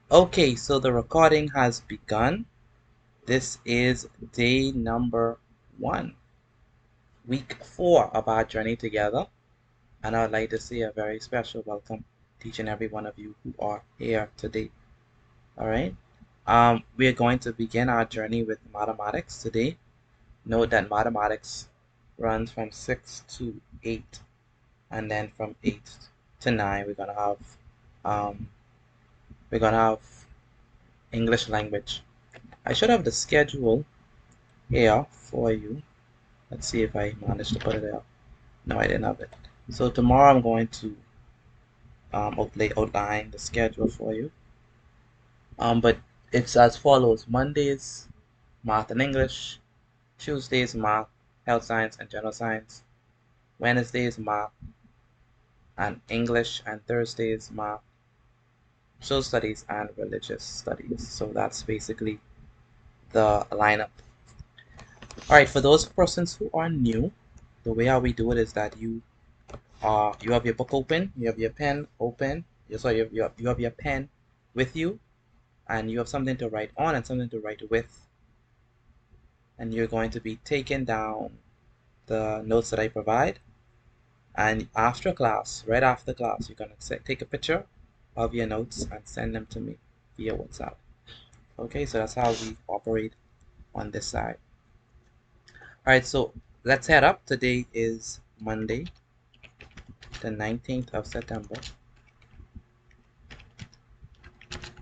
Okay, so the recording has begun. This is day number 1, week 4 of our journey together. And I would like to say a very special welcome to each and every one of you who are here today. All right. We are going to begin our journey with mathematics today. Note that mathematics runs from 6 to 8, and then from 8 to 9 um, we're gonna have English language. I should have the schedule here for you. Let's see if I managed to put it out. No, I didn't have it. So tomorrow I'm going to outline the schedule for you. But it's as follows: Mondays, math and English; Tuesdays, math, health science, and general science; Wednesdays, math and English; and Thursdays, math, social studies, and religious studies. So that's basically the lineup. All right, for those persons who are new, the way how we do it is that you have your book open, you have your pen open, sorry, you have your pen with you, and you have something to write on and something to write with, and you're going to be taking down the notes that I provide. And after class, right after class, you're going to take a picture of your notes and send them to me via WhatsApp. Okay, so that's how we operate on this side. All right, so let's head up. Today is Monday, the 19th of September,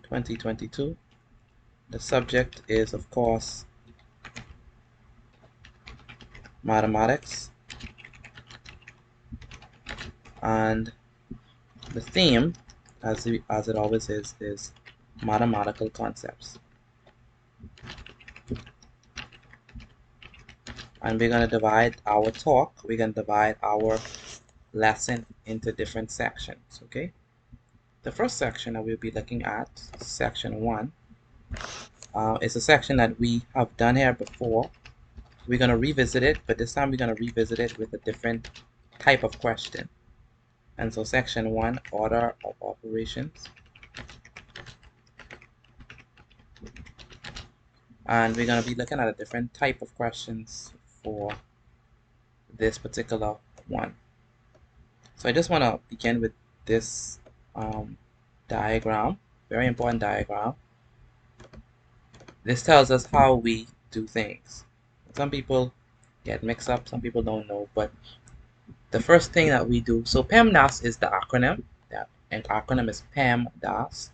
2022. The subject is, of course, mathematics, and the theme, as it always is mathematical concepts. And we're going to divide our talk, we're going to divide our lesson into different sections, okay? The first section that we'll be looking at, section 1, is a section that we have done here before. We're going to revisit it, but this time we're going to revisit it with a different type of question. And so section 1, order of operations. And we're going to be looking at a different type of questions for this particular one. So I just want to begin with this diagram, very important diagram. This tells us how we do things. Some people get mixed up, some people don't know, but the first thing that we do, so PEMDAS is the acronym. That acronym is PEMDAS.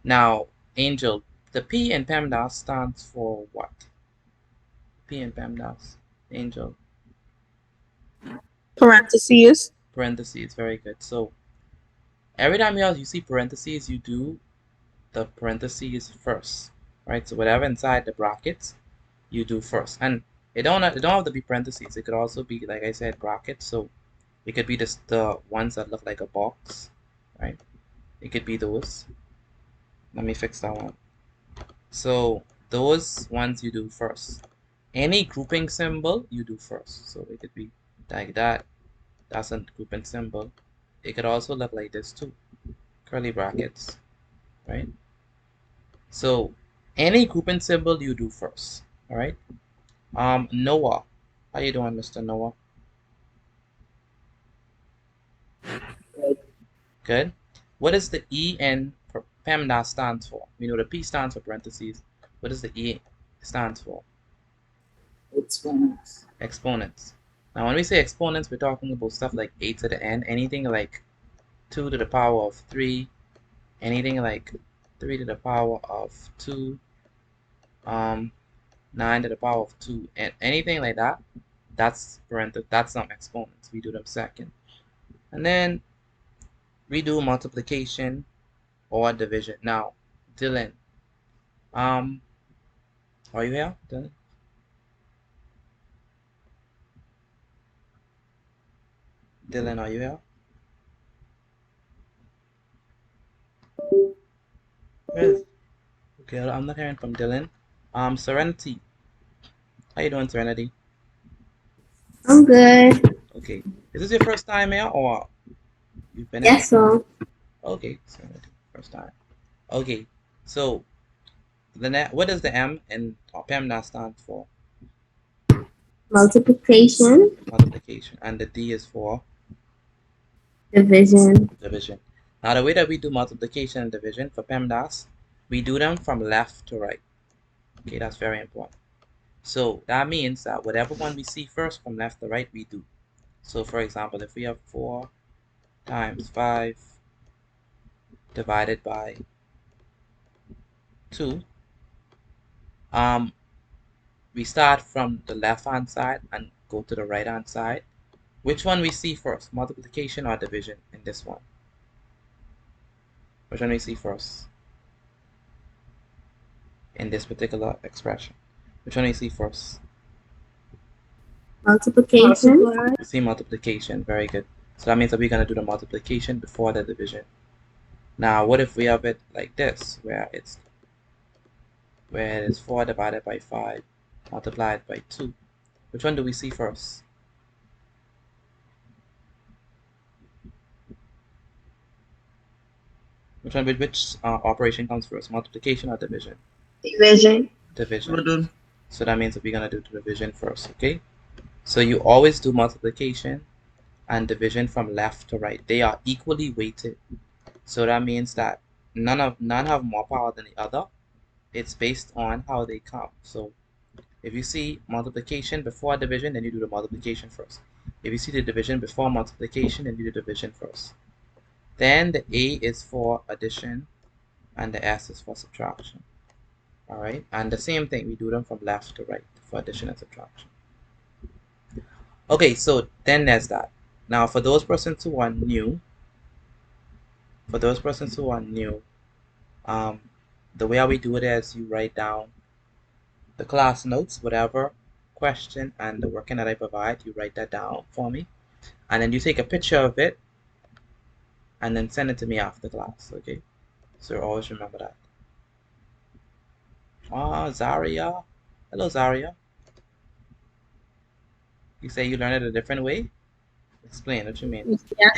Now, Angel, the P in PEMDAS stands for what? P in PEMDAS, Angel. Parentheses. Parentheses, very good. So every time you see parentheses, you do the parentheses first, right? So whatever inside the brackets, you do first. And it don't have to be parentheses. It could also be, like I said, brackets. So it could be just the ones that look like a box, right? It could be those. Let me fix that one. So those ones you do first. Any grouping symbol you do first. So it could be like that. That's a grouping symbol. It could also look like this too. Curly brackets, right? So any grouping symbol you do first. All right. Noah. How you doing, Mr. Noah? Good. What does the E in PEMDAS stands for? We know the P stands for parentheses. What does the E stands for? Exponents. Exponents. Now, when we say exponents, we're talking about stuff like 8 to the n, anything like 2 to the power of 3, anything like 3 to the power of 2, um, 9 to the power of 2, and anything like that, that's not exponents. We do them second. And then we do multiplication or division. Now, Dylan, um, are you here, Dylan? Dylan, are you here? Where's, okay, I'm not hearing from Dylan. Serenity, how you doing, Serenity? I'm good. Okay, is this your first time here, or you've been here Yes, before? so Okay, Serenity, first time. Okay, so what does the M in PEMDAS stand for? Multiplication, Multiplication, and the D is for division, division. Now the way that we do multiplication and division for PEMDAS, we do them from left to right. Okay, that's very important. So that means that whatever one we see first from left to right, we do. So for example, if we have 4 times 5 divided by 2, um, we start from the left hand side and go to the right hand side. Which one we see first, multiplication or division in this one? Which one we see first in this particular expression? Which one we see first? multiplication, We see multiplication, very good. So that means that we're going to do the multiplication before the division. Now, what if we have it like this, where it is 4 divided by 5 multiplied by 2? Which one do we see first? Which operation comes first, multiplication or division? division, Division. So that means that we're going to do the division first, okay? So you always do multiplication and division from left to right. They are equally weighted. So that means that none have more power than the other. It's based on how they come. So if you see multiplication before division, then you do the multiplication first. If you see the division before multiplication, then you do the division first. Then the A is for addition and the S is for subtraction. Alright, and the same thing, we do them from left to right for addition and subtraction. Okay, so then there's that. Now for those persons who are new, um, the way we do it is you write down the class notes, whatever question and the working that I provide, you write that down for me. And then you take a picture of it and then send it to me after class, okay? So always remember that. Zaria. Hello, Zaria. You say you learn it a different way? Explain what you mean. Yeah.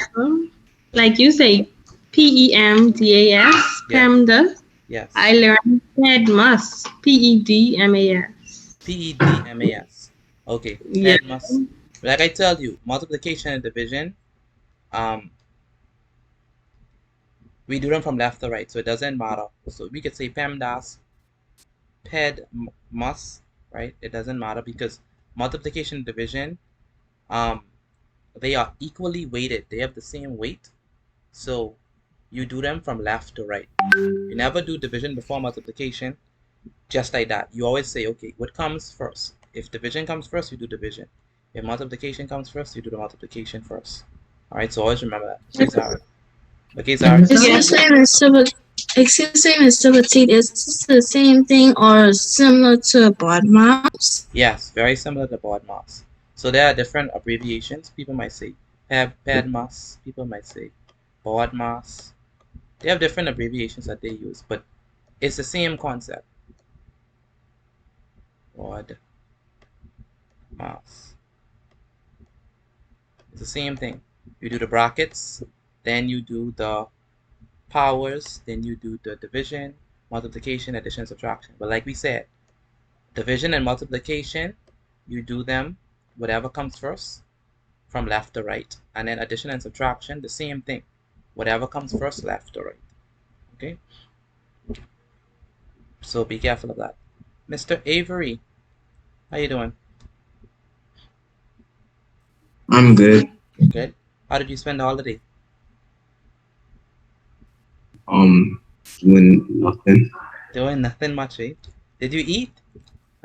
Like you say, PEMDAS, Yes. PEMDAS. Yes. I learned PEDMAS, PEDMAS. PEDMAS. Okay. Yeah. PEDMAS. Like I tell you, multiplication and division, we do them from left to right, so it doesn't matter. So we could say PEMDAS, PEDMAS, right? It doesn't matter because multiplication and division, they are equally weighted. They have the same weight. So you do them from left to right. You never do division before multiplication just like that. You always say, okay, what comes first? If division comes first, you do division. If multiplication comes first, you do the multiplication first. All right, so always remember that. Okay, Zara. Okay, Zara. Excuse me, Mr. Petit, is this the same thing or similar to board maps? Yes, very similar to BODMAS. So there are different abbreviations. People might say PEDMAS. People might say BODMAS. They have different abbreviations that they use, but it's the same concept. BODMAS. It's the same thing. You do the brackets, then you do the powers, then you do the division, multiplication, addition, subtraction. But like we said, division and multiplication, you do them whatever comes first from left to right. And then addition and subtraction, the same thing. Whatever comes first, left to right. Okay? So be careful of that. Mr. Avery, how you doing? I'm good. Good. How did you spend the holiday? Doing nothing. Doing nothing much, eh? Did you eat?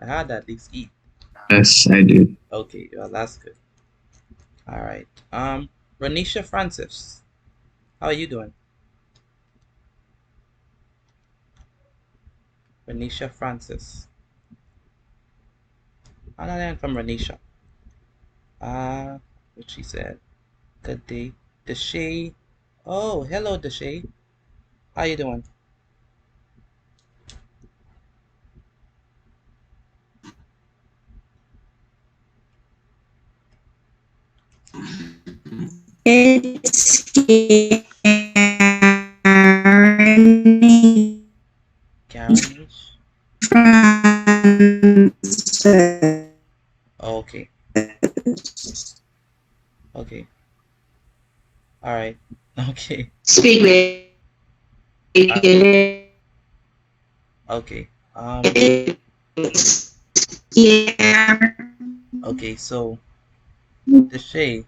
I had to at least eat. Yes, I did. Okay, well that's good. All right. Renisha Francis, how are you doing? Renisha Francis. Another one from Renisha. What she said. Good day. Deshay. Oh, hello, Deshay. How you doing? It's scary. All right. Okay. Speak, Uh, baby. okay. Yeah. Okay. So the shade.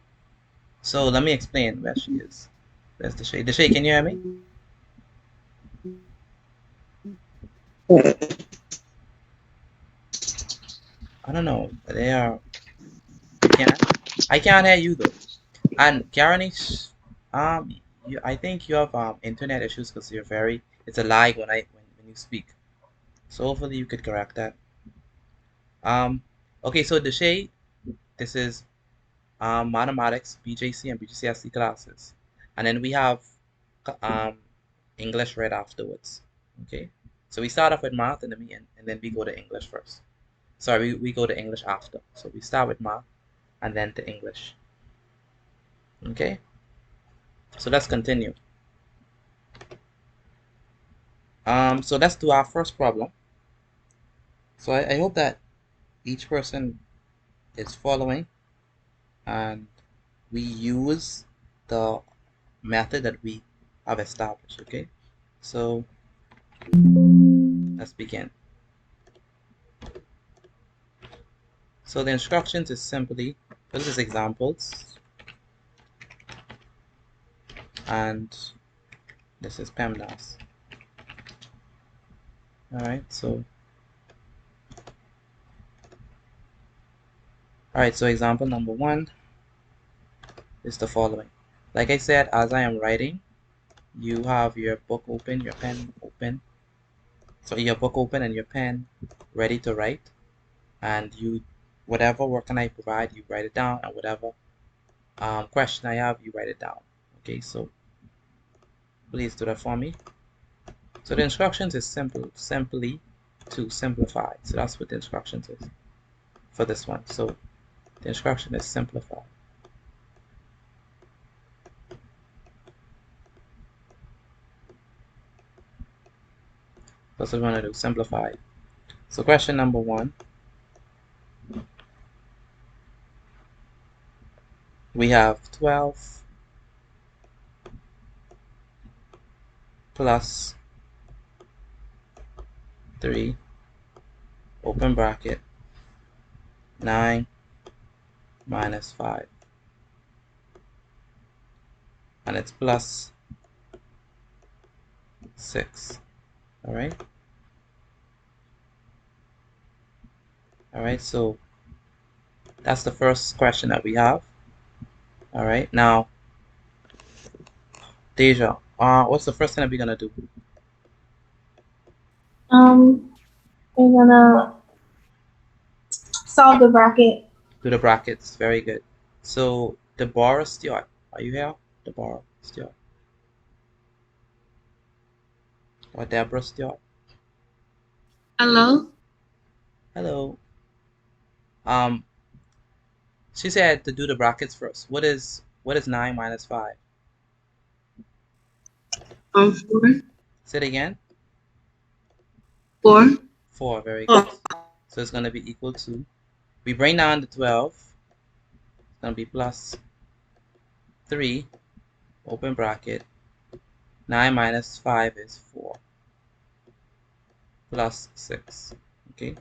So let me explain where she is. There's the shade. The shade. Can you hear me? I don't know. They are. You can't. I can't hear you though. And Garnish, I think you have internet issues because you're very. It's a lag when you speak. So hopefully you could correct that. Um, okay. So Deshay, this is mathematics, Bgcse and Bgcse classes, and then we have um English right afterwards. Okay. So we start off with math and then we go to English first. Sorry, we go to English after. So we start with math and then to English. Okay. So let's continue. So let's do our first problem. So I hope that each person is following and we use the method that we have established, okay? So let's begin. So the instructions is simply, this is examples, and this is PEMDAS. Alright, so example number 1 is the following. Like I said, as I am writing, you have your book open, your pen open. So your book open and your pen ready to write. And you, whatever work can I provide, you write it down, and whatever question I have, you write it down. Okay, so please do that for me. So the instructions is simply to simplify. So that's what the instructions is for this one. So the instruction is simplify. That's what we want to do, simplify. So question number 1, we have 12 plus 3, open bracket, 9 minus 5. And it's plus 6. Alright? Alright, so that's the first question that we have. Alright, now, Deja, what's the first thing that we're gonna do? We're gonna solve the bracket. Do the brackets. Very good. So, Deborah Stewart, are you here? Deborah Stewart. Or Deborah Stewart. Hello? Hello. Um, she said to do the brackets first. What is 9 minus 5? 4. Say it again. 4. 4. Very good. So it's gonna be equal to. We bring down the 12. It's gonna be plus 3. Open bracket. 9 minus 5 is 4. Plus 6. Okay.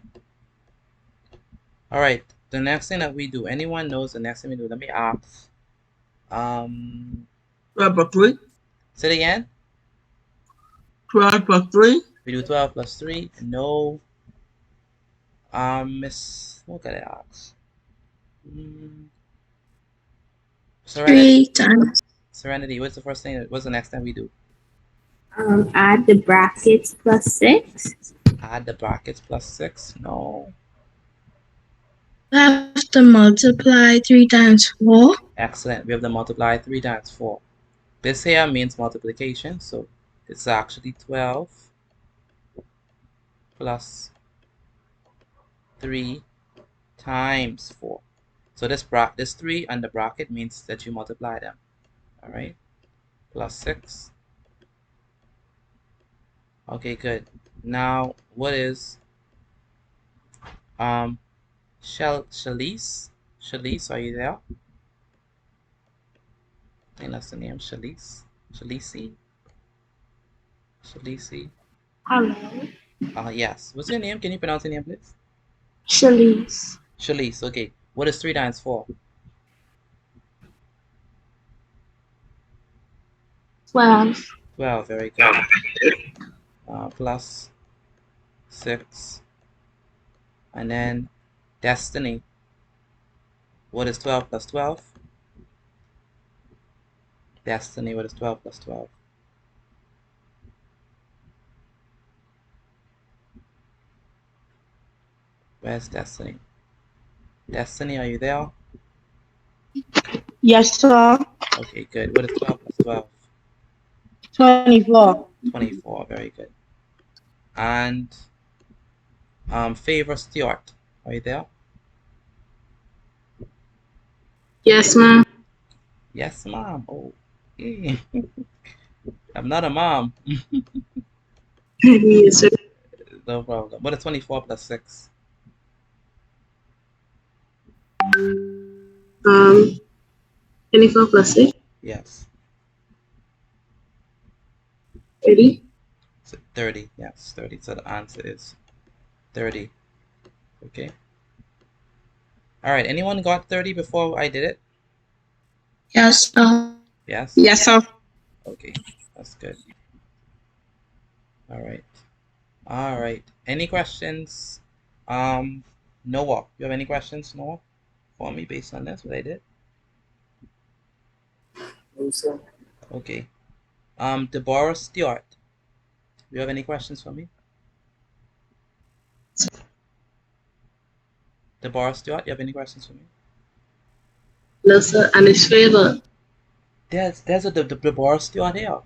All right. The next thing that we do. Anyone knows the next thing we do? Let me ask. 12 plus 3. Say it again. 12 plus 3. We do 12 plus 3. No. Miss, what can I ask? Serenity. 3 times. Serenity, what's the first thing? What's the next thing we do? Add the brackets plus 6. Add the brackets plus 6? No. We have to multiply 3 times 4. Excellent. We have to multiply 3 times 4. This here means multiplication, so it's actually 12 plus 3 times 4. So this 3 and the bracket means that you multiply them. All right? Plus 6. Okay, good. Now, what is Shalise? Shalise, are you there? And that's the name, Shalise. Shalisi? Shalisi? Hello. Yes. What's your name? Can you pronounce your name, please? Shalise. Shalise. Okay. What is 3 times 4? 12. 12. Very good. Plus 6. And then Destiny. What is 12 plus 12? Destiny. What is 12 plus 12? Where's Destiny? Destiny, are you there? Yes, sir. Okay, good. What is 12 plus 12? 24. 24. Very good. And Favor Stewart. Are you there? Yes, ma'am. Yes, mom. Oh, yeah. I'm not a mom. Yes, sir. No problem. What is 24 plus 6? 24 plus 6, Yes. 30. So 30. Yes, 30. So the answer is 30. Okay. All right. Anyone got 30 before I did it? Yes, sir. Yes? Yes, sir. Okay. That's good. All right. All right. Any questions? Noah. You have any questions, Noah, for me based on this, what I did? No, sir. Okay. Deborah Stewart. Do you have any questions for me? Deborah Stewart, you have any questions for me? No, sir. And it's favor. There's a Deborah Stewart here.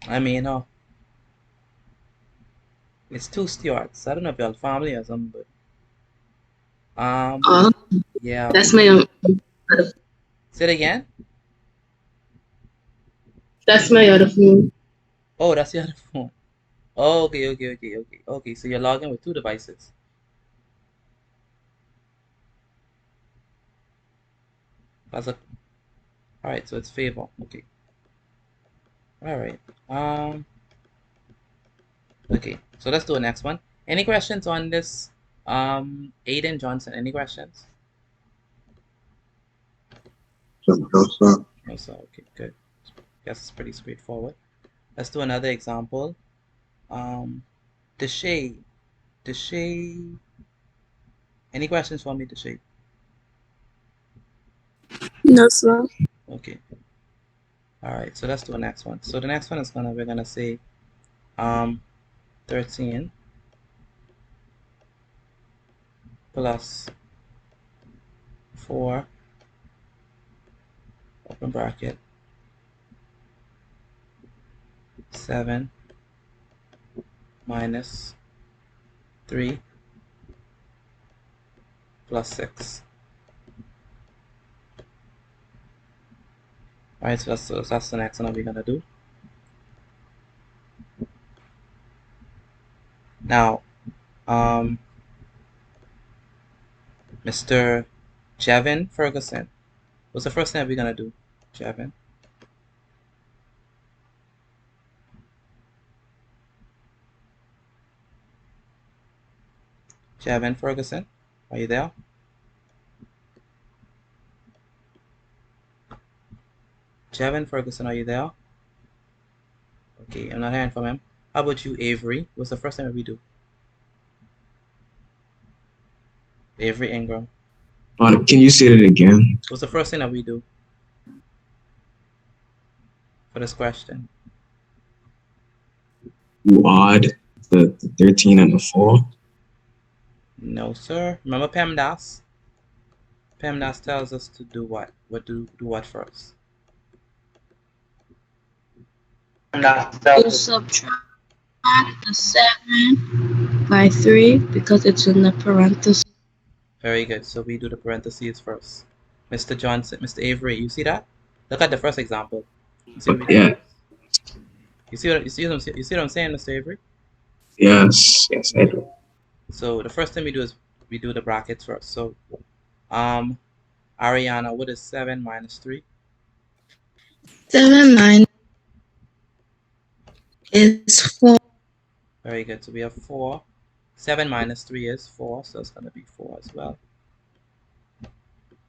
I mean, it's 2 Stewarts. I don't know if you're family or something, but Oh, yeah. that's my other, Say it again. that's my other phone. Oh, that's the other phone. Oh, okay. So you're logging with 2 devices. That's a. All right. So it's favor. Okay. All right. Okay. So let's do the next one. Any questions on this? Aiden Johnson. Any questions? No, sir. No, sir. Okay. Good. Guess it's pretty straightforward. Let's do another example. Deshay. Deshay. Any questions for me, Deshay? No, sir. Okay. All right. So let's do the next one. So the next one is we're gonna say 13 plus 4 open bracket 7 minus 3 plus 6. All right. So that's the next one that we're gonna do. Now, Mr. Jevin Ferguson. What's the first thing that we're gonna do, Jevin? Jevin Ferguson, are you there? Jevin Ferguson, are you there? Okay, I'm not hearing from him. How about you, Avery? What's the first thing that we do? Avery Ingram. Can you say it again? What's the first thing that we do for this question? You odd the 13 and the 4. No, sir. Remember PEMDAS? PEMDAS tells us to do what? Do what first? You subtract the 7 by 3 because it's in the parentheses. Very good. So we do the parentheses first. Mr. Johnson, Mr. Avery, you see that? Look at the first example. You see what we did Yeah. first? You see what I'm saying, Mr. Avery? Yes. Yes, I do. So the first thing we do is we do the brackets first. So Ariana, what is 7 minus 3? 7 minus is 4. Very good. So we have 4. 7 minus 3 is 4, so it's going to be 4 as well.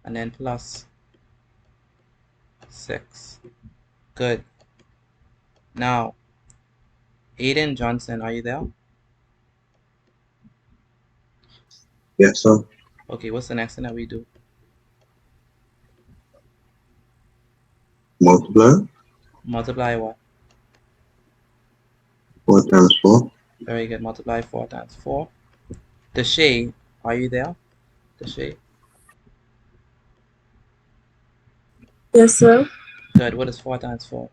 And then plus 6. Good. Now, Aiden Johnson, are you there? Yes, sir. Okay, what's the next thing that we do? Multiply. Multiply what? 4 times 4. Very good. Multiply 4 times 4. Deshay, are you there? Deshay? Yes, sir. Good. What is 4 times 4?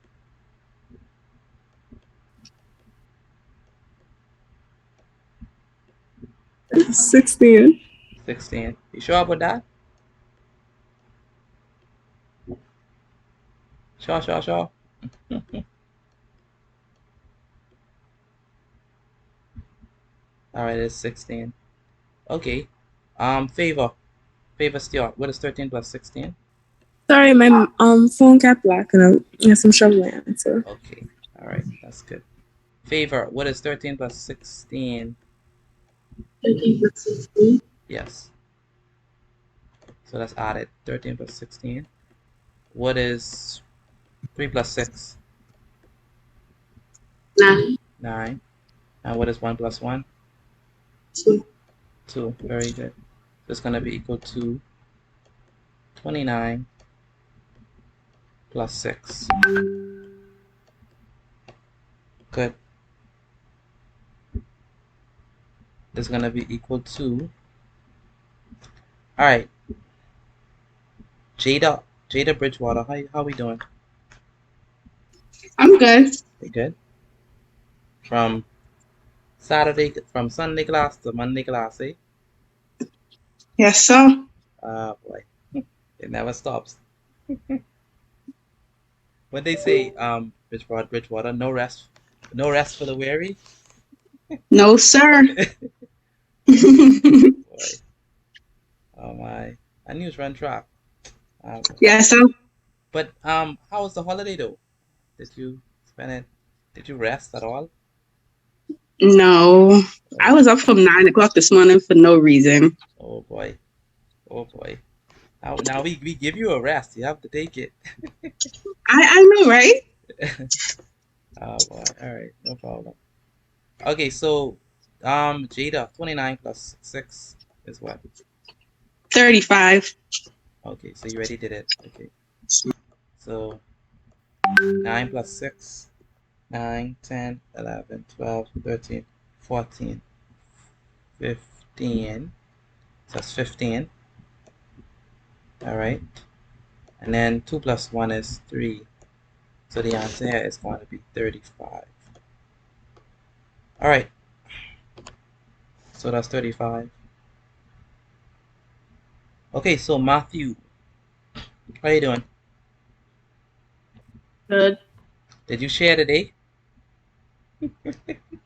16. 16. You sure about that? Sure, sure, sure. All right, it's 16. Okay. Favor. Favor Stewart. What is 13 plus 16? Sorry, my phone got black and yes, I'm struggling to answer. Okay. All right, that's good. Favor. What is 13 plus 16? 13 plus 16. Yes. So let's add it. 13 plus 16. What is 3 plus 6? 9. 9. And what is 1 plus 1? 2. 2. Very good. So it's going to be equal to 29 plus 6. Good. It's going to be equal to... Alright. Jada Bridgewater, how we doing? I'm good. We good? From Sunday class to Monday class, eh? Yes, sir. Ah, boy. It never stops. What they say, Bridgewater, no rest for the weary. No, sir. Boy, oh my, I knew run track. Ah, boy. Yes, sir. But how was the holiday though? Did you spend it? Did you rest at all? No. I Oh, was up from 9 o'clock this morning for no reason. oh boy, oh boy. Now we give you a rest. You have to take it. I know, right? Oh boy. All right, no problem. Okay, so Jada, 29 plus 6 is what? 35. Okay, so you already did it. Okay. So 9 plus 6, 9, 10, 11, 12, 13, 14, 15. So that's 15. All right. And then 2 plus 1 is 3. So the answer here is going to be 35. All right. So that's 35. Okay, so Matthew, how you doing? Good. Did you share today?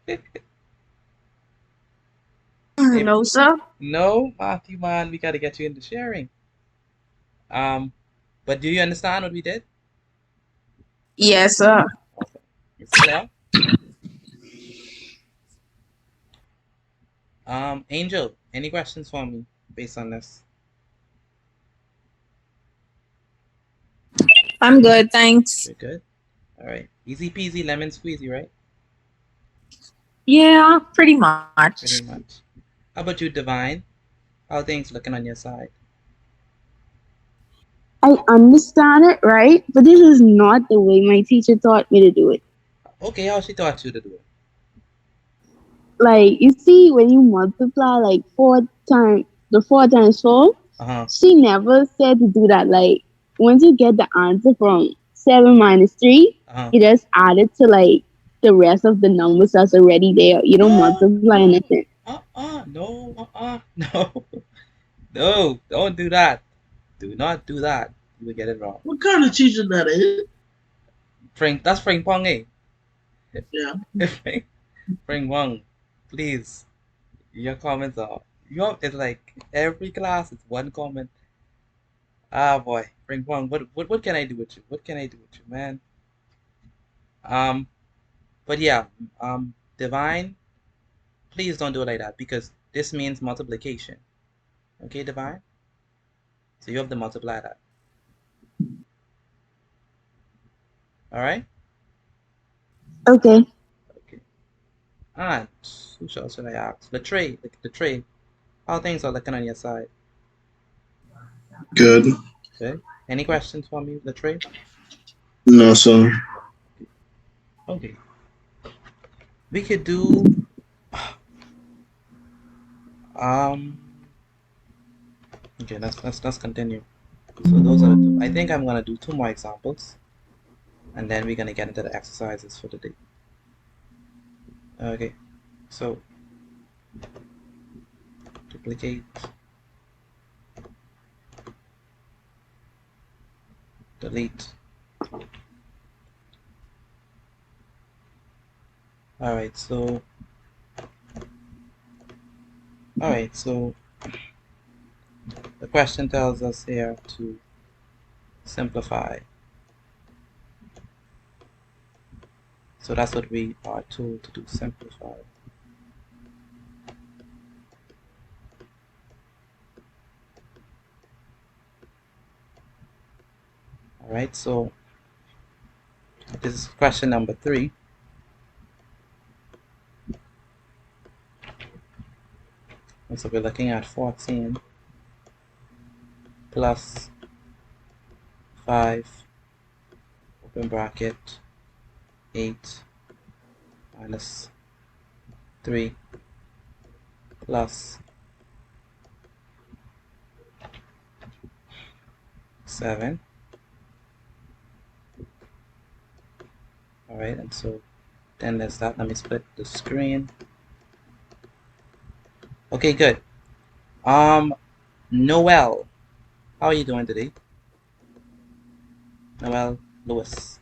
Hey, No, sir. no, Matthew, man, we got to get you into sharing. Um, but do you understand what we did? Yes, sir. Okay. You still there? Angel, any questions for me based on this? I'm good, thanks. You're good? All right. Easy peasy lemon squeezy, right? Yeah, pretty much. Pretty much. How about you, Divine? How are things looking on your side? I understand it, right? But this is not the way my teacher taught me to do it. Okay, how she taught you to do it? Like, you see, when you multiply like 4 times 4, Uh-huh. she never said to do that. Like, once you get the answer from 7 minus 3, Uh-huh. you just add it to like the rest of the numbers that's already there. You don't No, multiply no. anything. No, no. No, don't do that. Do not do that. You will get it wrong. What kind of teacher that is? That's Frank Pong, eh? Yeah. Frank Wong, please. Your comments are it's like every class it's one comment. Ah boy, Frank Wong, what can I do with you? What can I do with you, man? But yeah, Divine, please don't do it like that because this means multiplication. Okay, Divine? So you have to multiply that. All right? Okay. Okay. And who should I ask? The tray. How things are looking on your side? Good. Okay. Any questions for me, the tray? No, sir. Okay. We could do um okay, let's continue. So those are the two. I think I'm gonna do two more examples and then we're gonna get into the exercises for the day. Okay. So duplicate, delete. Alright, so the question tells us here to simplify. So that's what we are told to do, simplify. Alright, so this is question number 3. And so we're looking at 14 plus 5, open bracket, 8 minus 3 plus 7. Alright, and so then there's that. Let me split the screen. Okay, good. Noel, how are you doing today? Noel Lewis.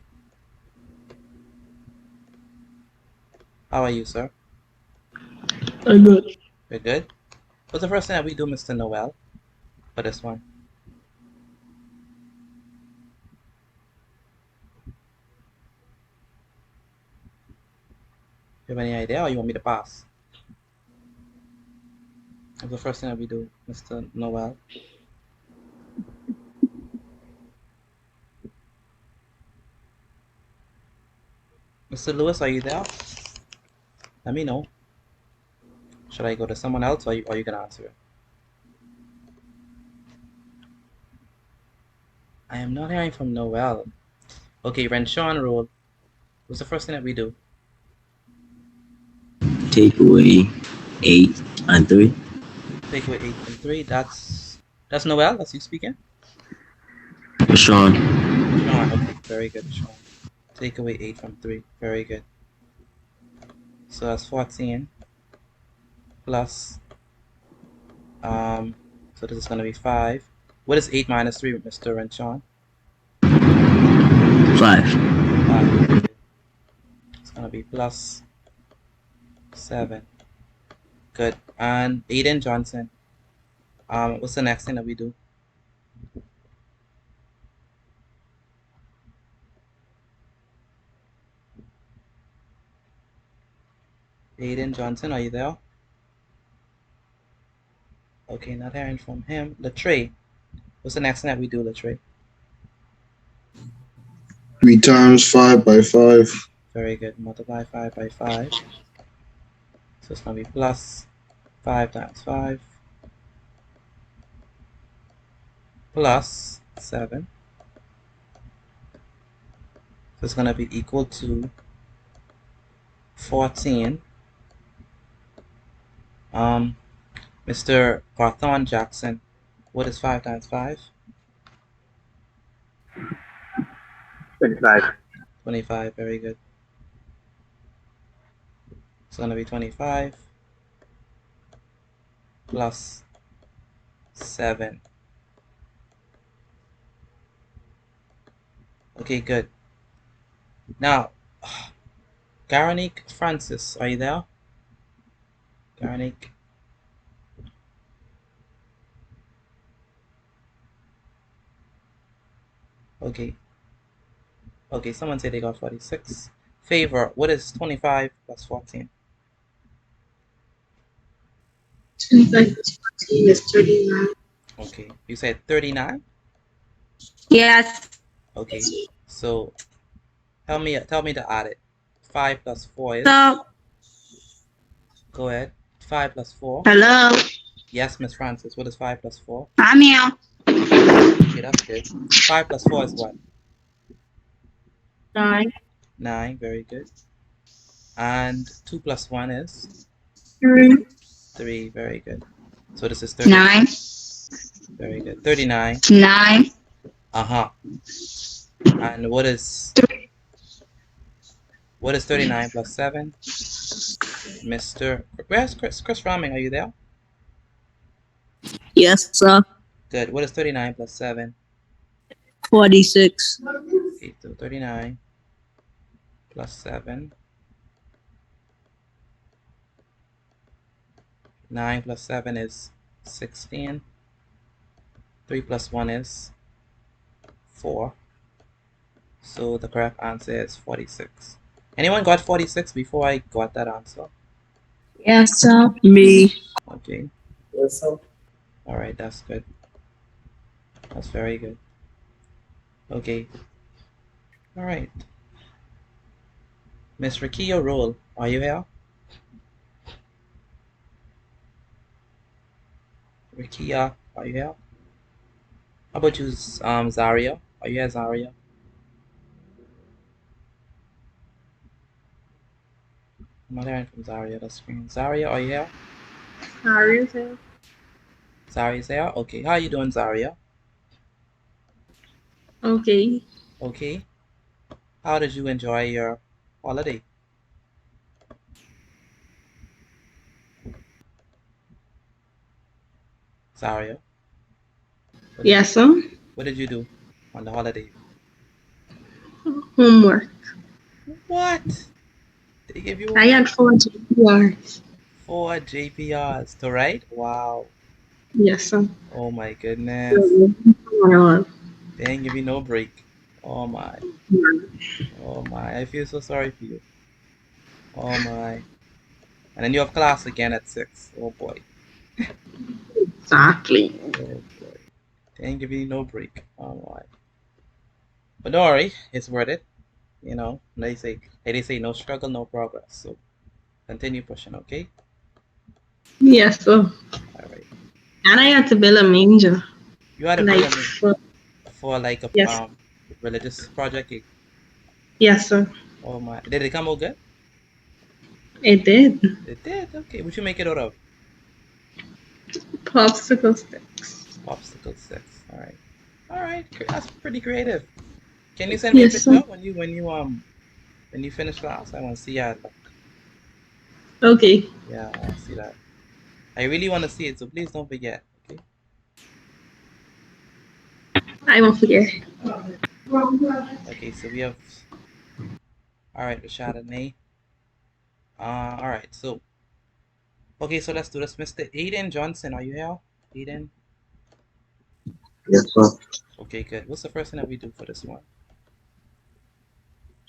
How are you, sir? I'm good. You're good? What's the first thing that we do, Mr. Noel, for this one? You have any idea or you want me to pass? What's the first thing that we do, Mr. Noel? Mr. Lewis, are you there? Let me know. Should I go to someone else or are you gonna answer it? I am not hearing from Noel. Okay, Renshawn rule. What's the first thing that we do? Take away 8 and 3. Take away 8 and 3. That's Noel. That's you speaking. Sean. Sean. Okay, very good, Sean. Take away 8 from 3. Very good. So that's 14 plus so this is gonna be 5. What is 8 minus 3, Mr. Renshawn? 5. 5. It's gonna be plus 7. Good. And Aiden Johnson. What's the next thing that we do? Aiden Johnson, are you there? Okay, not hearing from him. Latrey. What's the next thing that we do, Latrey? 3 times 5 by 5. Very good. Multiply 5 by 5. So it's gonna be plus 5 times 5 plus 7. So it's gonna be equal to 14. Mr. Carthon Jackson, what is 5 times 5? 25. 25, very good. It's gonna be 25 plus 7. Okay, good. Now, Garonique Francis, are you there? Garonique. Okay. Okay, someone said they got 46. Favor, what is 25 plus 14? 25 plus 14 is 39. Okay, you said 39? Yes. Okay, so tell me to add it. 5 plus 4 is? So, Go ahead. 5 plus 4. hello. Yes, Miss Francis, what is 5 plus 4? I'm here. Okay, that's good. 5 plus 4 is what? 9. 9, very good. And 2 plus 1 is? 3. 3, very good. So this is 39. 9. Very good. 39. 9. Uh-huh. And what is 39 plus 7? Mr. Where's Chris Raming? Are you there? Yes, sir. Good. What is 39 plus 7? 46. Okay, so 39 plus 7. 9 plus 7 is 16. 3 plus 1 is 4. So the correct answer is 46. Anyone got 46 before I got that answer? Yes, sir. Me. Okay. Yes, sir. Alright, that's good. That's very good. Okay. Alright. Miss Rikia Roll, are you here? Rikia, are you here? How about you, Zaria? Are you here, Zaria? I'm not hearing from Zaria the screen. Zaria, are you here? Zaria's here. Zaria's here? Okay. How are you doing, Zaria? Okay. Okay. How did you enjoy your holiday? Zaria? Yes, sir. What did you do on the holiday? Homework. What? They give you I homework? had 4 GPRs. 4 JPRs to write? Wow. Yes, sir. Oh my goodness. They ain't give you no break. Oh my. Oh my. I feel so sorry for you. Oh my. And then you have class again at 6. Oh boy. Exactly. Oh boy. They ain't give you no break. Oh my. But don't worry, it's worth it. You know, they say no struggle, no progress. So continue pushing, okay? Yes, sir. All right. And I had to build a manger. You had to build Like, a for like a yes. religious project. Yes, sir. Oh my. Did it come out good? It did. It did. Okay. Would you make it out of? Popsicle sticks. Popsicle sticks. All right. All right. That's pretty creative. Can you send me a Yes, picture sir. when you finish class? I want to see how it look. Okay. Yeah, I want to see that. I really want to see it, so please don't forget. Okay. I won't forget. Okay. So we have. All right, Rashad and May. All right. So. Okay, so let's do this. Mr. Aiden Johnson, are you here? Aiden? Yes, sir. Okay, good. What's the first thing that we do for this one?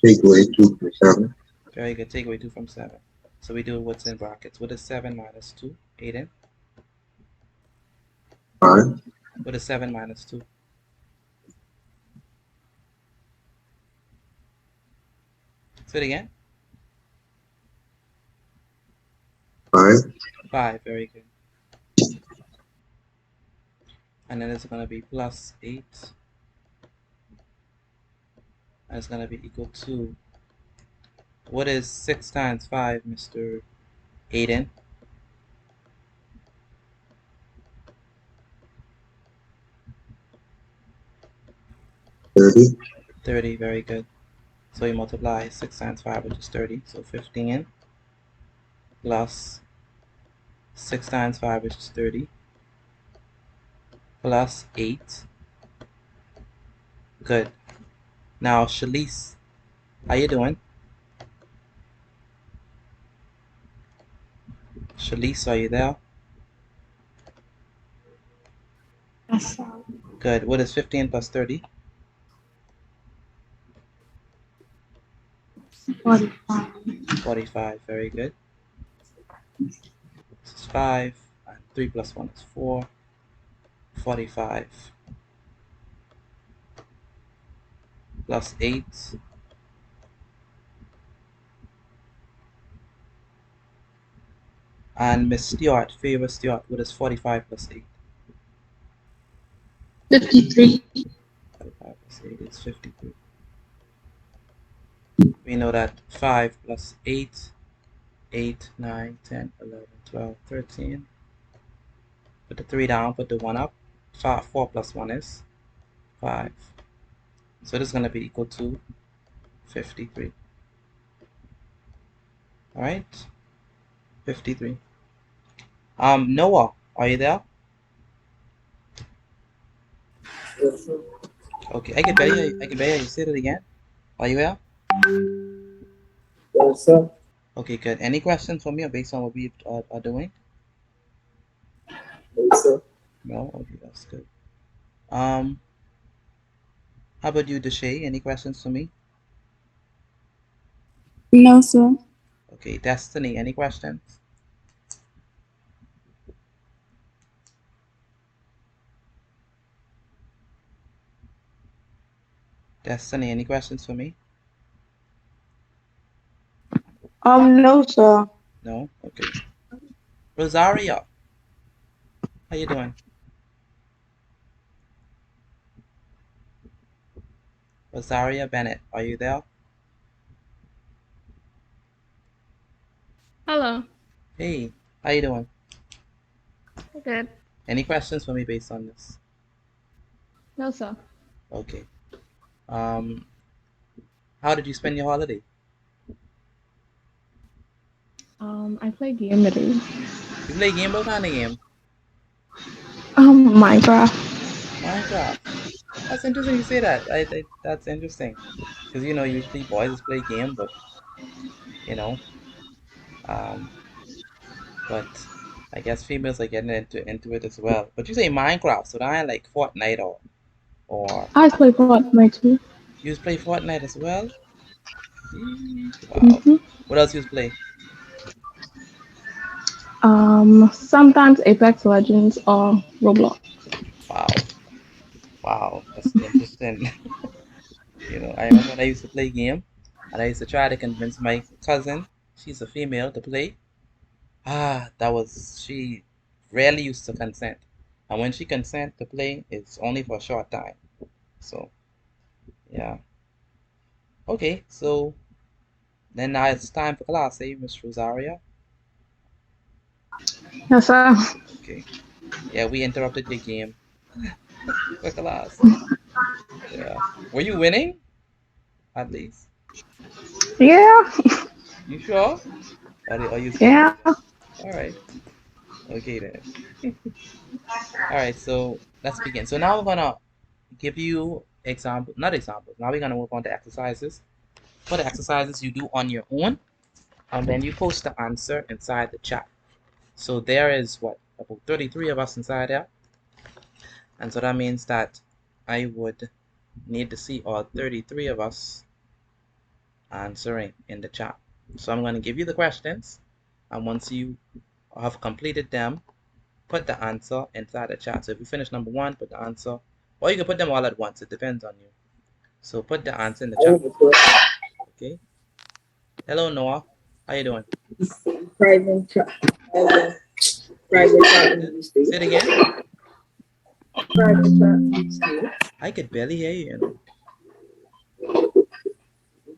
Take away 2 from 7. Very good. Take away 2 from 7. So we do what's in brackets. What is 7 minus 2? Aiden? 5. What is 7 minus 2? Say it again. 5. 5. Very good. And then it's going to be plus 8. And it's going to be equal to. What is 6 times 5, Mr. Aiden? 30. 30. Very good. So you multiply 6 times 5, which is 30. So 15 plus 6 times 5, which is 30. Plus 8. Good. Now, Shalise, how you doing? Shalise, are you there? Yes, sir. Good. What is 15 plus 30? 45. 45. Very good. This is 5. And 3 plus 1 is 4. 45 plus 8. And Miss Stewart, favor Stewart, what is 45 plus 8? 53. 45 plus 8 is 53. We know that 5 plus 8, 8, 9, 10, 11, 12, 13. Put the 3 down, put the 1 up. 4 plus 1 is 5. So this is going to be equal to 53. Alright? 53. Noah, are you there? Yes, sir. Okay, I can barely hear you. I can barely hear you. Say it again. Are you here? Yes, sir. Okay, good. Any questions for me based on what we are doing? Yes, sir. No? Okay, that's good. How about you, Deshay? Any questions for me? No, sir. Okay, Destiny, any questions? Destiny, any questions for me? No, sir. No? Okay. Rosaria, how you doing? Rosaria Bennett, are you there? Hello. Hey, how you doing? Good. Any questions for me based on this? No, sir. Okay. How did you spend your holiday? I play game today. You play game? What kind of game? Minecraft. Minecraft. That's interesting you say that. That's interesting. Because, usually boys just play game, but, you know, um, but I guess females are getting into it as well. But you say Minecraft, so that ain't like Fortnite or I play Fortnite too. you just play Fortnite as well? Yeesh, wow. hmm What else you play? Sometimes Apex Legends or Roblox. Wow. Wow. That's interesting. I remember when I used to play game and I used to try to convince my cousin, she's a female, to play. She rarely used to consent. And when she consent to play, it's only for a short time. So, yeah. Okay, so then now it's time for class, eh, Miss Rosaria? Yes, sir. Okay. Yeah, we interrupted your game for class. Yeah. Were you winning? At least. Yeah. You sure? Or are you just Yeah. losing? Alright. Okay then. Alright, so let's begin. So now we're gonna give you not examples. Now we're gonna work on the exercises. For the exercises you do on your own, and then you post the answer inside the chat. So there is what, about 33 of us inside there, and so that means that I would need to see all 33 of us answering in the chat. So I'm going to give you the questions, and once you have completed them, put the answer inside the chat. So if you finish number 1, put the answer, or you can put them all at once. It depends on you. So put the answer in the I chat. have a question. Okay. Hello, Noah. How you doing? Private chat. You Private chat in these say days. it again. Private chat in these days. I could barely hear you.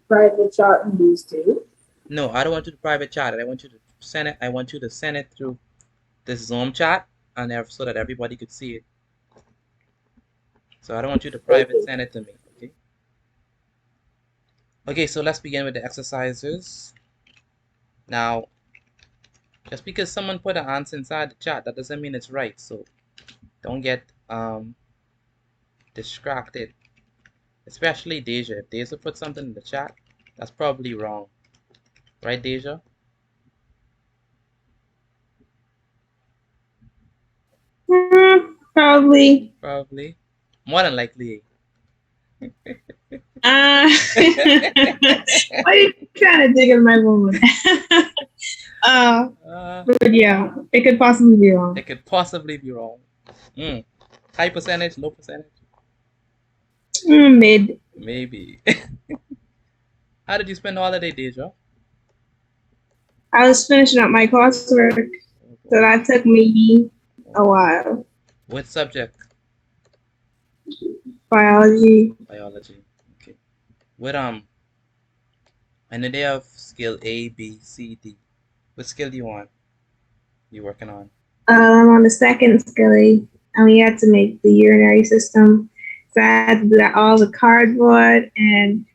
Private chat in these days. No, I don't want you to private chat it. I want you to send it. I want you to send it through this Zoom chat, and so that everybody could see it. So I don't want you to private Okay. send it to me. Okay. Okay. So let's begin with the exercises. Now, just because someone put an answer inside the chat, that doesn't mean it's right. So don't get distracted. Especially Deja. If Deja put something in the chat, that's probably wrong. Right, Deja? Probably. Probably. More than likely. Why are you trying to dig in my wound? uh, but yeah, it could possibly be wrong. It could possibly be wrong. High percentage, low percentage? Mid. Maybe. How did you spend the holiday, Deja? I was finishing up my coursework, so that took me a while. What subject? Biology. Biology. Okay. What and then they have skill A, B, C, D. What skill do you want? You working on? I'm on the second skilly, and we had to make the urinary system. So I had to do that all the cardboard, and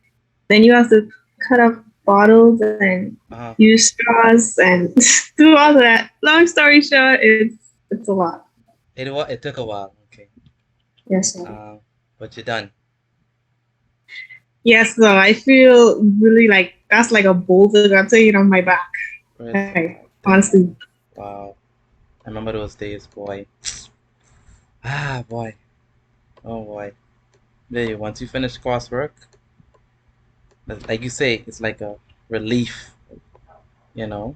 then you have to cut up bottles and use straws and do all that. Long story short, it's a lot. It took a while. Okay. Yes, sir. But you're done. Yes, so I feel really like that's like a boulder that's taken on my back. Like, honestly. Wow. I remember those days, boy. Boy. Oh boy. Yeah, once you finish coursework, like you say, it's like a relief, a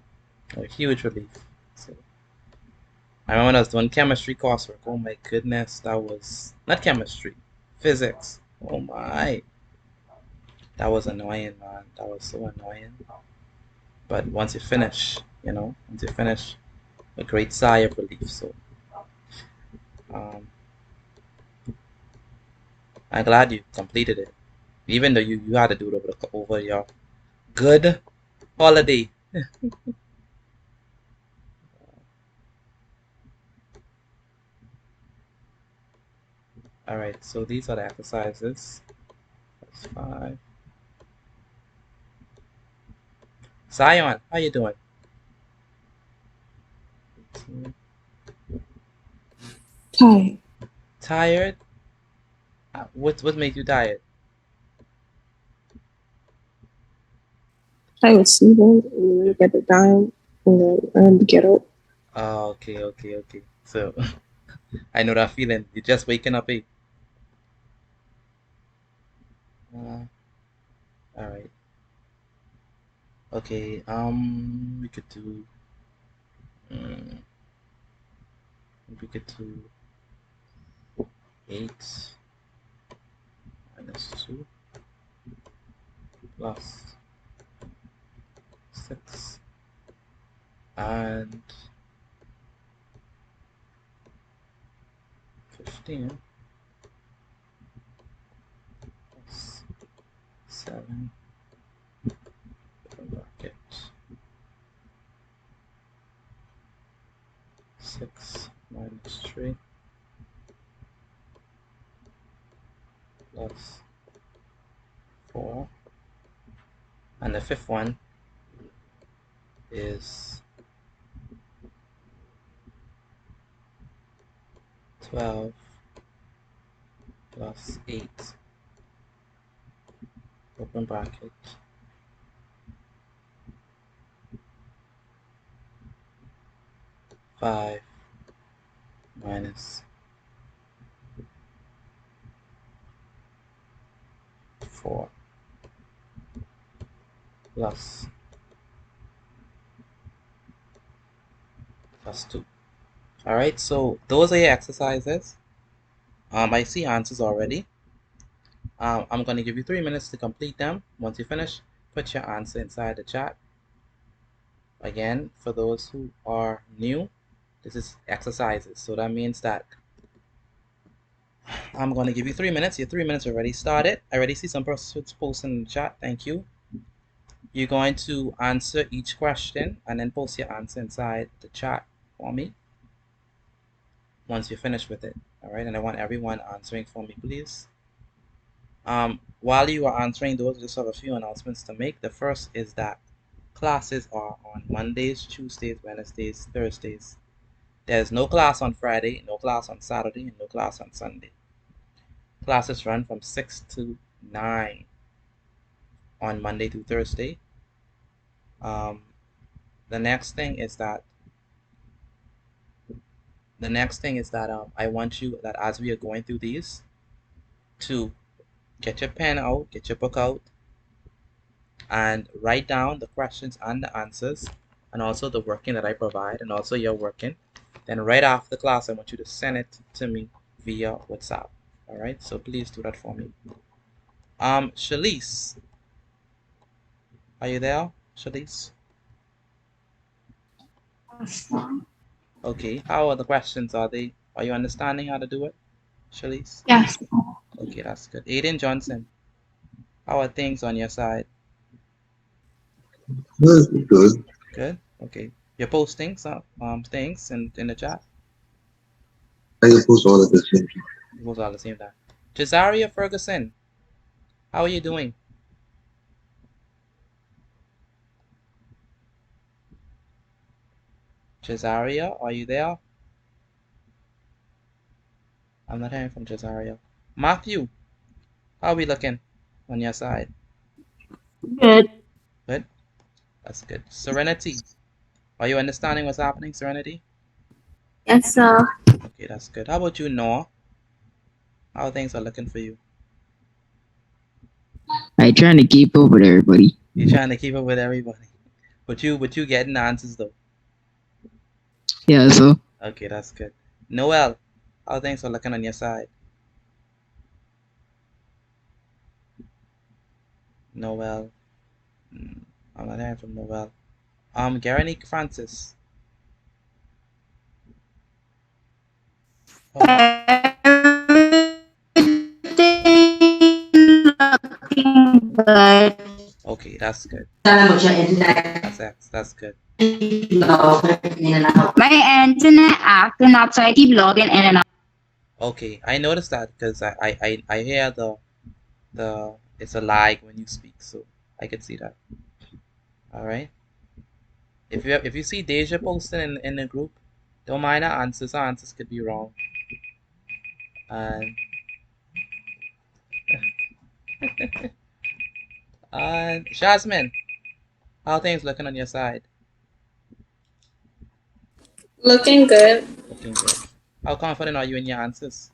huge relief. So I remember when I was doing chemistry coursework. Oh my goodness, that was not chemistry, physics. Oh my, that was annoying, man. That was so annoying. But once you finish, a great sigh of relief. So I'm glad you completed it, even though you had to do it over your good holiday. All right, so these are the exercises. That's 5. Zion, how you doing? Tired. Tired? What made you tired? I was sleeping and then I got down and then I had to get up. Oh, okay. So I know that feeling. You're just waking up, eh? All right. Okay. We could do. Um, we could do 8 minus 2 plus 6 and 15 plus 7 bracket 6 minus 3 plus 4, and the fifth one is 12 plus 8 open bracket 5 minus 4 plus 2. All right, so those are your exercises. I see answers already. I'm going to give you 3 minutes to complete them. Once you finish, put your answer inside the chat. Again, for those who are new, this is exercises. So that means that I'm going to give you 3 minutes. Your 3 minutes already started. I already see some persons posting in the chat. Thank you. You're going to answer each question and then post your answer inside the chat for me once you're finished with it. All right, and I want everyone answering for me, please. While you are answering those, I just have a few announcements to make. The first is that classes are on Mondays, Tuesdays, Wednesdays, Thursdays. There's no class on Friday, no class on Saturday, and no class on Sunday. Classes run from 6 to 9 on Monday to Thursday. The next thing is that I want you that as we are going through these to get your pen out, get your book out, and write down the questions and the answers, and also the working that I provide, and also your working. Then right after class, I want you to send it to me via WhatsApp. All right, so please do that for me. Shalise, are you there, Shalise? Okay, how are the questions? Are you understanding how to do it, Shalise? Yes. Okay, that's good. Aiden Johnson, how are things on your side? Good, good. Good. Okay, you're posting some things in the chat. I suppose all of the same. It was all the same time. Cesaria Ferguson, how are you doing? Cesaria, are you there? I'm not hearing from Cesaria. Matthew, how are we looking on your side? Good. Good. That's good. Serenity, are you understanding what's happening, Serenity? Yes, sir. Okay, that's good. How about you, Noah? How things are looking for you? I trying to keep up with everybody. You're trying to keep up with everybody, but you getting the answers though. Yeah, so Okay, that's good. Noel, how things are looking on your side? Noel, I'm not hearing from Noel. Garanique Francis. Oh, Looking good. okay, that's good. That's good. My internet acting up, so I keep logging in and out. Okay, I noticed that because I hear the it's a lag when you speak, so I can see that. All right. If you see Deja posting in the group, don't mind her answers. Her answers could be wrong. And and Jasmine, how things looking on your side? Looking good. Looking good. How confident are you in your answers?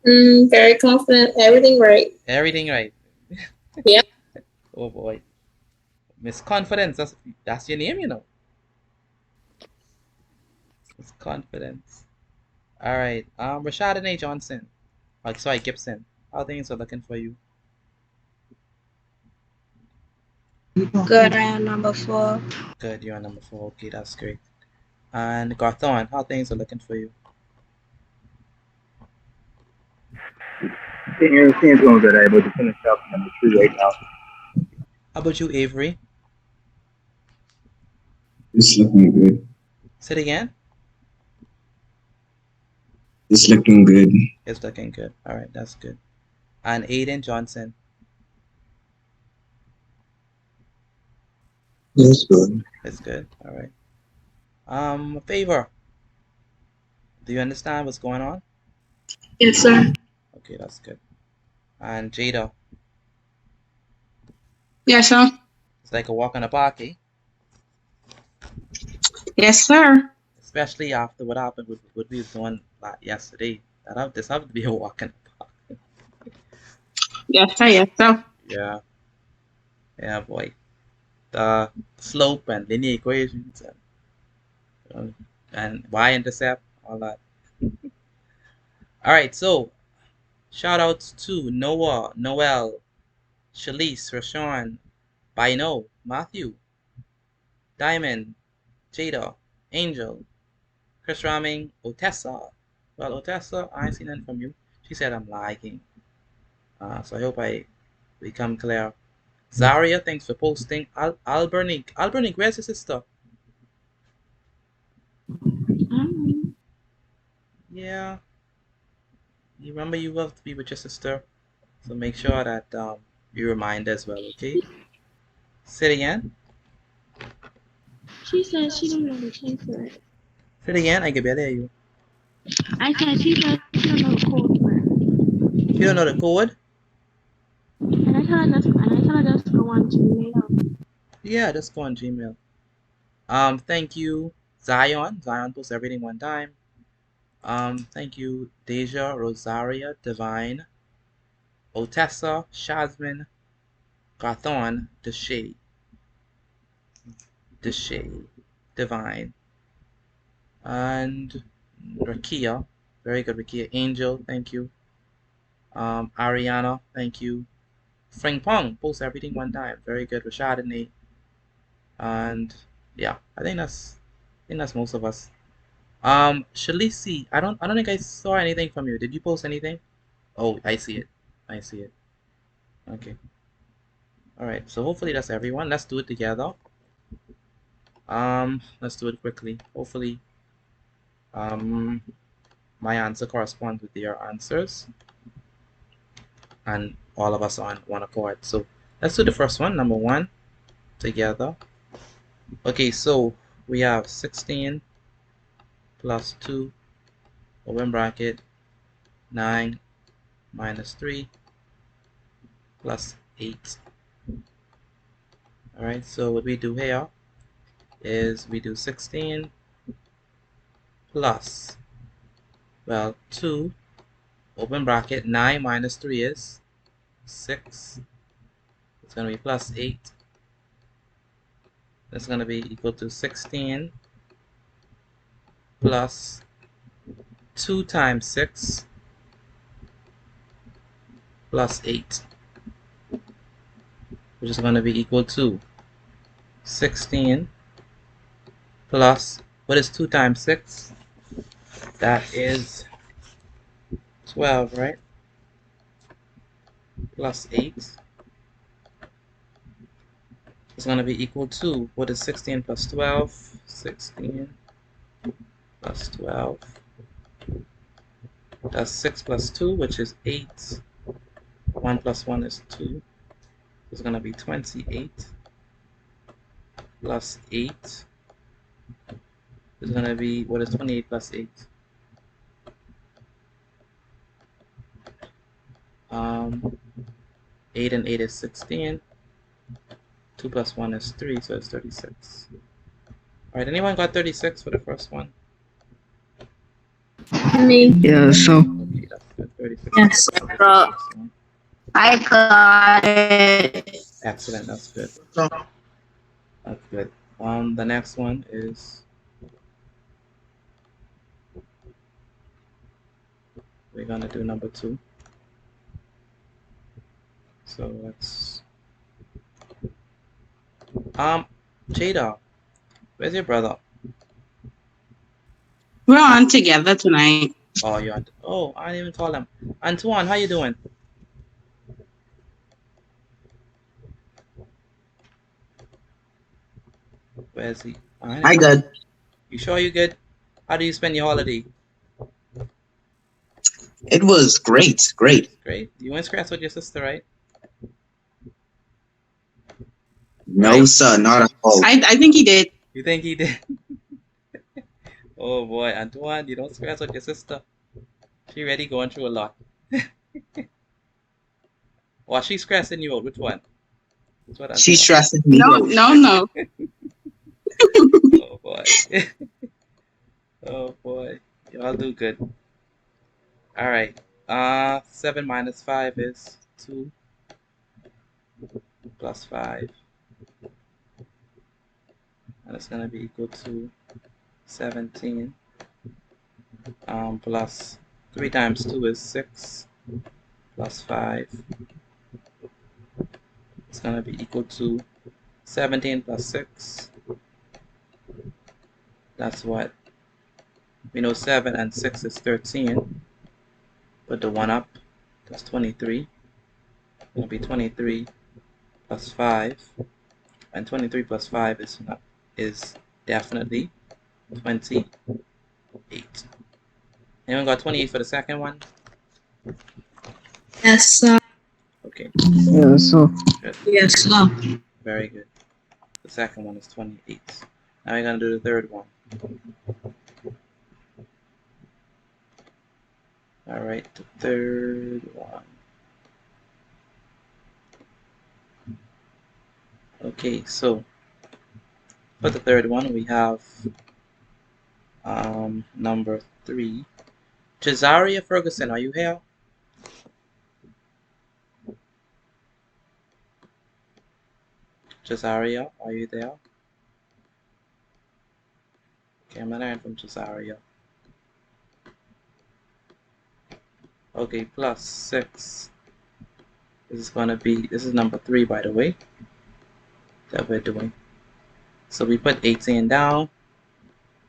Very confident. Everything right. Everything right. Yep. Oh boy, Miss Confidence. That's your name, you know. Miss Confidence. All right. Rashad A. Johnson. Sorry, Gibson. How things are looking for you? Good, I am number 4. Good. You're on number 4. Okay, that's great. And Garthon, how things are looking for you? Everything's going good. I'm able to finish up number 3 right now. How about you, Avery? It's looking good. Say it again. It's looking good. It's looking good. All right, that's good. And Aiden Johnson. Yes, good. It's good. All right. Favor. Do you understand what's going on? Yes, sir. Okay, that's good. And Jada. Yes, sir. It's like a walk in the park, eh? Yes, sir. Especially after what happened with what we was doing yesterday. This have to be a walk in the park. Yes, sir. Yes, sir. Yeah. Yeah, boy. The slope and linear equations and y-intercept, all that. All right, so shout outs to Noah, Noel, Shalise, Rashawn, Bino, Matthew, Diamond, Jada, Angel, Chris Raming, Otessa. Well, Otessa, I ain't seen nothing from you. She said I'm lagging. So I hope I become clear. Zaria, thanks for posting. Albernique. Albernique, where's your sister? Yeah. You remember you love to be with your sister. So make sure that you remind as well, okay? Say it again. She said she don't know the code for it. Say it again. I can barely hear you. I said she said she don't know the code for it. She don't know the code? And I tell her just go on Gmail. Yeah, just go on Gmail. Thank you, Zion. Zion posts everything one time. Thank you, Deja, Rosaria, Divine, Otessa, Shasmin, Gathon, Deshay, Divine, and Rakia. Very good, Rakia. Angel, thank you. Ariana, thank you. Frank Pong, post everything one time. Very good. Rashad and Nate. And yeah, I think that's most of us. Shalisi, I don't think I saw anything from you. Did you post anything? Oh, I see it. I see it. Okay. All right. So hopefully that's everyone. Let's do it together. Let's do it quickly. Hopefully, my answer corresponds with your answers, and all of us are on one accord. So let's do the first one, number 1, together. Okay, so we have 16 plus 2, open bracket, 9 minus 3 plus 8. All right, so what we do here is we do 16 plus, well, 2, open bracket, 9 minus 3 is 6. It's going to be plus 8. That's going to be equal to 16 plus 2 times 6 plus 8, which is going to be equal to 16 plus, what is 2 times 6? That is 12, right? Plus 8 is going to be equal to, what is 16 plus 12? 16 plus 12. That's 6 plus 2, which is 8. 1 plus 1 is 2. It's going to be 28 plus 8 is going to be, what is 28 plus 8? 8 and 8 is 16. 2 plus 1 is 3, so it's 36. Alright, anyone got 36 for the first one? Me. Yeah, so Okay, that's good. 36 Yes, is the first one. I got it. Excellent, that's good. That's good. The next one is, we're gonna do number 2. So let's, Jada, where's your brother? We're on together tonight. Oh, you're on, oh, I didn't even call him. Antoine, how you doing? Where is he? Hi, good. You sure you good? How do you spend your holiday? It was great. Great. You went scratch with your sister, right? No, sir, not at all. I think he did. You think he did? Oh boy, Antoine, you don't scratch with your sister. She already going through a lot. Or she's stressing you out. Which one? She's stressing me out. No. Oh boy. Oh boy. Y'all do good. Alright. 7 minus 5 is 2 plus 5. And it's gonna be equal to 17. Plus 3 times 2 is 6 plus 5. It's gonna be equal to 17 plus 6. That's what? We know 7 and 6 is 13. Put the 1 up. That's 23. It's gonna be 23 plus 5. And 23 plus 5 is definitely 28. Anyone got 28 for the second one? Yes, sir. Okay. yeah, so Good. Yes, sir. Very good. The second one is 28. Now we're gonna do the third one. Alright, the third one. Okay, so for the third one we have number 3. Cesaria Ferguson, are you here? Cesaria, are you there? Okay, I'm gonna learn from Cesaria. Okay, plus 6. This is gonna be, this is number 3, by the way, that we're doing. So we put 18 down.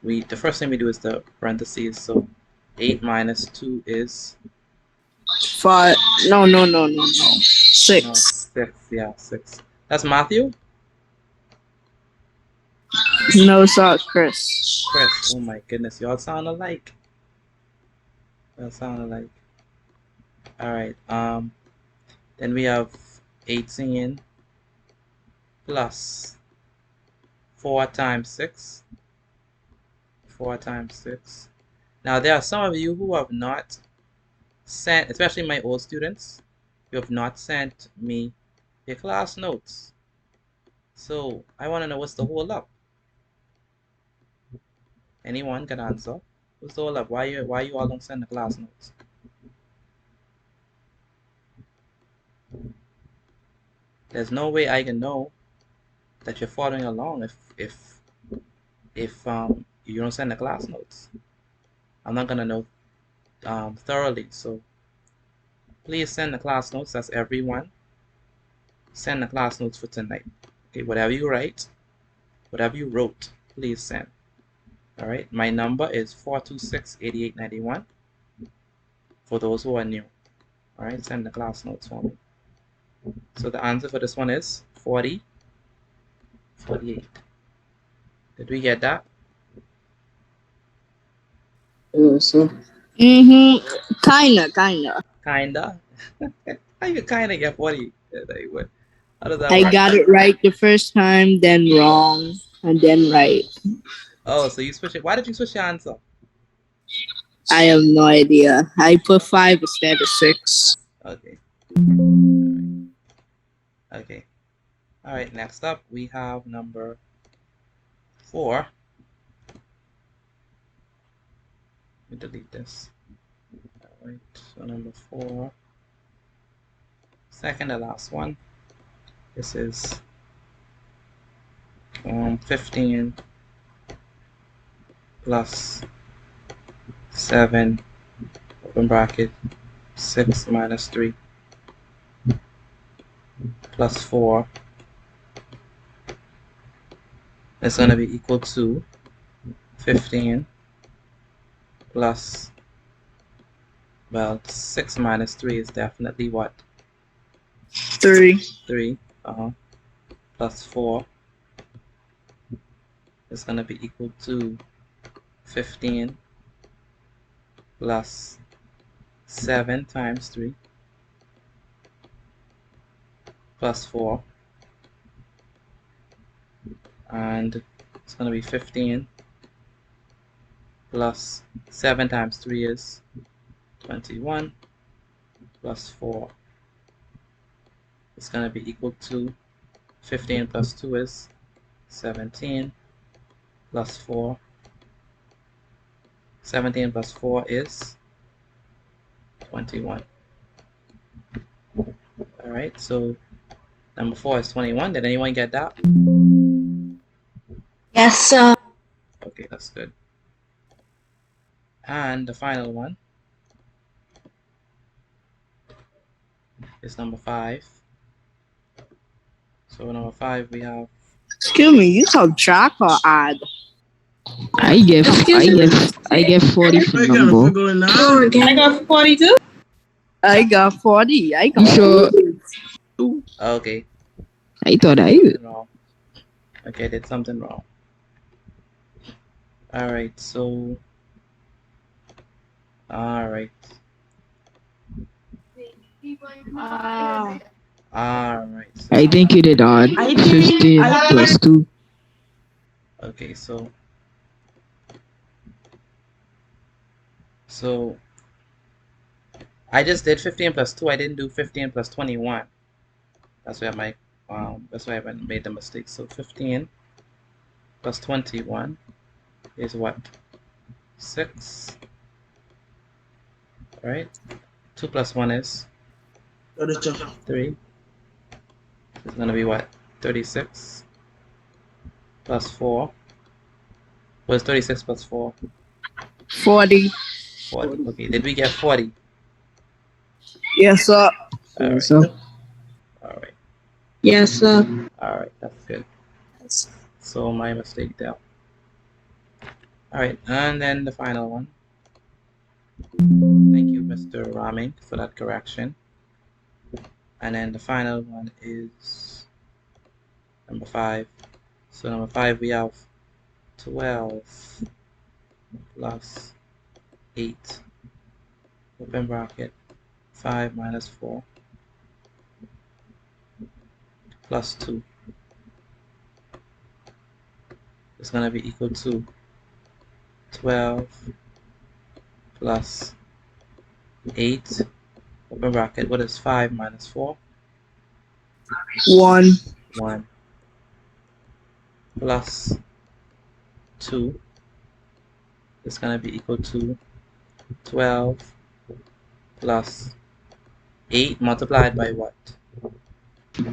The first thing we do is the parentheses. So 8 minus 2 is 5. No. no, 6. 6. Yeah, 6. That's Matthew? No, sir, Chris. Chris. Oh my goodness, you all sound alike. Y'all sound alike. Alright, then we have 18 plus 4 times 6. 4 times 6. Now there are some of you who have not sent, especially my old students, you have not sent me your class notes. So I want to know what's the hold up. Anyone can answer. What's the hold up? Why you all don't send the class notes? There's no way I can know that you're following along if you don't send the class notes. I'm not gonna know thoroughly. So please send the class notes. That's everyone. Send the class notes for tonight. Okay, whatever you write, whatever you wrote, please send. All right, my number is 426-8891 for those who are new. All right, send the class notes for me. So the answer for this one is 40, 48. Did we get that? So. Kinda. Kinda. How you kinda get 40? Like, what? How does that I work? got it right the first time, then wrong, and then right. Oh, so you switch it. Why did you switch your answer? I have no idea. I put 5 instead of 6. Okay. Okay. All right. Next up, we have number 4. Let me delete this. All right. So number 4. Second to last one. This is 15 plus 7 open bracket 6 minus 3 plus 4 is going to be equal to 15 plus, well, 6 minus 3 is definitely what? 3. 3. Plus 4 is going to be equal to 15 plus 7 times 3 plus 4, and it's going to be 15 plus 7 times 3 is 21 plus 4 is going to be equal to 15 plus 2 is 17 plus 4. 17 plus 4 is 21. Alright, so number 4 is 21. Did anyone get that? Yes, sir. Okay, that's good. And the final one is number 5. So number 5 we have. Excuse me, you subtract or add? I get 40 for number. I got 42. I got 40. I got You sure? 40. Okay. I thought I did wrong. Okay, I did something wrong. Alright, so. Alright. Alright. So I think you did odd. 15 plus 2. Okay, so I just did 15 plus 2. I didn't do 15 plus 21. That's where that's why I made the mistake. So 15 plus 21 is what? 6. Right? 2 plus 1 is 3. It's gonna be what? 36 plus 4. What is 36 plus 4? 40. 40. Okay, did we get 40? Yes, sir. All right. So All right. Yes, sir. All right. That's good. So my mistake there. All right, and then the final one. Thank you, Mr. Raming, for that correction. And then the final one is number 5. So number 5, we have 12 plus 8, open bracket, 5 minus 4, plus 2. It's going to be equal to 12 plus 8, open bracket. What is 5 minus 4? 1. 1 plus 2 is going to be equal to 12 plus 8 multiplied by what?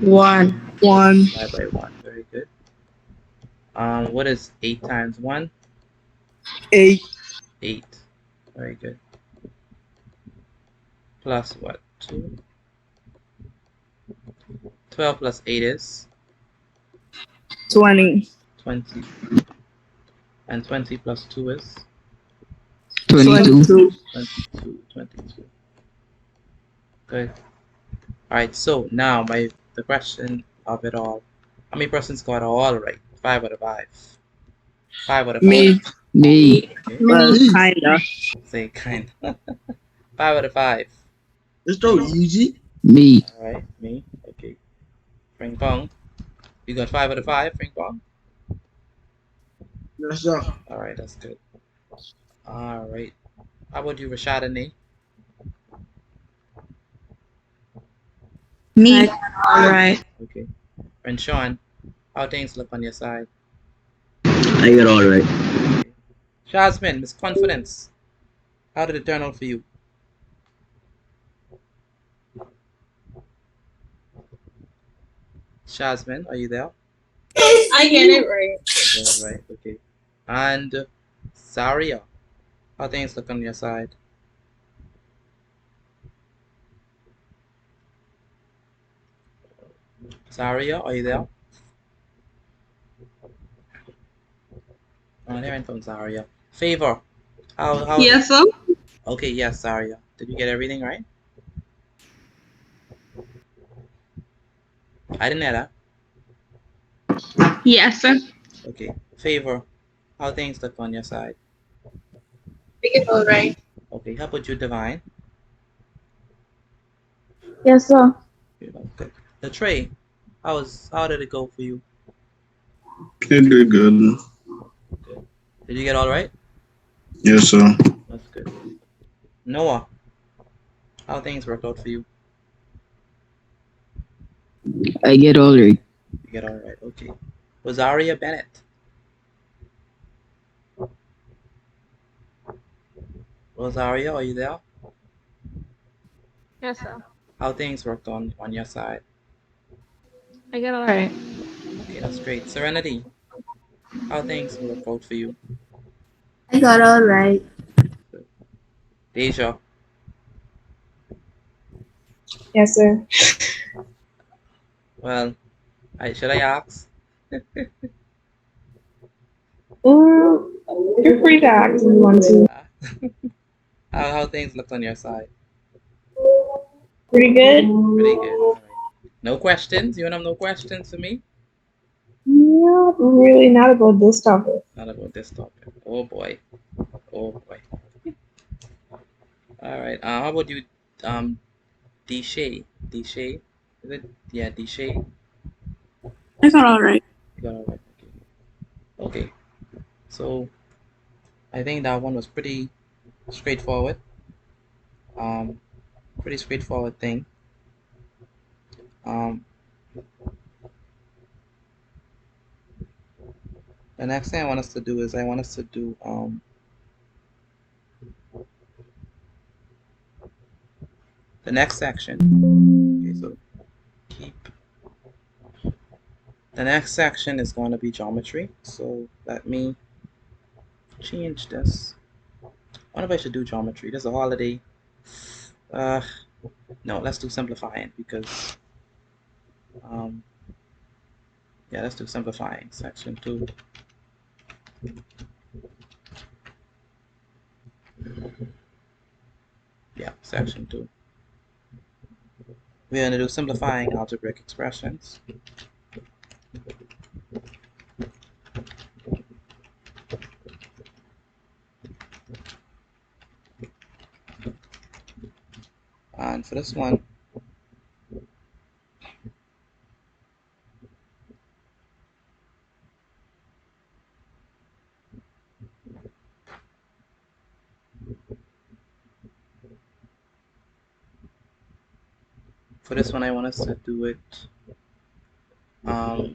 1. 1. Multiplied by 1. Very good. What is 8 times 1? 8. 8. Very good. Plus what? 2. 12 plus 8 is 20. 20. And 20 plus 2 is 22. 22. 22. Good. Alright, so now the question of it all. How many persons got all right? 5 out of 5. 5 out of 5. Me. Me. Okay. Well, kinda. Say kind. 5 out of 5. Let's go, easy. Me. Alright, me. Okay. Ping pong. You got 5 out of 5, ping pong? Yes, sir. Alright, that's good. Alright. How about you, Rashad and Nate? Me. All right. Okay. And Sean, how things look on your side? I got all right. Okay. Jasmine, Miss Confidence, how did it turn out for you? Jasmine, are you there? I get it right. Yeah, right, okay. And Zaria, how things look on your side? Zaria, are you there? Oh, hearing from Zaria. Favor, how is it? Yes, sir. Okay, yes, Zaria. Did you get everything right? I didn't hear that. Yes, sir. Okay. Favor, how things look on your side? I get it all right. Okay, how about you, Divine? Yes, sir. Okay, that's good. The tray, how did it go for you? It did good. Good. Did you get all right? Yes, sir. That's good. Noah, how things worked out for you? I get all right. You get all right. Okay. Rosaria Bennett. Rosaria, are you there? Yes, sir. How things worked on your side? I get all right. Okay, that's great. Serenity, how things worked out for you? I got all right. Good. Deja, Yes, sir. well, should I ask? You're free to ask if you want to. How things looked on your side? Pretty good. Pretty good. All right. No questions? You don't have no questions for me? Yeah, really not about this topic. Not about this topic. Oh boy. Oh boy. All right. How about you, Deshay? Deshay? Is it? Yeah, Deshay. I got all right. You got all right. Okay. Okay. So I think that one was pretty straightforward. Um, Pretty straightforward thing. Um, the next thing I want us to do is I want us to do the next section. Okay, so keep The next section is going to be geometry. So let me change this. I wonder if I should do geometry. There's a holiday. No, let's do simplifying because yeah, let's do simplifying. Section 2. Yeah, section 2. We're going to do simplifying algebraic expressions. And for this one, I want us to do it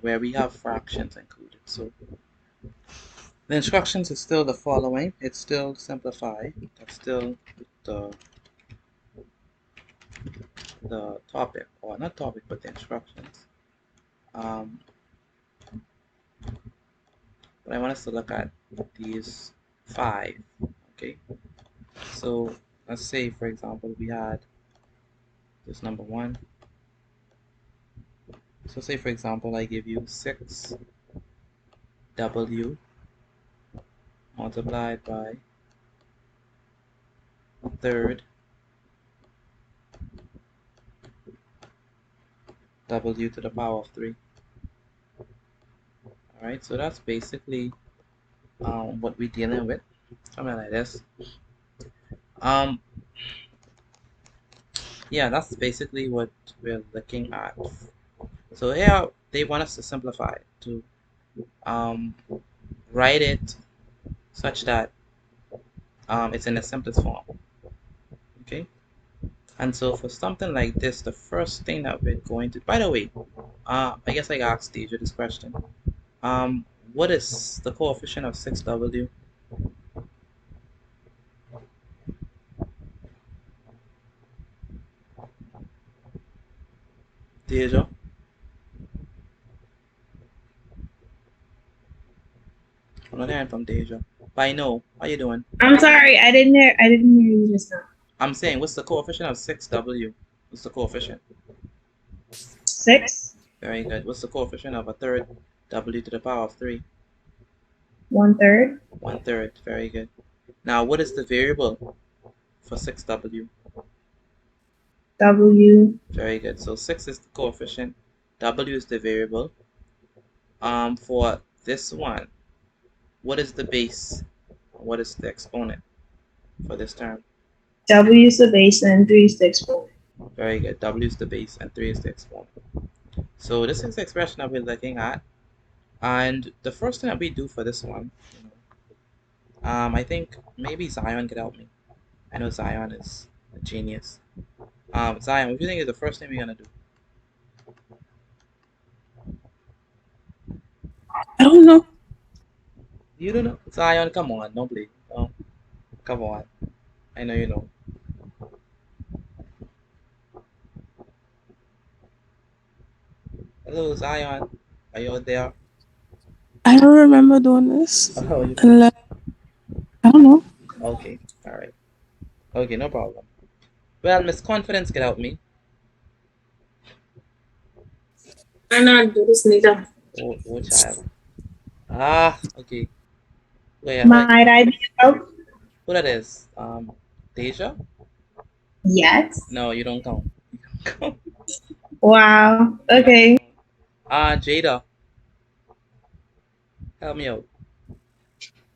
where we have fractions included. So the instructions is still the following. It's still simplify. That's still the topic, or not topic, but the instructions. But I want us to look at these 5. Okay. So let's say, for example, we had this number 1. So say, for example, I give you 6W multiplied by a third W to the power of 3. Alright, so that's basically what we're dealing with. Something like this. Yeah, that's basically what we're looking at. So here they want us to simplify it, to write it such that it's in the simplest form. Okay, and so for something like this, the first thing that we're going to, by the way, I guess I asked Deja this question. What is the coefficient of 6W? Deja? I'm not hearing from Deja. But I know. How you doing? I'm sorry, I didn't hear you just now. I'm saying, what's the coefficient of 6W? What's the coefficient? 6. Very good. What's the coefficient of a third W to the power of 3? 1/3. 1/3. Very good. Now, what is the variable for 6W? W. Very good. So 6 is the coefficient. W is the variable. For this one, what is the base? What is the exponent for this term? W is the base and 3 is the exponent. Very good. W is the base and 3 is the exponent. So this is the expression that we're looking at. And the first thing that we do for this one, I think maybe Zion could help me. I know Zion is a genius. Zion, what do you think is the first thing we're gonna do? I don't know. You don't know? Zion, come on, don't play. Oh, come on. I know you know. Hello, Zion. Are you out there? I don't remember doing this. Oh, you Unless, I don't know. Okay, alright. Okay, no problem. Well, Miss Confidence can help me. I'm not do this neither. Oh, child. Okay. Wait, Might I be help? who that is? Deja? Yes. No, you don't count. Wow. Okay. Jada. Help me out.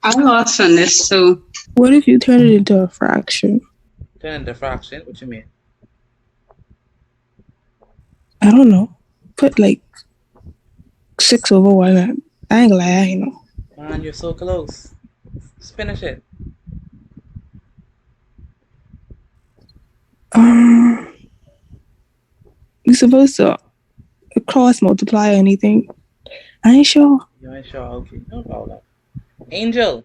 I'm lost on this, so. What if you turn it into a fraction? Turn into fraction? What you mean? I don't know. Put like 6 over 1. I ain't gonna lie, you know. Man, you're so close. Just finish it. You're supposed to cross multiply or anything. I ain't sure. You ain't sure? Okay, no problem. Angel,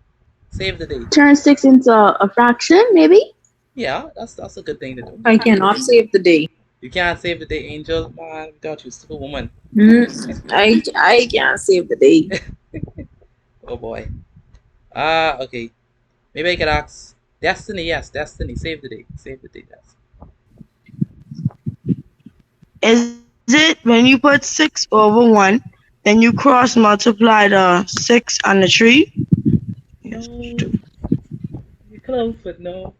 save the date. Turn 6 into a fraction, maybe? Yeah, that's a good thing to do. I cannot save the day. You can't save the day, Angel. Man, without you, superwoman. I can't save the day. Oh boy. Okay. Maybe I could ask Destiny. Yes, Destiny. Save the day. Save the day. Yes. Is it when you put 6/1, then you cross multiply the 6 on the tree? No. You're close, but no.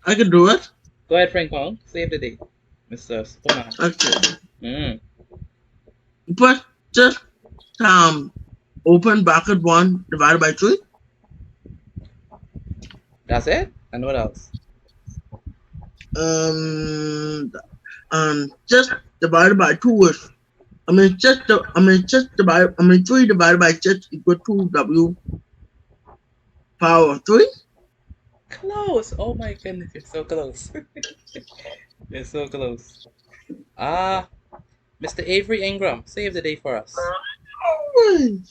I can do it. Go ahead, Frank Kong. Save the day, Mr. Superman. Okay. But just open bracket 1 divided by 3. That's it? And what else? Just divided by 2 is, just divide, 3 divided by 6 equal to W power of 3. Close. Oh my goodness, you're so close. You're so close. Mr. Avery Ingram, save the day for us. I'm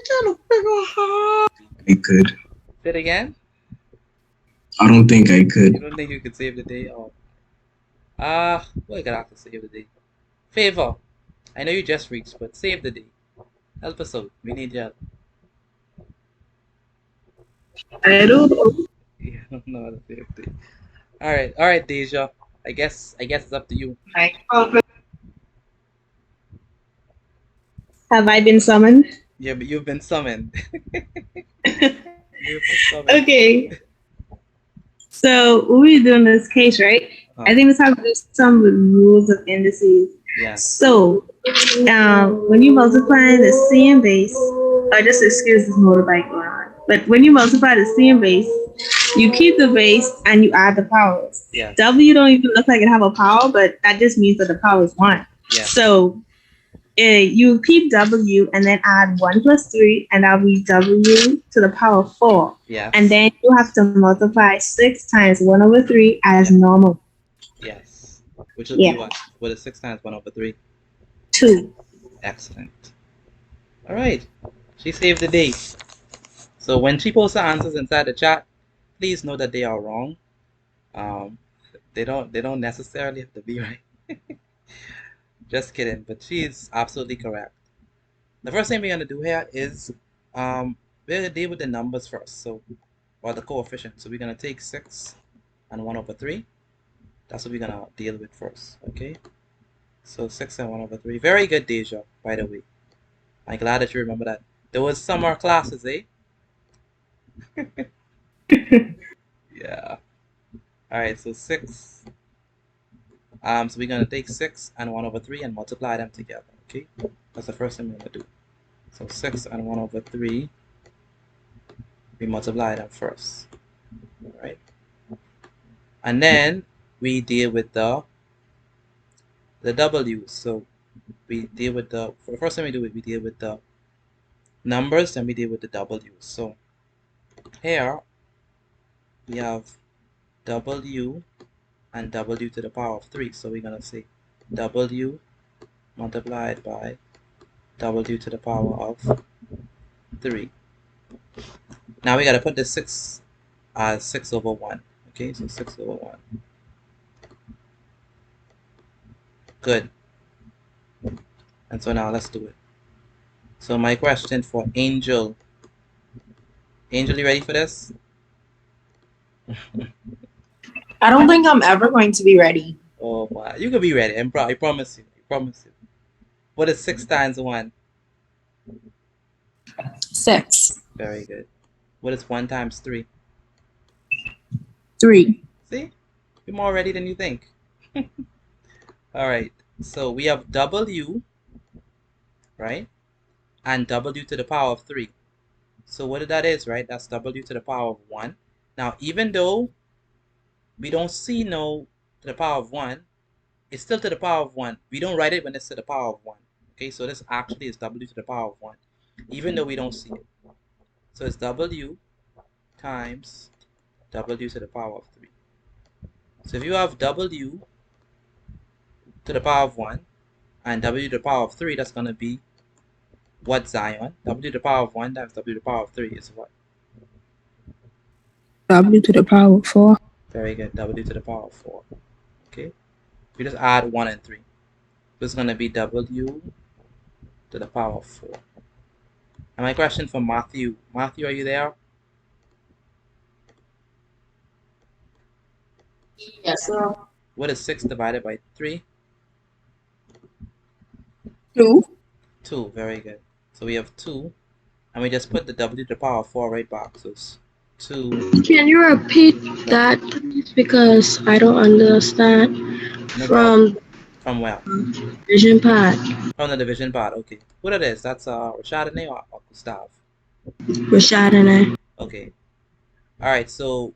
trying to figure out how. I could. Say it again? I don't think I could. You don't think you could save the day? Oh. Well, you gotta have to save the day. Favor, I know you just reached, but save the day. Help us out. We need your help. I don't know. Yeah, I don't know how to save the day. Alright, Deja. I guess it's up to you. Have I been summoned? Yeah, but you've been summoned. Okay. So what we do in this case, right? I think let's have to do some rules of indices. Yeah. So when you multiply the C and base, just excuse this motorbike going on. But when you multiply the C and base, you keep the base and you add the powers. Yeah. W don't even look like it have a power, but that just means that the power is 1. Yeah. So you keep W and then add 1 plus 3, and that'll be W to the power of 4. Yeah. And then you have to multiply 6 times 1 over 3 as normal. Yes. Which will be what? What is 6 times 1 over 3? 2. Excellent. Alright. She saved the day. So when she posts her answers inside the chat, please know that they are wrong. They don't necessarily have to be right. Just kidding, but she is absolutely correct. The first thing we're gonna do here is we're gonna deal with the numbers first, or the coefficient. So we're gonna take 6 and 1 over 3. That's what we're gonna deal with first. Okay. So 6 and 1 over 3. Very good, Deja, by the way. I'm glad that you remember that. There was summer classes, eh? Yeah. Alright, so 6. So we're gonna take 6 and 1 over 3 and multiply them together. Okay? That's the first thing we're gonna do. So 6 and 1 over 3, we multiply them first. Alright? And then we deal with the W's. So we deal with the first thing we do is we deal with the numbers, then we deal with the W's. So here we have W and W to the power of 3. So we're gonna say W multiplied by W to the power of 3. Now we gotta put the 6 as 6 over 1. Okay, so 6 over 1. Good. And so now let's do it. So my question for Angel. Angel, you ready for this? I don't think I'm ever going to be ready. Oh wow, you can be ready. I promise you. I promise you. What is 6 times 1? 6. Very good. What is 1 times 3? 3. See? You're more ready than you think. Alright. So we have W, right? And W to the power of 3. So what that is, right? That's W to the power of 1. Now, even though we don't see no to the power of 1, it's still to the power of 1. We don't write it when it's to the power of 1. Okay, so this actually is W to the power of 1, even though we don't see it. So it's W times W to the power of 3. So if you have W to the power of 1 and W to the power of 3, that's going to be what, Zion? W to the power of 1 times W to the power of 3 is what? W to the power of 4. Very good. W to the power of 4. Okay. We just add 1 and 3. This is going to be W to the power of 4. And my question for Matthew. Matthew, are you there? Yes, sir. What is 6 divided by 3? 2. 2. Very good. So we have 2. And we just put the W to the power of 4 right back. So it's 2. Can you repeat that, please? Because I don't understand. No From problem. From where? vision part. From the division part. Okay. Who that is? That's Rashadane or Gustav? Rashad. Okay. All right. So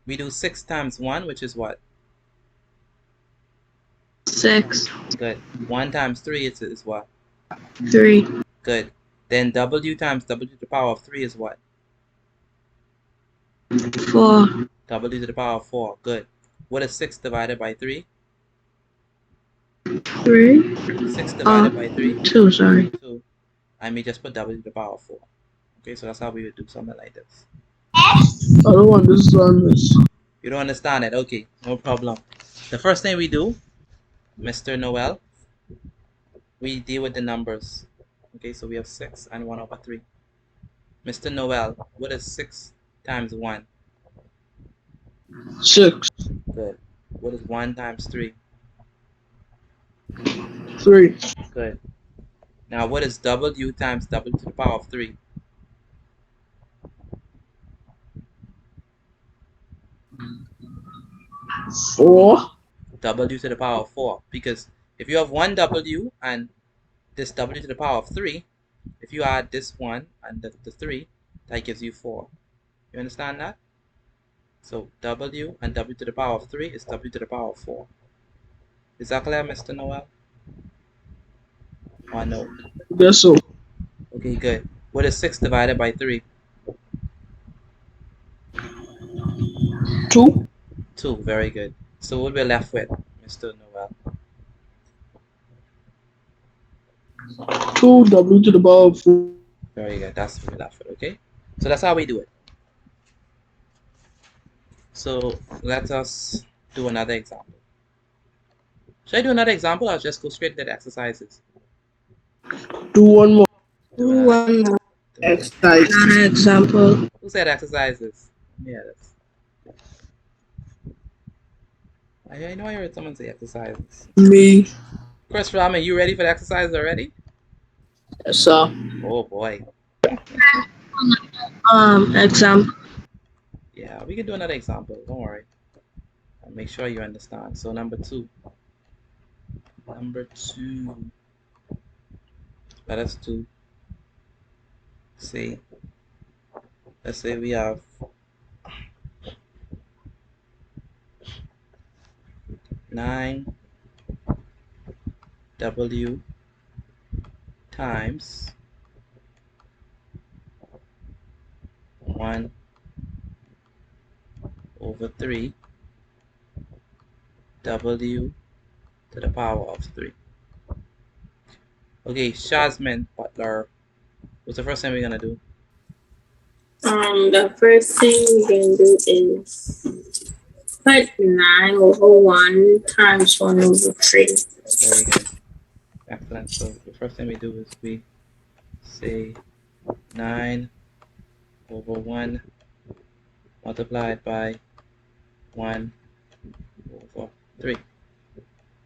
we do 6 times 1, which is what? 6. Good. 1 times 3 is what? 3. Good. Then W times W to the power of 3 is what? 4. W to the power of 4. Good. What is 6 divided by 3? 3. 6 divided by 3? 2, sorry. 2. And we just put W to the power of 4. Okay, so that's how we would do something like this. I don't understand this. You don't understand it? Okay, no problem. The first thing we do, Mr. Noel, we deal with the numbers. Okay, so we have 6 and 1 over 3. Mr. Noel, what is 6 times 1? 6. Good. What is 1 times 3? 3. Good. Now, what is W times W to the power of 3? 4. W to the power of 4. Because if you have 1 W and this W to the power of 3, if you add this 1 and the 3, that gives you 4. You understand that? So W and W to the power of 3 is W to the power of 4. Is that clear, Mr. Noel? Or no? Guess so. Okay, good. What is 6 divided by 3? 2. 2. Very good. So what we're left with, Mr. Noel? 2 W to the power of 4. Very good. That's what we're left with, okay? So that's how we do it. So let us do another example. Should I do another example or just go straight to the exercises? Do one more. Do one more Exercise. another example. Who said exercises? Yeah, that's... I know I heard someone say exercises. Me. Chris Rahman, you ready for the exercises already? Yes, sir. Oh boy. Example. Yeah, we can do another example. Don't worry. I'll make sure you understand. So number 2. Number 2. Let us do. Say. Let's say we have 9 W times 1 over 3 W to the power of 3. Okay, Shazmin Butler. What's the first thing we're gonna do? The first thing we can do is put 9 over 1 times 1 over 3. Very good. Excellent. So the first thing we do is we say 9 over 1 multiplied by 1 over 3.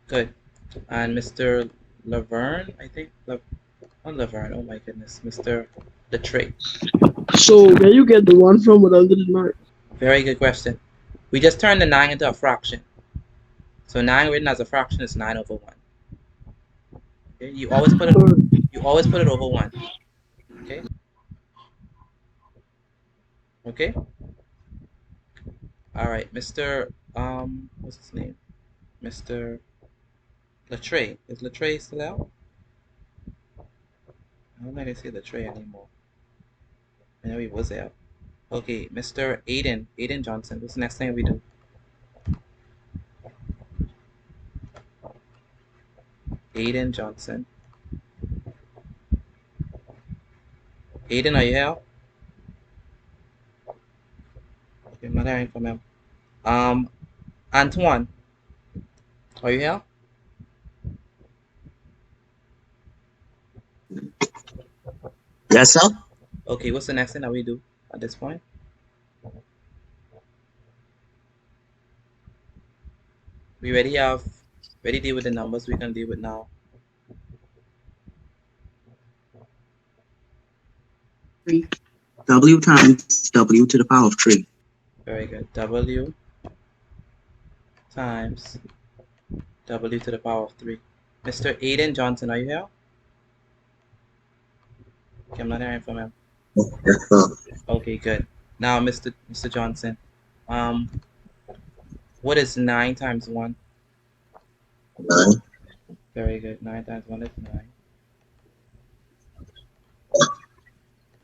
Good. And Mr. Laverne, I think. Not Laverne, oh my goodness. Mr. Letray. So where you get the 1 from without the 9? Very good question. We just turned the 9 into a fraction. So 9 written as a fraction is 9 over 1. Okay? You always put it over 1. Okay? Okay? Alright, Mr. What's his name? Mr. Letray. Is Letray still out? I don't think I see Letray anymore. I know he was out. Okay, Mr. Aiden Johnson. What's the next thing we do? Aiden Johnson. Aiden, are you here? Okay, I'm not hearing from him. Antoine, are you here? Yes, sir. Okay, what's the next thing that we do at this point? We already deal with the numbers we can deal with now. W times W to the power of 3. Very good. W times W to the power of 3. Mr. Aiden Johnson, are you here? Okay, I'm not hearing from him. Yes, sir. Okay, good. Now, Mr. Johnson, what is 9 times 1? 9. Very good. 9 times 1 is 9.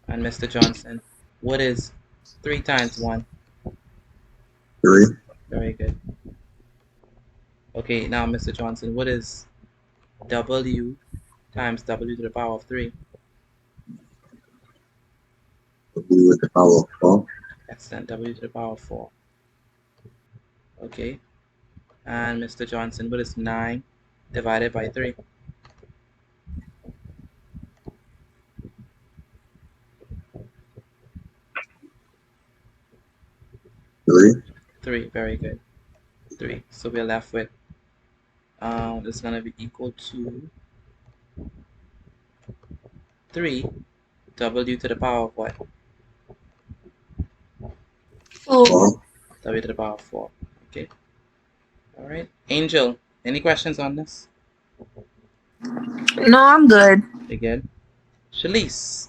And Mr. Johnson, what is 3 times 1? 3. Very good. Okay, now Mr. Johnson, what is W times W to the power of 3? W to the power of 4. Excellent. W to the power of 4. Okay. And Mr. Johnson, what is 9 divided by 3? 3. 3. Very good. 3. So we're left with this is gonna be equal to 3 W to the power of what? 4. W to the power of 4. Okay. All right. Angel, any questions on this? No, I'm good. You good? Shalise,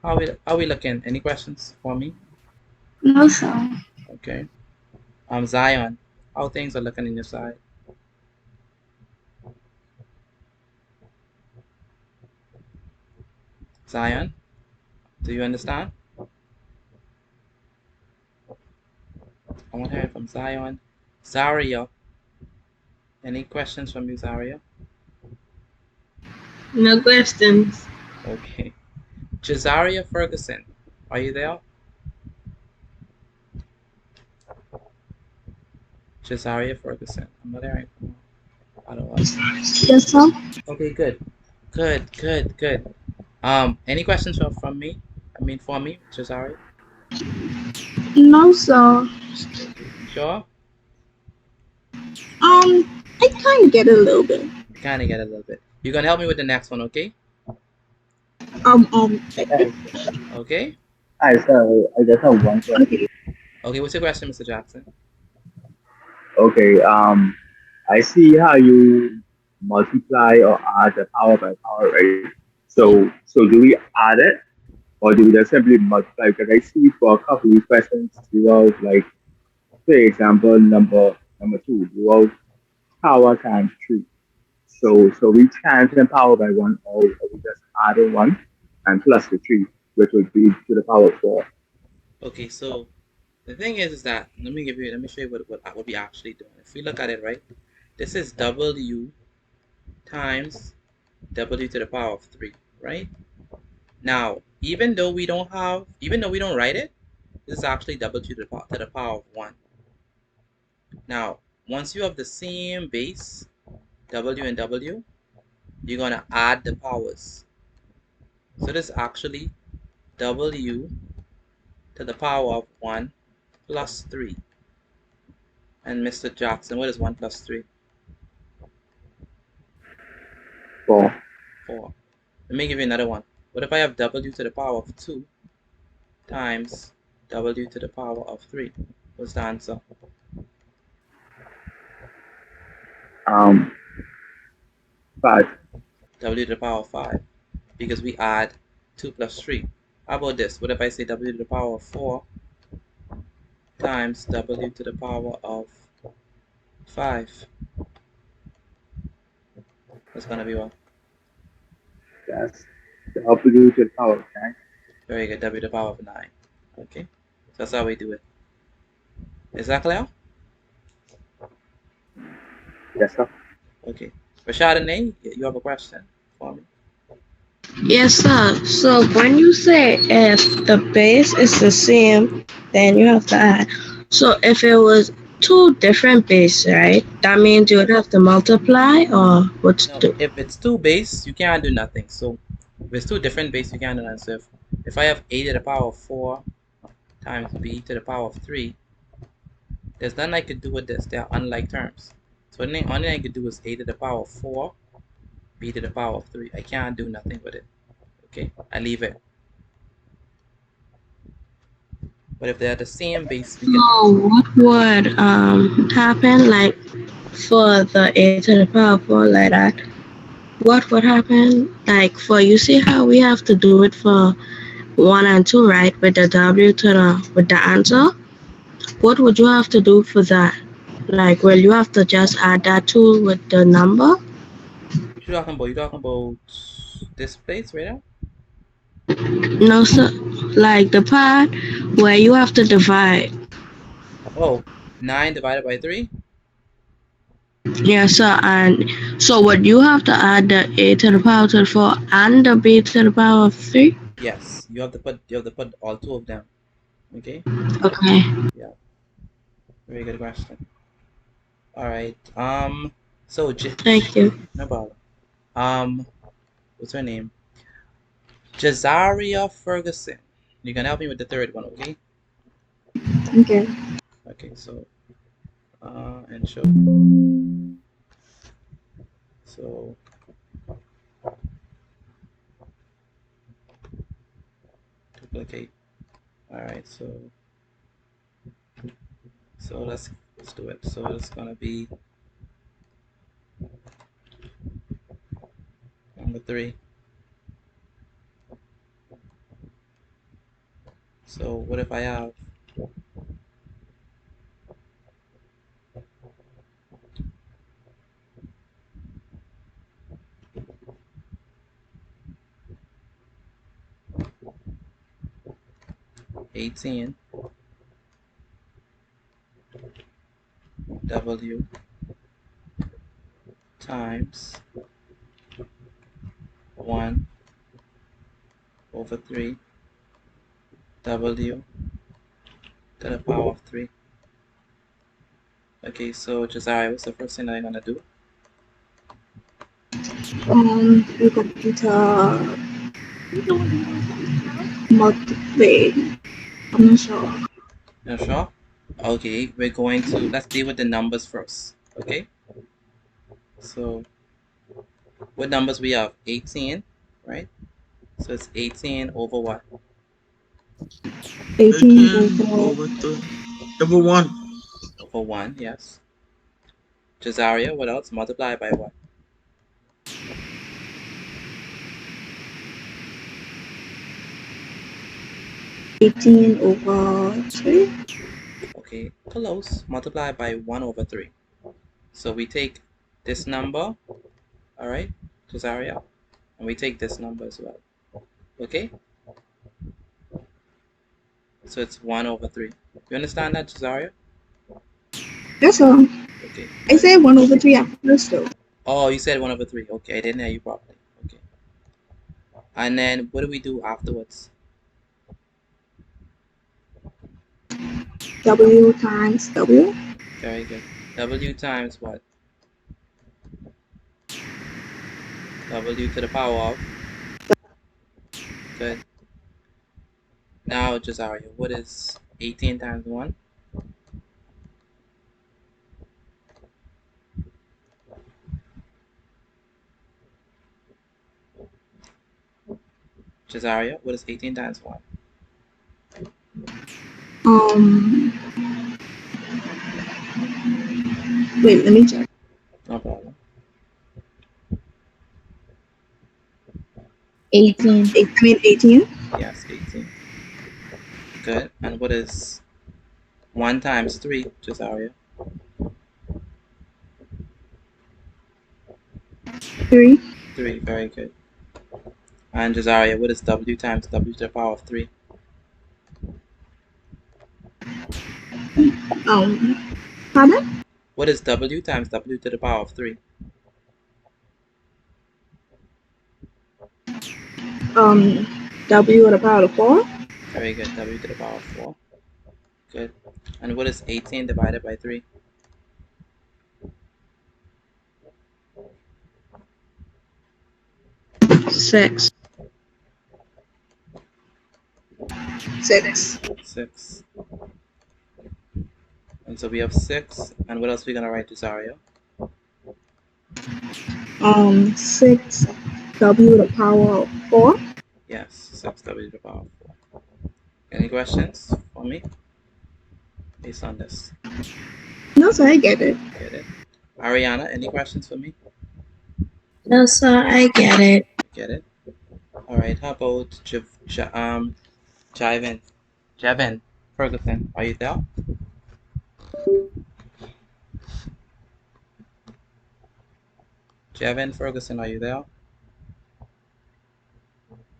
how we looking? Any questions for me? No, sir. Okay. Zion, how things are looking in your side? Zion, do you understand? I want to hear from Zion. Zaria, any questions from you, Zaria? No questions. Okay. Jazaria Ferguson, are you there? Jazaria Ferguson, I'm not hearing from her. Otherwise. Yes, sir. Okay, good. Good. Any questions from me? I mean, for me, Jazaria? No, sir. Sure? I kind of get it a little bit. Kind of get a little bit. You're going to help me with the next one, okay? Okay? Alright, so I just have one question. Okay, what's your question, Mr. Jackson? Okay, I see how you multiply or add the power by power, right? So do we add it or do we just simply multiply? Because I see for a couple of questions, you have like, for example, number 2, you have power times 3. So we cancel power by 1 or we just add a 1 and plus the 3, which would be to the power of 4. Okay, so the thing is that let me show you what we actually doing. If we look at it, right, this is W times W to the power of 3, right? Now, even though we don't write it, this is actually W to the power of 1. Now, once you have the same base, W and W, you're gonna add the powers. So this is actually W to the power of 1 plus 3. And Mr. Jackson, what is 1 plus 3? 4. 4. Let me give you another one. What if I have W to the power of 2 times W to the power of 3? What's the answer? 5. W to the power of 5. Because we add 2 plus 3. How about this? What if I say W to the power of 4 times W to the power of 5? That's going to be what? That's W to the power of 9. Very good. W to the power of 9. Okay. So that's how we do it. Is that clear? Yes, sir. Okay. Rashad and Nate, you have a question for me? Yes, sir. So when you say if the base is the same, then you have to add. So if it was two different bases, right? That means you would have to multiply or what's No, two? if it's two base, you can't do nothing. So if it's two different base, you can't do nothing. So if I have a to the power of 4 times b to the power of 3, there's nothing I could do with this. They are unlike terms. So the only thing I could do is a to the power of 4 b to the power of 3. I can't do nothing with it. Okay, I leave it. But if they're the same base, we can. So what would happen like for the a to the power of 4 like that? What would happen like for you see how we have to do it for 1 and 2, right? With the w to the with the answer. What would you have to do for that? Like, will you have to just add that 2 with the number? What you talking about? You talking about this place right now? No, sir. Like the part where you have to divide. Oh, 9 divided by 3? Yes, sir. And so, would you have to add the a to the power to the 4 and the b to the power of 3? Yes, you have to put all two of them. Okay? Okay. Yeah. Very good question. All right. So Thank you. no problem. What's her name? Jazaria Ferguson. You can help me with the third one, okay? Okay. Okay, so and show. So duplicate. All right, so let's do it. So it's gonna be number 3. So what if I have 18 W times 1 over 3 W to the power of 3. Okay, so Josiah, what's the first thing that I'm gonna do? We're going to multiply. I'm not sure. You sure? Okay, we're going to let's deal with the numbers first. Okay, so what numbers we have? 18, right? So it's 18 over what? 18 18 over over 1. Over 1, yes. Cesaria, what else? Multiply by what? 18 over 3. Okay, close. Multiply by 1 over 3. So we take this number, all right, Cesaria, and we take this number as well. Okay, so it's 1 over 3. You understand that, Cesaria? That's all. Okay. I said 1 over 3 at first, though. Oh, you said 1 over 3. Okay, I didn't hear you properly. Okay. And then what do we do afterwards? W times W. Very good. W times what? W to the power of. Good. Now, Cesaria, what is 18 times 1? Cesaria, what is 18 times 1? Um, Wait, let me check. No problem. 18. 18? Yes, 18. Good. And what is 1 times 3, Cesaria? 3. 3. Very good. And Cesaria, what is W times W to the power of 3? Pardon? What is W times W to the power of 3? W to the power of 4. Very good. W to the power of 4. Good. And what is 18 divided by 3? 6. 6. 6. And so we have 6. And what else are we going to write to Zario? 6w to the power of 4. Yes, 6w to the power of 4. Any questions for me based on this? No, sir, I get it. Get it? Ariana, any questions for me? No, sir, I get it. Get it? All right. How about Javin Ferguson? Are you there? Javin Ferguson, are you there?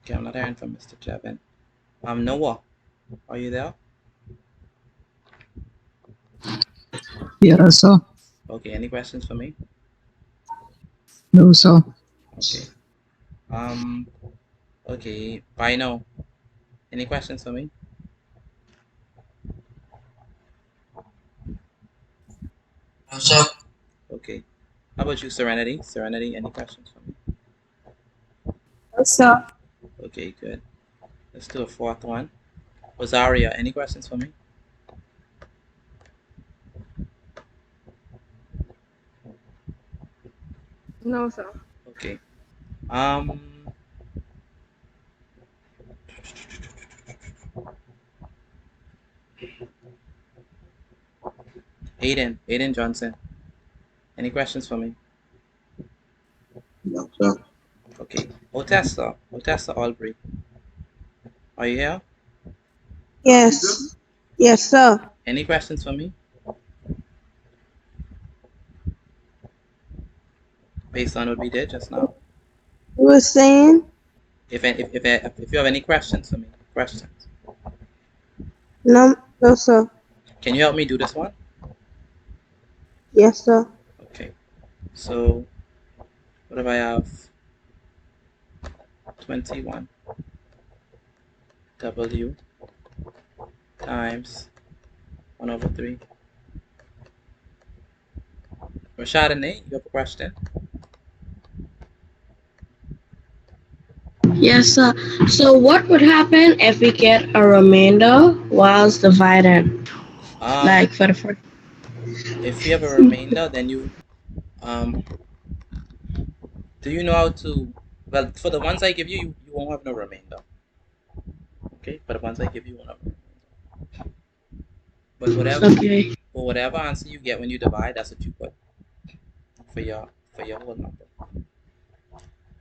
Okay, I'm not hearing from Mr. Javin. Noah, are you there? Yeah, sir. Okay. Any questions for me? No, sir. Okay. Okay. Bye now. Any questions for me? No, sir. Okay. How about you, Serenity? Serenity, any questions for me? Yes, sir. Okay, good. Let's do a fourth one. Rosaria, any questions for me? No, sir. Okay. Aiden Johnson, any questions for me? No, sir. Okay. Otessa Albury, are you here? Yes. Yes, sir. Any questions for me based on what we did just now? You were saying? If you have any questions for me, questions, No, no, sir. can you help me do this one? Yes, sir. Okay. So what if I have 21 W times 1 over 3? Rashadane, you have a question? Yes, sir. So what would happen if we get a remainder whilst dividing? Like for the first. If you have a remainder, then you do you know how to? Well, for the ones I give you, you won't have no remainder. Okay, but the ones I give you won't have no remainder. But whatever answer you get when you divide, that's what you put for your whole number.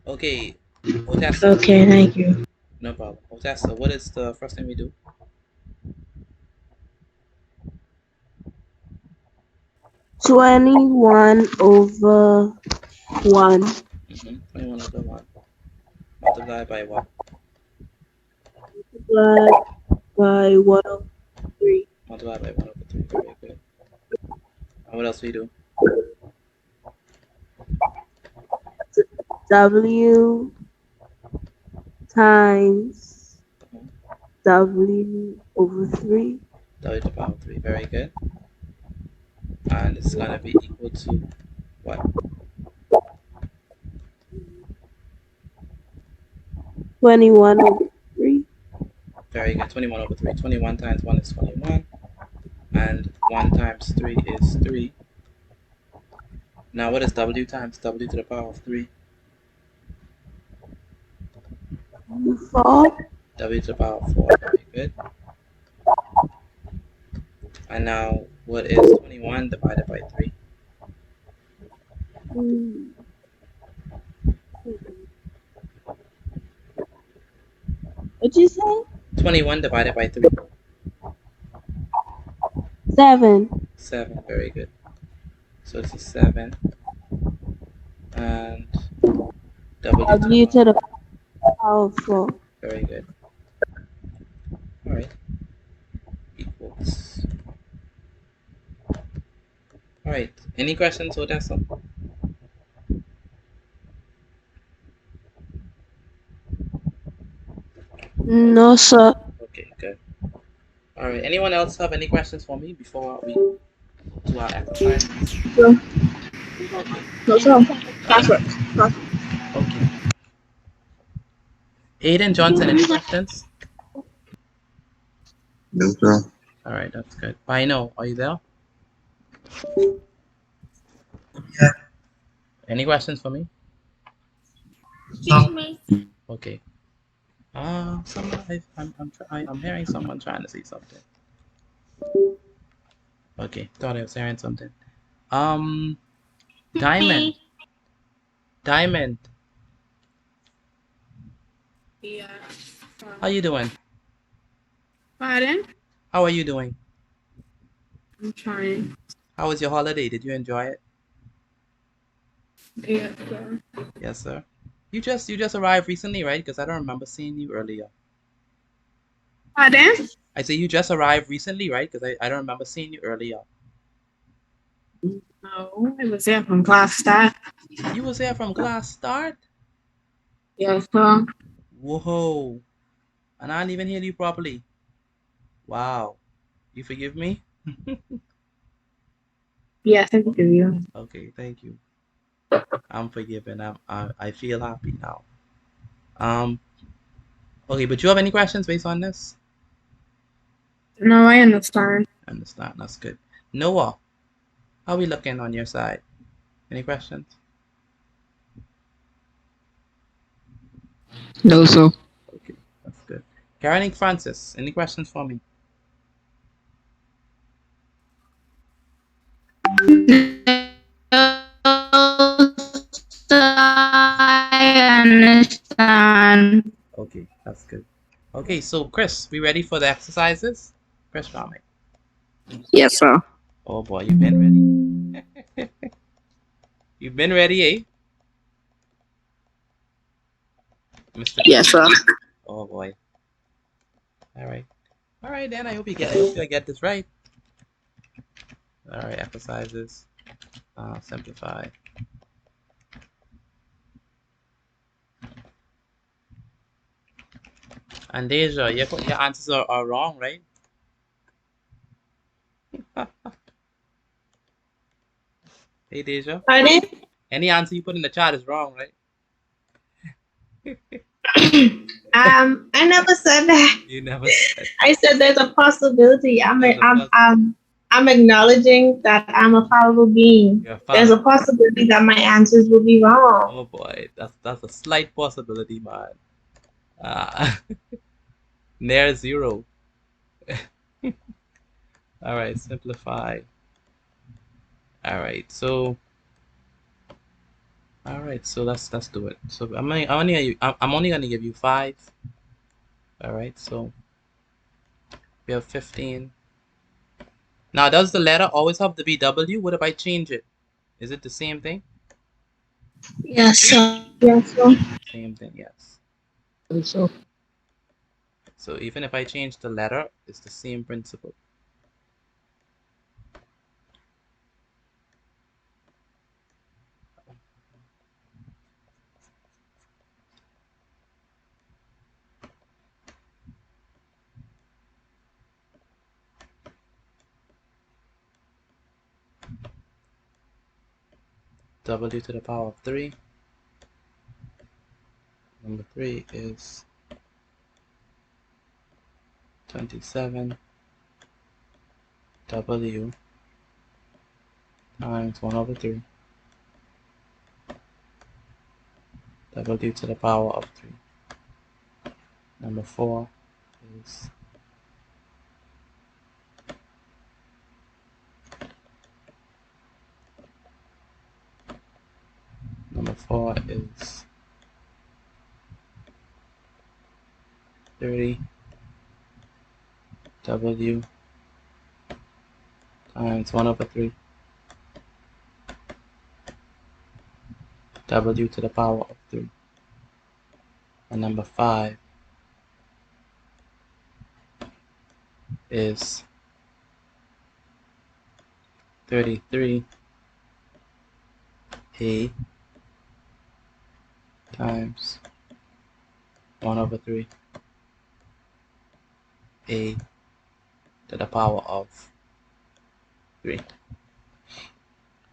Okay, Otessa. Okay, thank you. No problem. Otessa, what is the first thing we do? 21 over 1. 21 over 1. Multiply by what? Multiplied by 1 over 3. Multiply by 1 over 3. Very good. And what else we do? W times W over 3. W to the power of 3. Very good. And it's going to be equal to what? 21 over 3. Very good. 21 over 3. 21 times 1 is 21. And 1 times 3 is 3. Now what is W times W to the power of 3? 4. W to the power of 4. Very good. And now what is 21 divided by 3? What'd you say? 21 divided by 3. 7. 7. Very good. So this is 7. And W to the power of 4. Very good. All right. Equals. All right. Any questions, Odessa? No, sir. Okay, good. All All right. Anyone else have any questions for me before we do our exercises? No, Okay. no, so passwords. Okay. Aiden Johnson, any questions? No, sir. All right, that's good. Pino, are you there? Yeah. Any questions for me? Excuse me. Okay. Someone, I'm hearing someone trying to say something. Okay, thought I was hearing something. Um, Diamond, Me. Diamond, Yeah. how you doing? Pardon? How are you doing? I'm trying. How was your holiday? Did you enjoy it? Yeah, sir. Yes, sir. You just arrived recently, right? Because I don't remember seeing you earlier. Pardon? I say you just arrived recently, right? Because I don't remember seeing you earlier. No, I was there from class start. You was there from class start? Yes, sir. Whoa. And I didn't even hear you properly. Wow. You forgive me? Yes, I do you. Okay, thank you. I'm forgiven. I feel happy now. Um, okay, but you have any questions based on this? No, I understand. Understand. That's good. Noah, how we looking on your side? Any questions? No, sir. Okay, that's good. Karen Francis, any questions for me? I understand. Okay, that's good. Okay, so Chris, we ready for the exercises? Chris Ramick. Yes, sir. Oh boy, you've been ready. You've been ready, eh? Mr. Yes, sir. Oh boy. All right. All right, then I hope you get this right. All right, exercises. Simplify. And Deja, your answers are wrong, right? Hey Deja. Pardon? Any answer you put in the chat is wrong, right? I never said that. You never said I said there's a possibility. there's a plus. I'm acknowledging that I'm a fallible being. You're There's a fallible. possibility that my answers will be wrong. Oh boy, that's a slight possibility, man. Uh, near zero. All right, simplify. All right, so let's do it. So I'm only gonna give you 5. All right, so we have 15. Now, does the letter always have to be W? What if I change it? Is it the same thing? Yes, sir. Yes, sir. Same thing, yes. Also, So even if I change the letter, it's the same principle. W to the power of 3. Number 3 is 27. W times 1 over 3. W to the power of 3. Number 4 is number 4 is 30. W times 1 over 3. W to the power of 3. And number 5 is 33 A times 1 over 3 A to the power of 3.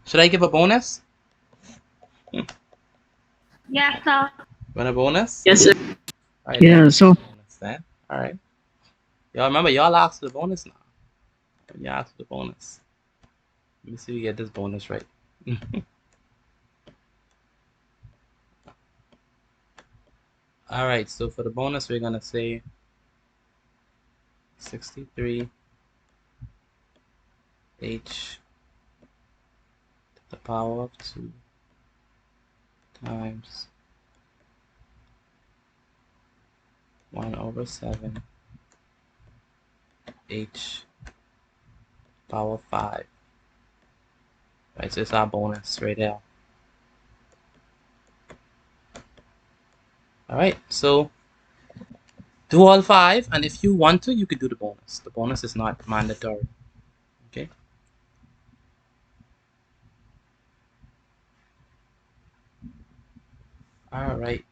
Should I give a bonus? Yes, sir. Want a bonus? Yes, sir. All right, let me Yeah, give so a bonus then. All right. Y'all remember, y'all asked for the bonus now. You asked for the bonus. Let me see if we get this bonus right. All right, so for the bonus, we're going to say 63 h to the power of 2 times 1 over 7 h power 5. Right, so it's our bonus right there. All right, so do all 5, and if you want to, you could do the bonus. The bonus is not mandatory. Okay. All right.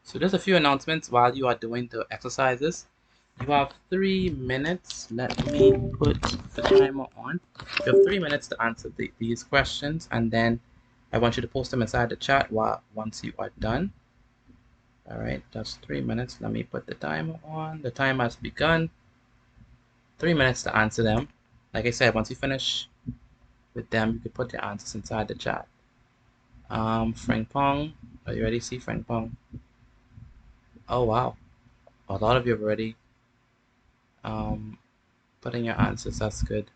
So there's a few announcements while you are doing the exercises. You have 3 minutes. Let me put the timer on. You have 3 minutes to answer these questions, and then I want you to post them inside the chat once you are done. All right, that's 3 minutes. Let me put the timer on. The time has begun. 3 minutes to answer them. Like I said, once you finish with them, you can put your answers inside the chat. Frank Pong, are you ready? See Frank Pong. Oh wow, a lot of you have already put in your answers. That's good.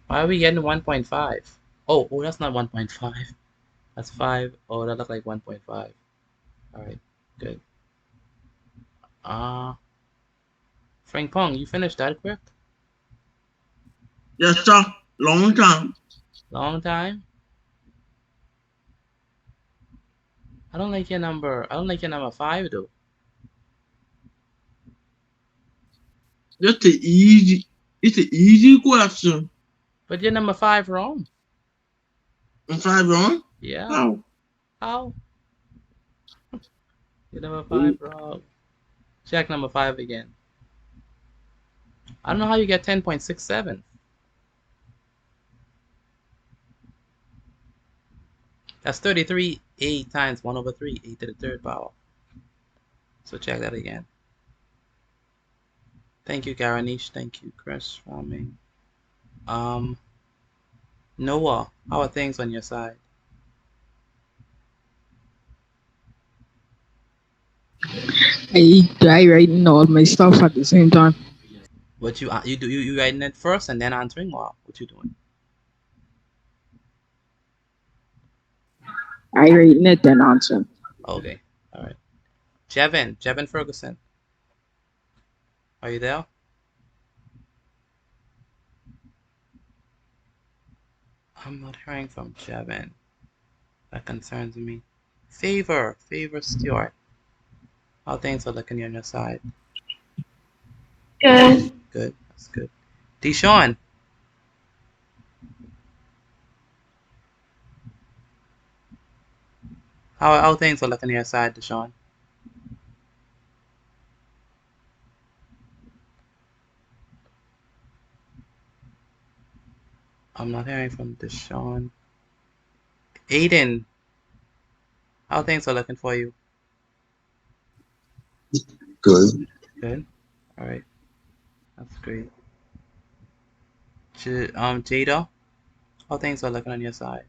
Why are we getting 1.5? Oh, that's not 1.5. That's 5. Oh, that looked like 1.5. All right, good. Frank Pong, you finished that quick? Yes, sir. Long time. Long time? I don't like your number. I don't like your number 5 though. It's an easy question. But you're number 5 wrong. I'm 5 wrong? Yeah. How? How? You're number 5 wrong. Check number 5 again. I don't know how you get 10.67. That's 33 a times 1 over 3, a to the third power. So check that again. Thank you, Garanish. Thank you, Chris Farming. Noah, how are things on your side? I try writing all my stuff at the same time. What you writing it first and then answering? Wow, what you doing? I writing it then answer. Okay, all right. Jevin Ferguson, are you there? I'm not hearing from Jevin. That concerns me. Favor Stewart, how things are looking on your side? Good. Good, that's good. Deshaun, how things are looking on your side, Deshaun? I'm not hearing from Deshaun. Aiden, how things are looking for you? Good. Good. All right. That's great. Jada, how things are looking on your side?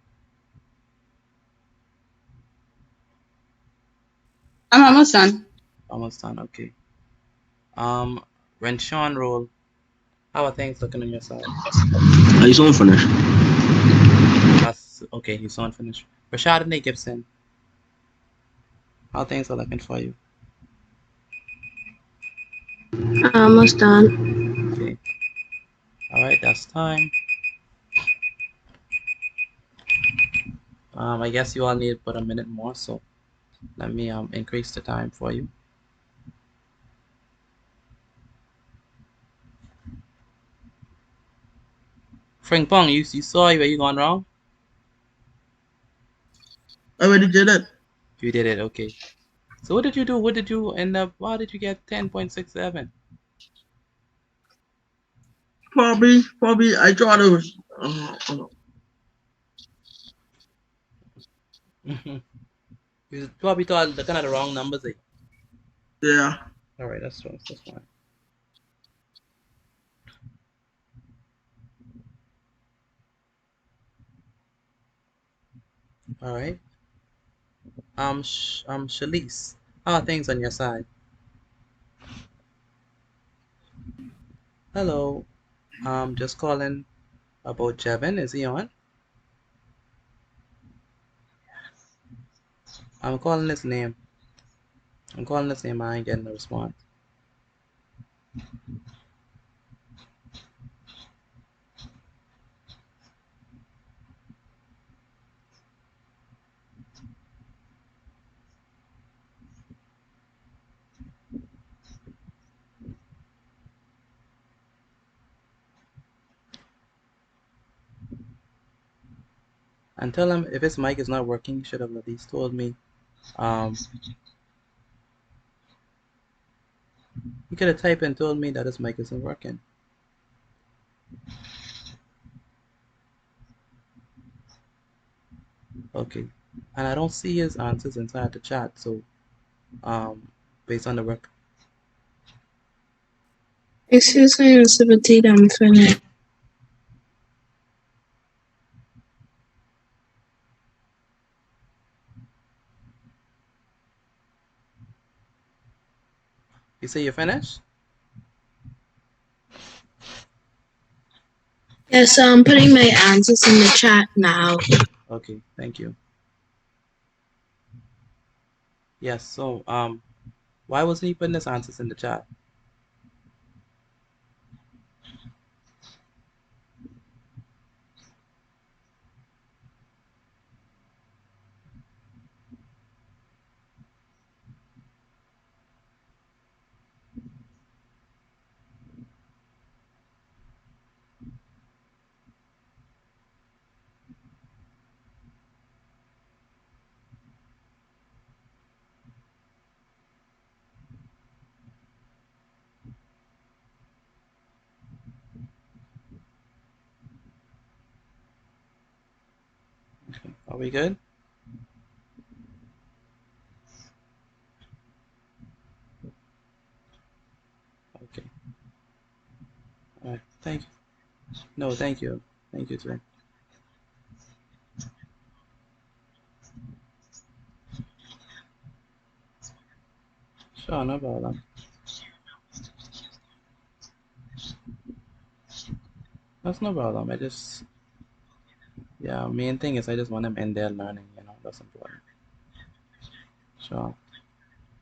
I'm almost done. Almost done. Okay. Renshawn Roll, how are things looking on your side? I just want finish. That's okay. He's on finish. Rashad and Gibson, how things are looking for you? Almost done. Okay. All right. That's time. I guess you all need to put a minute more, so let me increase the time for you. Frank Pong, you saw where you gone wrong? I already did it. You did it, okay. So what did you do? What did you end up? Why did you get 10.67? Probably, I thought it was, You probably thought the kind of the wrong numbers. yeah. All right, that's fine. That's fine. All right. Shalice, how are things on your side? Hello. Just calling about Jevin. Is he on? I'm calling his name. I ain't getting a response. And tell him if his mic is not working, he should have at least told me. He could have typed and told me that his mic isn't working. Okay. And I don't see his answers inside the chat, so based on the work. Excuse me, Mr. Petit, I'm finished. You say you're finished? Yes, I'm putting my answers in the chat now. Okay, thank you. Yes, so why wasn't he putting his answers in the chat? Okay. Are we good? Okay. All right. Thank you. No, thank you. Thank you, Trey. Sure, no problem. That's no problem. Yeah, main thing is I just want them in there learning, that's important. Sure.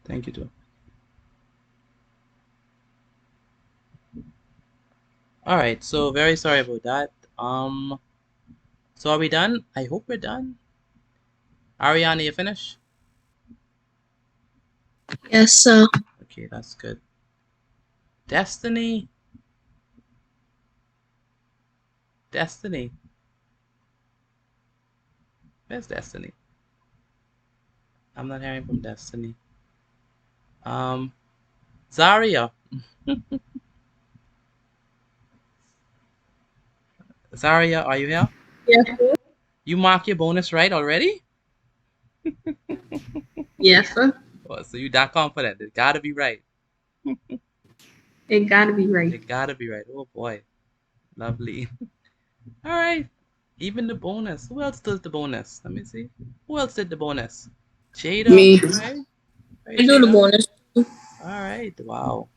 Thank you too. All right, so very sorry about that. So are we done? I hope we're done. Ariana, you finished? Yes, sir. Okay, that's good. Destiny? Destiny? Where's Destiny? I'm not hearing from Destiny. Zaria. Zaria, are you here? Yes, sir. You mark your bonus right already? Yes, sir. Oh, so you that confident. It gotta be right. It gotta be right. It gotta be right. Oh boy. Lovely. All right. Even the bonus. Who else does the bonus? Let me see. Who else did the bonus? Jada. Me. All right. All right, I do the Jada. bonus. All right. Wow.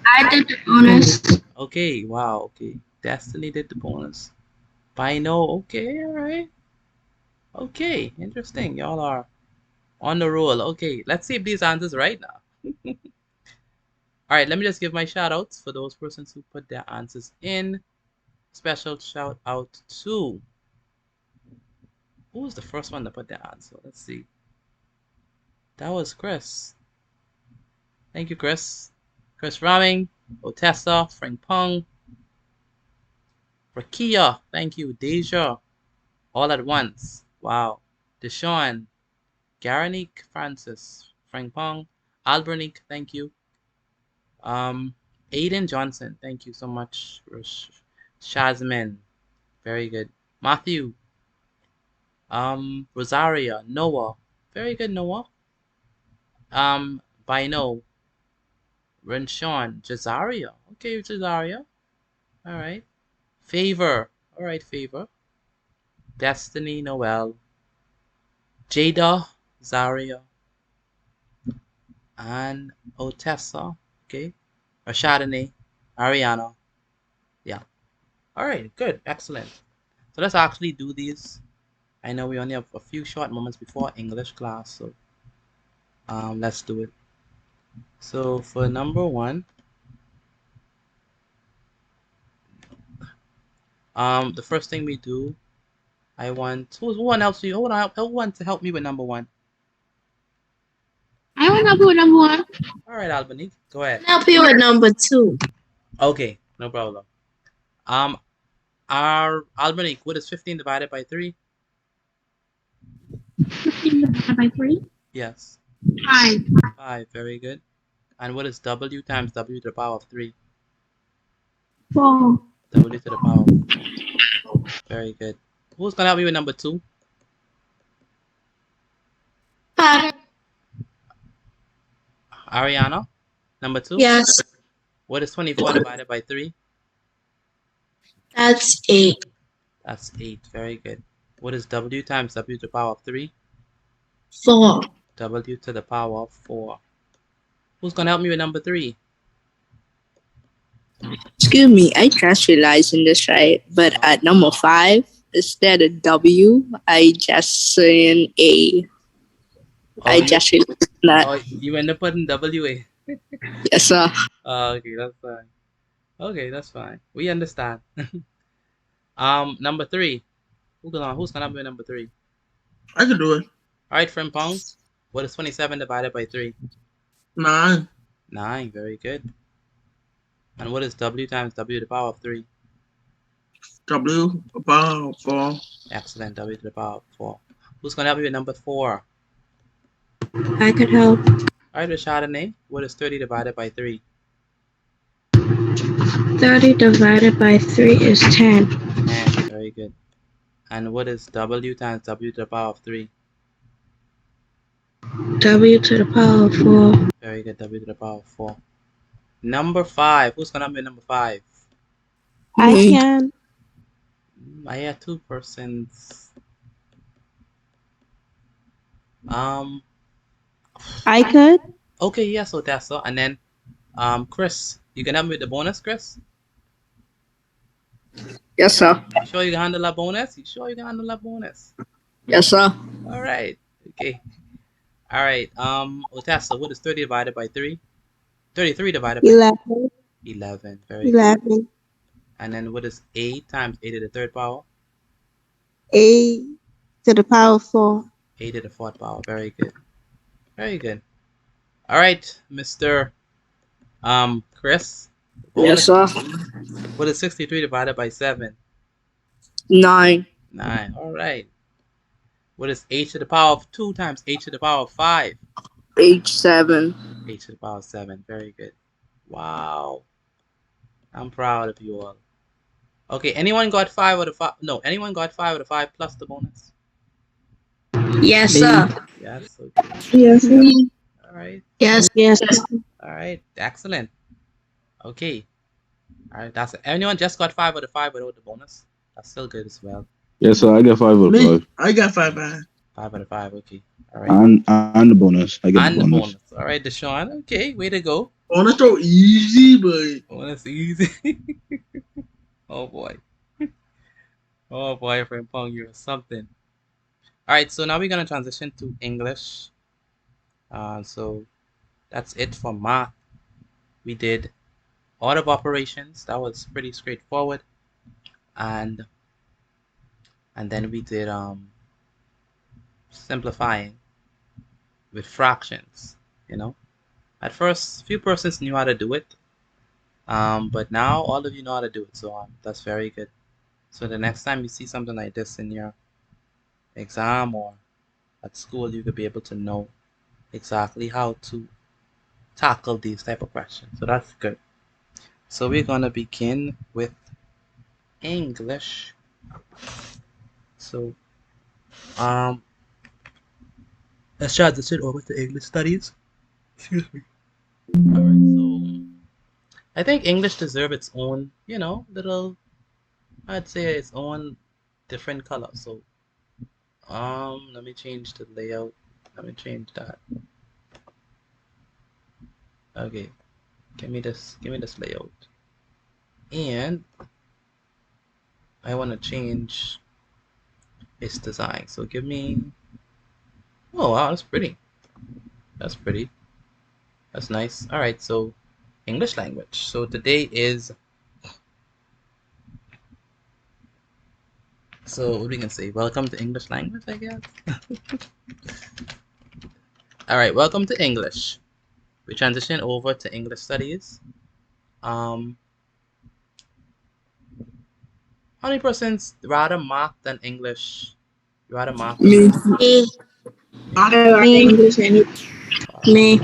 I did the bonus. Okay. Wow. Okay. Destiny did the bonus. Bino. Okay. All right. Okay. Interesting. Y'all are on the roll. Okay. Let's see if these answers right now. All right. Let me just give my shout outs for those persons who put their answers in. Special shout out to who was the first one to put their answer? Let's see. That was Chris. Thank you, Chris. Chris Raming, Otessa, Frank Pong, Rakia, thank you, Deja, all at once. Wow. Deshaun, Garanique Francis, Frank Pong. Albernique, thank you. Aiden Johnson, thank you so much. Shazmin, very good. Matthew. Rosaria. Noah, very good, Noah. Bino. Renshawn. Jazaria, okay, Jazaria. All right. Favor, all right, Favor. Destiny, Noel. Jada, Zaria, and Otessa, okay. Rashadane, Ariana, yeah. All right, good, excellent. So let's actually do these. I know we only have a few short moments before English class, so let's do it. So for number one, the first thing we do, I want who wants to help me with number one? I want to help you with number one. All right, Albany, go ahead. Help you with number 2. Okay, no problem. Our Albany, what is 15 divided by 3? 15 divided by 3? Yes. 5. 5, very good. And what is W times W to the power of 3? 4. W to the power of 4. Very good. Who's going to help me with number 2? Ariana, number 2? Yes. What is 24 divided by 3? That's 8. That's 8, very good. What is W times W to the power of 3? 4. W to the power of 4. Who's going to help me with number 3? Excuse me, I just realized in this right, but at number 5, instead of W, I just saying A. I just realized that. Oh, you end up putting WA. Yes, sir. Okay, that's fine. Okay, that's fine. We understand. Number 3. Who's gonna help me with number 3? I can do it. All right, friend Pong. What is 27 divided by 3? 9. 9, very good. And what is W times W to the power of 3? W to the power of 4. Excellent, W to the power of 4. Who's going to help you with number 4? I could help. All right, Rashadane, what is 30 divided by 3? 30 divided by 3 is 10. 10, very good. And what is W times W to the power of 3? W to the power of 4. Very good, W to the power of 4. Number 5. Who's going to help me with number 5? I can. I had 2 persons. I could. Okay, yeah, so that's all. And then, Chris, you can help me with the bonus, Chris? Yes, sir. You sure you can handle that bonus? You sure you can handle that bonus? Yes, sir. All right. Okay. All right. Otessa, what is 30 divided by 3? 33 divided by 11. 11. Very 11. good. And then what is 8 times 8 to the third power? 8 to the power of 4. 8 to the fourth power. Very good. Very good. All right, Mr. Chris. Yes, sir. What is 63 divided by 7? 9. 9. All right. What is h to the power of 2 times h to the power of 5? H7. H to the power of 7. Very good. Wow. I'm proud of you all. Okay, anyone got 5 out of 5? No, anyone got 5 out of 5 plus the bonus? Yes, sir. Yes, okay. Yes. All right. Yes, yes. All right, excellent. Okay. All right, that's it. Anyone just got 5 out of 5 without the bonus? That's still good as well. Yes, sir. I got 5 out of 5. I got 5 back. 5 out of 5, okay. All right. And the bonus. I get the bonus. All right, Deshaun. Okay, way to go. Bonus so easy, but Bonus easy. Oh boy. Oh boy, friend Pong, you're something. All right, so now we're gonna transition to English. So that's it for math. We did order of operations. That was pretty straightforward, and then we did simplifying with fractions. You know, at first, few persons knew how to do it, but now all of you know how to do it. So that's very good. So the next time you see something like this in your exam or at school, you could be able to know exactly how to tackle these type of questions. So that's good. So we're gonna begin with English. So let's transition over to English studies. Excuse me. Alright, so I think English deserves its own, little, I'd say its own different color. So let me change the layout. Let me change that. Okay, give me this layout. And I want to change its design. So give me, oh wow, that's pretty. That's pretty. That's nice. All right, so English language. So today is, so what we can say, welcome to English language, I guess. All right, welcome to English. We transition over to English studies. How many persons rather math than English? You rather math than Me. English? Me. I rather Me. English any. Me.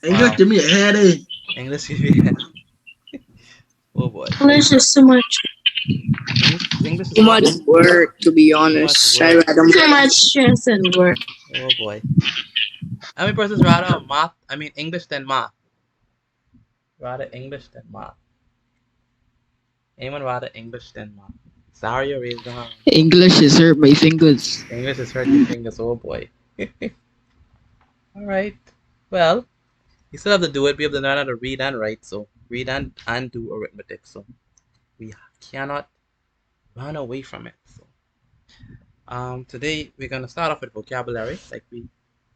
English Wow. give me a headache. English, yeah. Oh boy. English is too much. English is Too what? much work, to be Too much honest. I work. rather Too much stress and work. Oh boy. How many persons rather math? I mean English than math? Rather English than math. Anyone rather English than math? Zaria raised the hand. English is hurt my fingers. English is hurt your fingers. Oh boy. All right. Well, you still have to do it. We have to learn how to read and write. So read and do arithmetic. So we cannot run away from it. So today we're gonna start off with vocabulary like we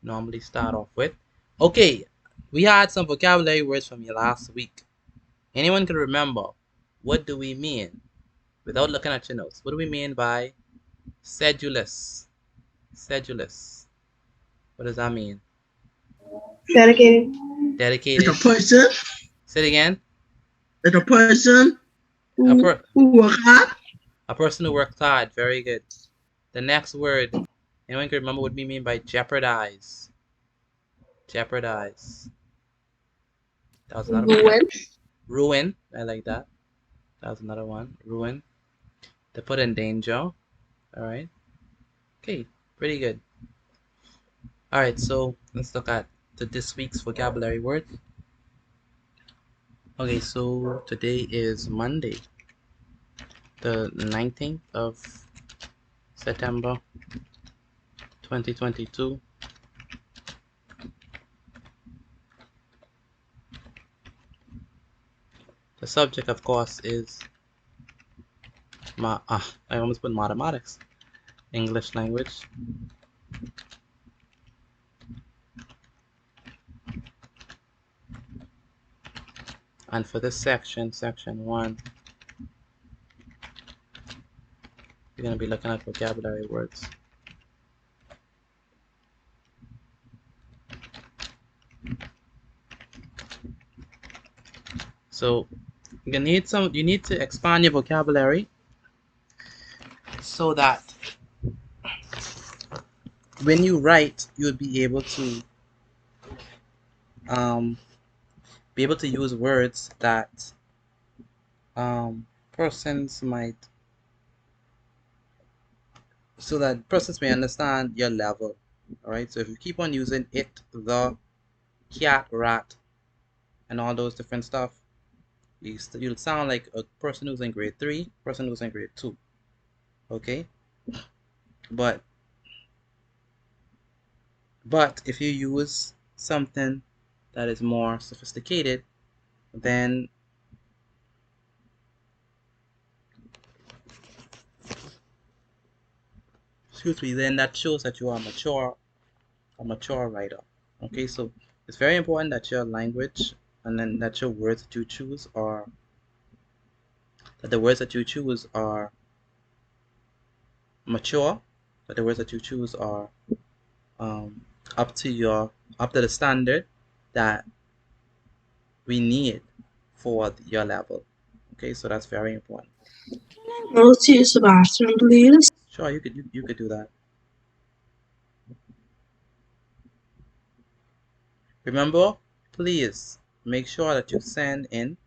normally start off with. Okay, we had some vocabulary words from you last week. Anyone can remember what do we mean without looking at your notes? What do we mean by sedulous? Sedulous. What does that mean? Dedicated. It's Dedicated. a person. Say it again. It's a person A, who work hard. a person who works hard. Very good. The next word. Anyone can remember what we mean by jeopardize? Jeopardize. That was another one. Ruin. I like that. That was another one. Ruin. To put in danger. All right. Okay. Pretty good. All right. So let's look at this week's vocabulary word. Okay. So today is Monday, the 19th of September, 2022. The subject, of course, is I almost put mathematics. English language. And for this section, section 1, we're going to be looking at vocabulary words. So you need to expand your vocabulary so that when you write, you'll be able to use words that persons might, so that persons may understand your level. All right. So if you keep on using it, the, cat, rat, and all those different stuff, you'll sound like a person who's in grade 3, person who's in grade 2. Okay. But if you use something that is more sophisticated, then then that shows that you are a mature writer. Okay, so it's very important that your language and then that your words that you choose are mature, that the words that you choose are up to the standard that we need for your level. Okay, so that's very important. Go to use the bathroom, please. Sure, you could do that. Remember, please make sure that you send in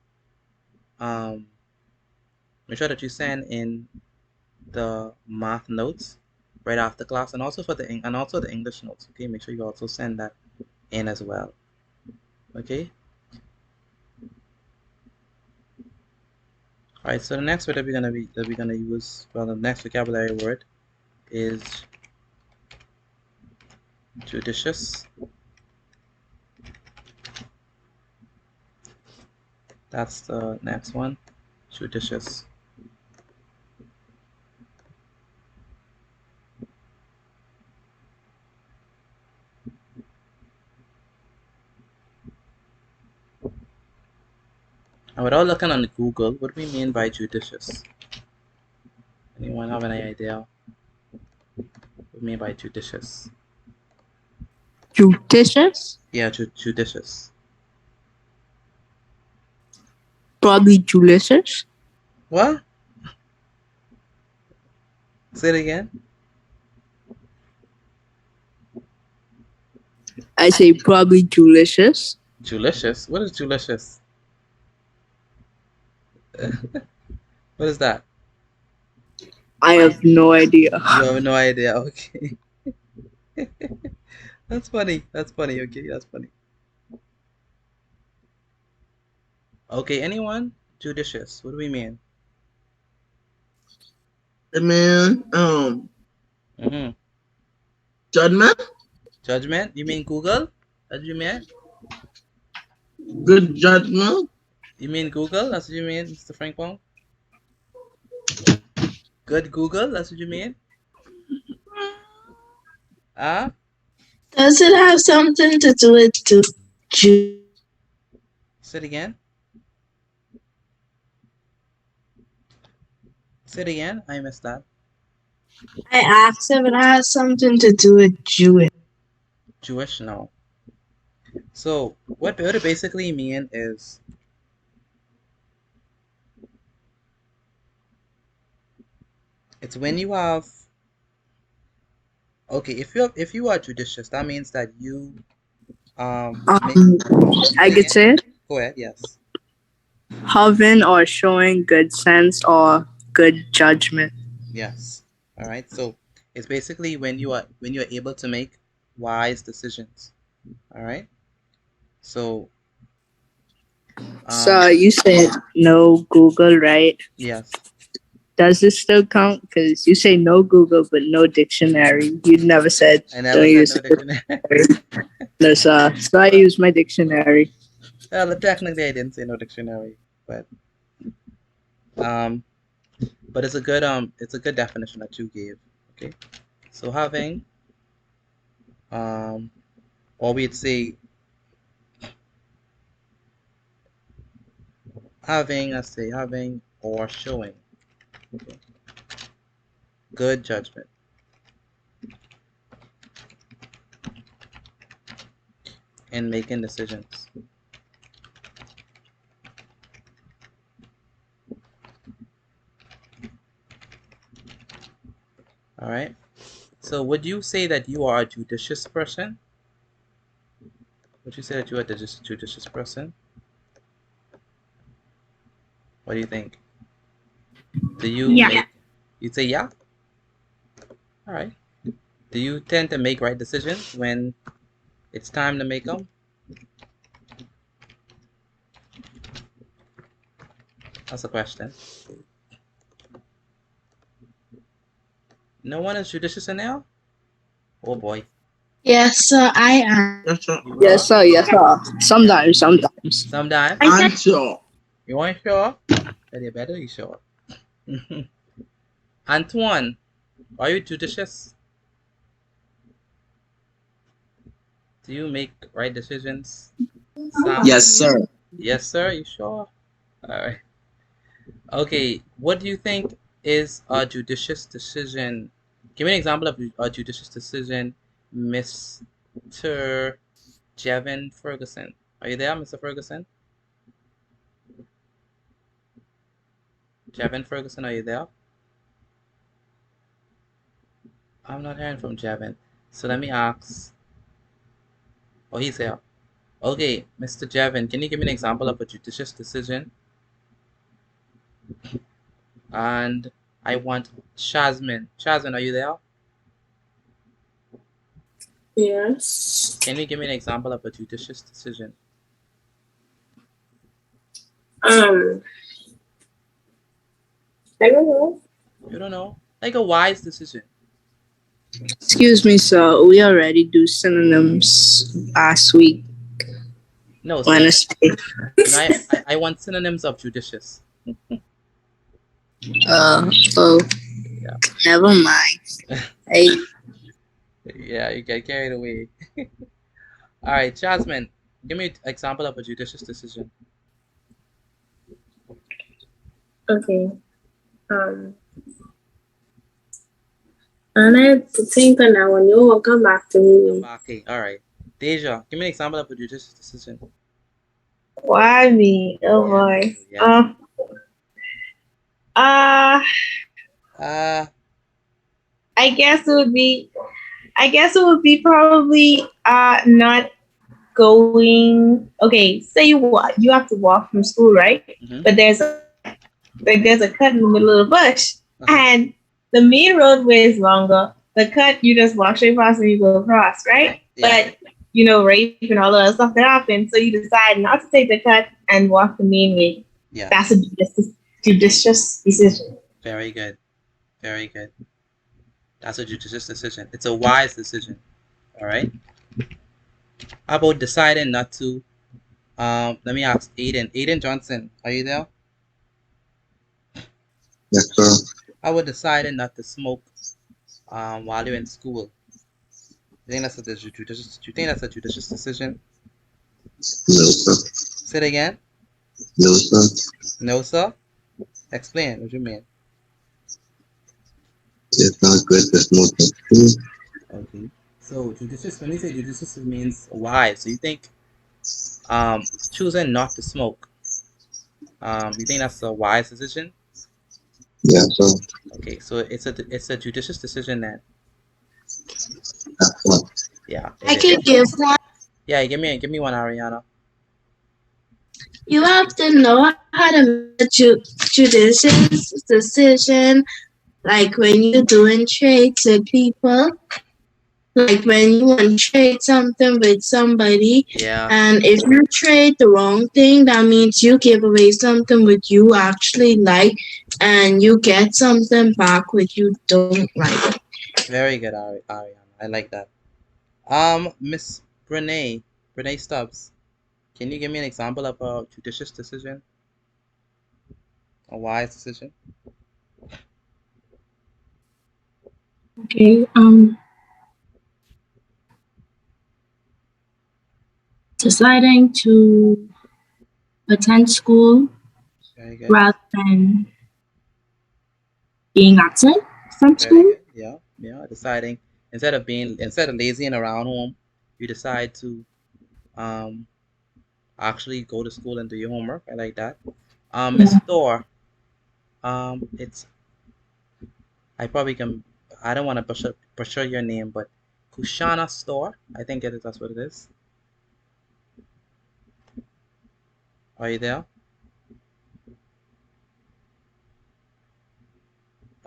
the math notes right after class, and also the English notes. Okay, make sure you also send that in as well. Okay. All right. So the next word that we're gonna use, well, the next vocabulary word is judicious. That's the next one, judicious. And without looking on Google, what do we mean by judicious? Anyone have any idea what we mean by judicious? Judicious? Yeah, judicious. Probably judicious. What? Say it again. I say probably judicious. Julicious? What is julicious? What is that? I have no idea. You have no idea. Okay. That's funny. That's funny. Okay, that's funny. Okay, anyone? Judicious. What do we mean? It mean judgment. Judgment? You mean Google? That's what you mean? Good judgment. You mean Google? That's what you mean, Mr. Frank Wong? Good Google? That's what you mean? Ah? Does it have something to do with Say it again. Say it again. I missed that. I asked if it has something to do with Jewish. Jewish? No. So what it basically mean is it's when you have if you are judicious, that means that you I could say it. Go ahead, yes. Having or showing good sense or good judgment. Yes. All right. So it's basically when you are able to make wise decisions. All right. So So you said no Google, right? yes. Does this still count? Because you say no Google, but no dictionary. You never said I never don't said use no the dictionary. No, so I use my dictionary. Well, technically I didn't say no dictionary, but it's a good definition that you gave. Okay. So having or we'd say let's say having or showing. Okay. Good judgment. In making decisions. All right. So would you say that you are a judicious person? Would you say that you are a judicious person? What do you think? Do you Yeah. You'd say yeah? All right. Do you tend to make right decisions when it's time to make them? That's a question. No one is judicious in there? Oh boy. Yes, sir, I am. Yes, sir. Yes, sir. Sometimes. Sometimes? I'm sure. You ain't sure? Then you better be sure. Antoine, are you judicious? Do you make right decisions? Sam? Yes, sir. Yes, sir. You sure? All right. Okay. What do you think is a judicious decision? Give me an example of a judicious decision, Mr. Jevin Ferguson. Are you there, Mr. Ferguson? Jevin Ferguson, are you there? I'm not hearing from Jevin. So let me ask. Oh, he's here. Okay, Mr. Jevin, can you give me an example of a judicious decision? And I want Shazmin. Shazmin, are you there? Yes. Can you give me an example of a judicious decision? I don't know. You don't know? Like a wise decision. Excuse me, sir. We already do synonyms last week. No, Wednesday. no, I want synonyms of judicious. Oh, Yeah. never mind. Hey, Yeah, you get carried away. All right, Jasmine, give me an example of a judicious decision. Okay. And I had to think on that one. You will come back to Come me. back. Okay, all right. Deja, give me an example of a judicious decision. Why me? Oh Yeah, boy. you, yeah. Uh, Uh, I guess it would be. I guess it would be probably not going. Okay, say you have to walk from school, right? mhm. But there's a cut in the middle of the bush, Uh-huh. and the main roadway is longer. The cut you just walk straight past and you go across, right? Yeah. But rape and all the other stuff that happens, so you decide not to take the cut and walk the main way. Yeah. That's a judicious decision. Very good. Very good. That's a judicious decision. It's a wise decision. All right. How about deciding not to? Let me ask Aiden. Aiden Johnson, are you there? Yes, sir. How about deciding not to smoke while you're in school? You think that's a judicious? Do you think that's a judicious decision? No, sir. Say it again. No, sir. No, sir. Explain. What you mean? It's not good to smoke in school. Okay. So judicious. When you say judicious, it means wise. So you think choosing not to smoke. You think that's a wise decision? Yes, sir. Okay. So it's a judicious decision then. That's what. Yeah. I It can is. give one. Yeah. Give me one, Ariana. You have to know how to make a judicious decision, like when you're doing trades with people. Like when you want to trade something with somebody, Yeah. and if you trade the wrong thing, that means you give away something which you actually like, and you get something back which you don't like. Very good, Ariana. I like that. Miss Brene Stubbs, can you give me an example of a judicious decision? A wise decision? Okay. Deciding to attend school Very good. rather than being absent from Very school. good. Yeah. Yeah. Deciding instead of lazying around home, you decide to um actually go to school and do your homework. I like that. Miss Yeah. Thor, it's I probably can. I don't want to butcher your name, but Kushana Store. I think that's what it is. Are you there?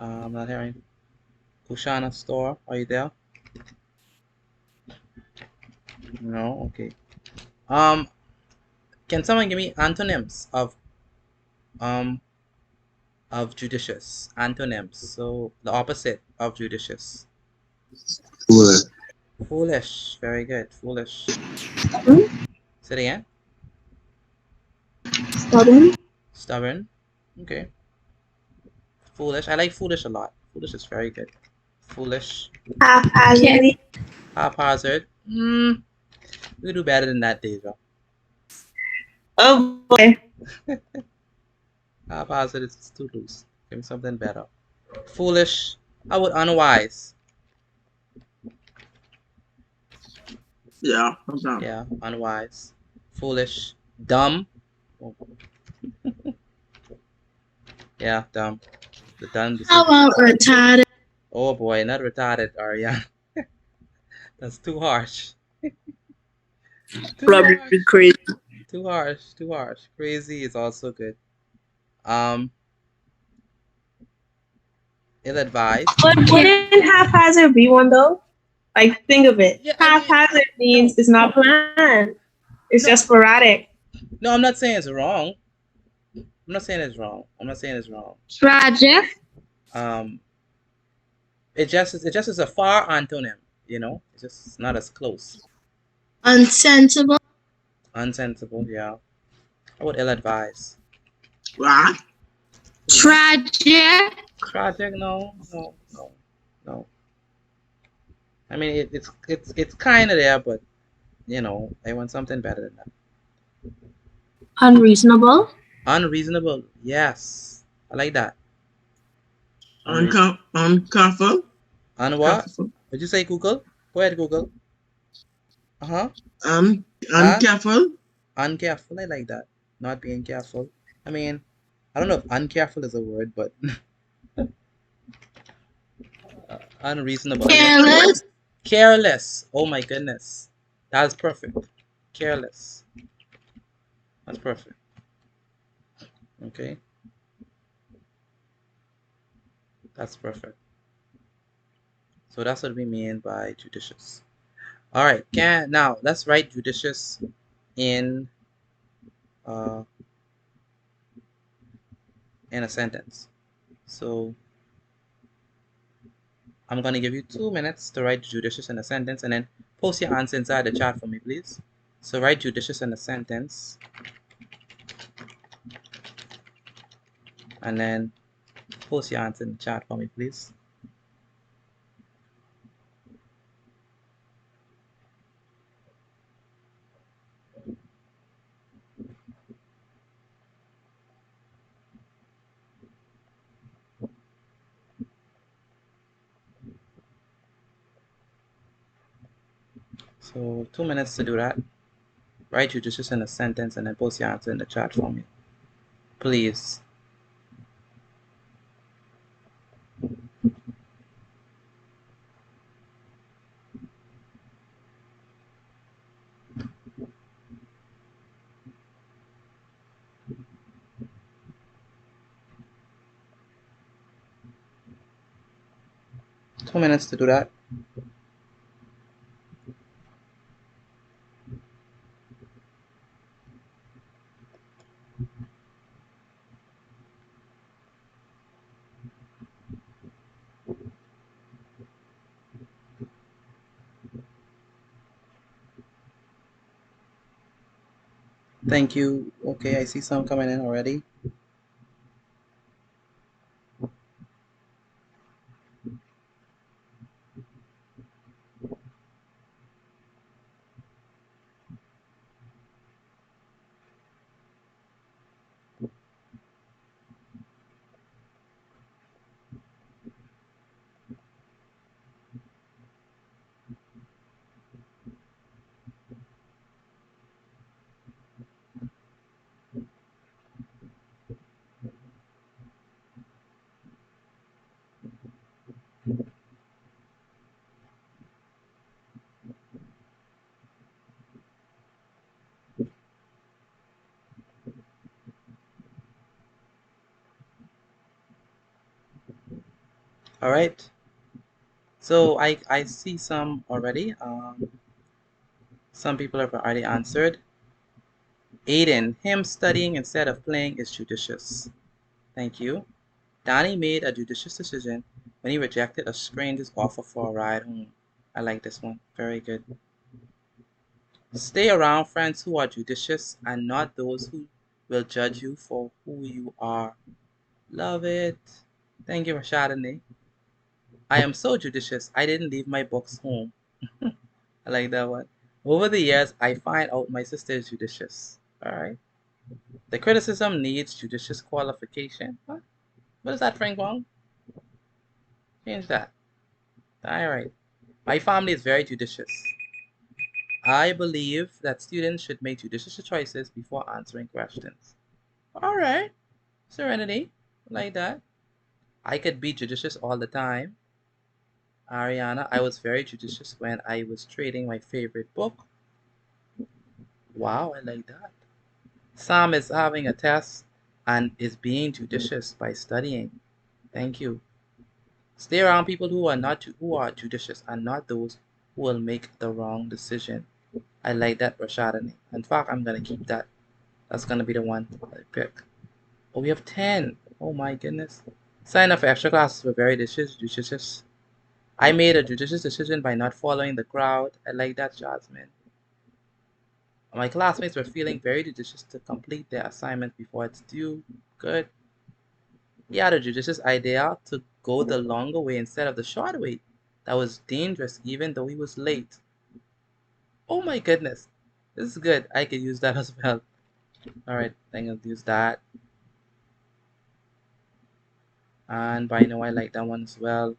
I'm not hearing. Kushana Store. Are you there? No. Okay. Um, can someone give me antonyms um of judicious? Antonyms. So the opposite of judicious. Foolish. Foolish. Very good. Foolish. Say it again. Stubborn. Stubborn. Okay. Foolish. I like foolish a lot. Foolish is very good. Foolish. Haphazardly. Haphazard. We do better than that, Deja. Oh boy. Haphazard is too loose. Give me something better. Foolish. I would unwise. Yeah, sometimes. Yeah, unwise. Foolish. Dumb. Oh. Yeah, dumb. The dumb How decision. about retarded? Oh boy, not retarded, Ariane. That's too harsh. Too Probably harsh. crazy. Too harsh. Too harsh. Crazy is also good. Um, ill-advised. But wouldn't haphazard be one though? Like, think of it. Yeah, I mean, Haphazard means no, it's not planned. It's just no, sporadic. no. I'm not saying it's wrong. I'm not saying it's wrong. I'm not saying it's wrong. Tragic, Um, it just is a far antonym. It's just not as close. unsensible, Unsensible. Yeah. I would ill-advised. What? tragic, Tragic? No, no, no, no. I mean, it's kind of there, but I want something better than that. unreasonable, Unreasonable. Yes, I like that. Unreasonable. Uncomfortable. Un what? Did you say Google? Go ahead, Google. Uh-huh. Un Uncareful. uncareful. I like that. Not being careful. I mean, I don't know if uncareful is a word, but unreasonable. I like careless, careless. Oh my goodness. That's perfect. Careless. That's perfect. Okay. That's perfect. So that's what we mean by judicious. All right. Now let's write judicious in uh in a sentence. So I'm gonna give you 2 minutes to write judicious in a sentence, and then post your answer inside the chat for me, please. So write judicious in a sentence, and then post your answer in the chat for me, please. So 2 minutes to do that. Write judicious in a sentence, and then post your answer in the chat for me, please. Two minutes to do that. Thank you. Okay, I see some coming in already. All right. So I see some already. Some people have already answered. Aiden, him studying instead of playing is judicious. Thank you. Donnie made a judicious decision when he rejected a stranger's offer for a ride home. I like this one. Very good. Stay around friends who are judicious and not those who will judge you for who you are. Love it. Thank you, Rashadane. I am so judicious, I didn't leave my books home. I like that one. Over the years, I find out my sister is judicious. Alright. The criticism needs judicious qualification. What? What is that, Frank Wong? Change that. Alright. My family is very judicious. I believe that students should make judicious choices before answering questions. Alright. Serenity. Like that. I could be judicious all the time. Ariana, I was very judicious when I was trading my favorite book. Wow, I like that. Sam is having a test and is being judicious by studying. Thank you. Stay around people who are judicious and not those who will make the wrong decision. I like that, Rashadani. In fact, I'm gonna keep that. That's gonna be the one I pick. Oh, we have 10. Oh my goodness. Sign up for extra classes for very judicious. I made a judicious decision by not following the crowd. I like that, Jasmine. My classmates were feeling very judicious to complete their assignment before it's due. Good. He had a judicious idea to go the longer way instead of the short way. That was dangerous even though he was late. Oh my goodness. This is good. I could use that as well. Alright, I'm gonna use that. And Bino, I like that one as well.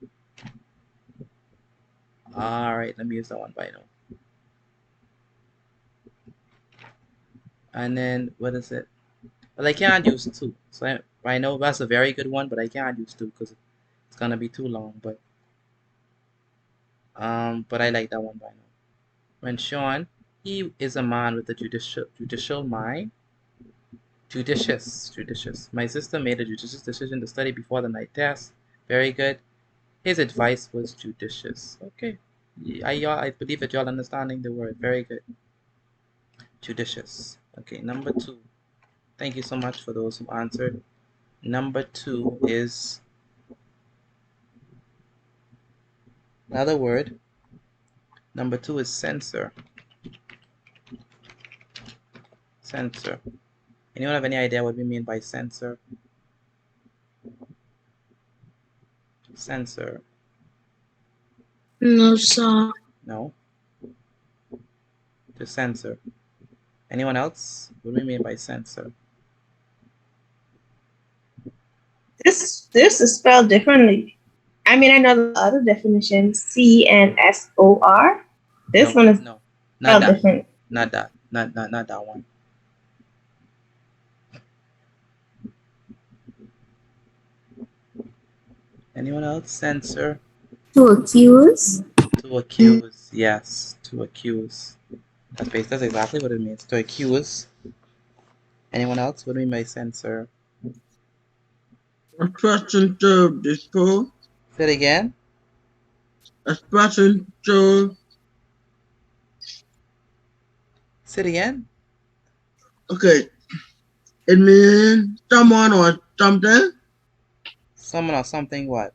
Alright, let me use that one, Bino. And then, what is it? Well, I can't use 2. So I know that's a very good one, but I can't use 2 because it's gonna be too long. But I like that one, Bino. When Sean, he is a man with a judicial mind. Judicious. My sister made a judicious decision to study before the night test. Very good. His advice was judicious. Okay. I believe that y'all understanding the word. Very good. Judicious. Okay, number 2. Thank you so much for those who answered. Number 2 is another word. Number 2 is censor. Censor. Anyone have any idea what we mean by censor? Censor. No, sir. No. To censor. Anyone else? What do we mean by censor? This is spelled differently. I mean, I know the other definition, CNSOR. This one is No. Not spelled that. different. Not that. Not that one. Anyone else? Censor. To accuse. To accuse. Yes. To accuse. That's exactly what it means. To accuse. Anyone else? What do we mean by censor? Expression to disprove. Say it again. Expression to. Say it again. Okay. It means someone or something. Someone or something what?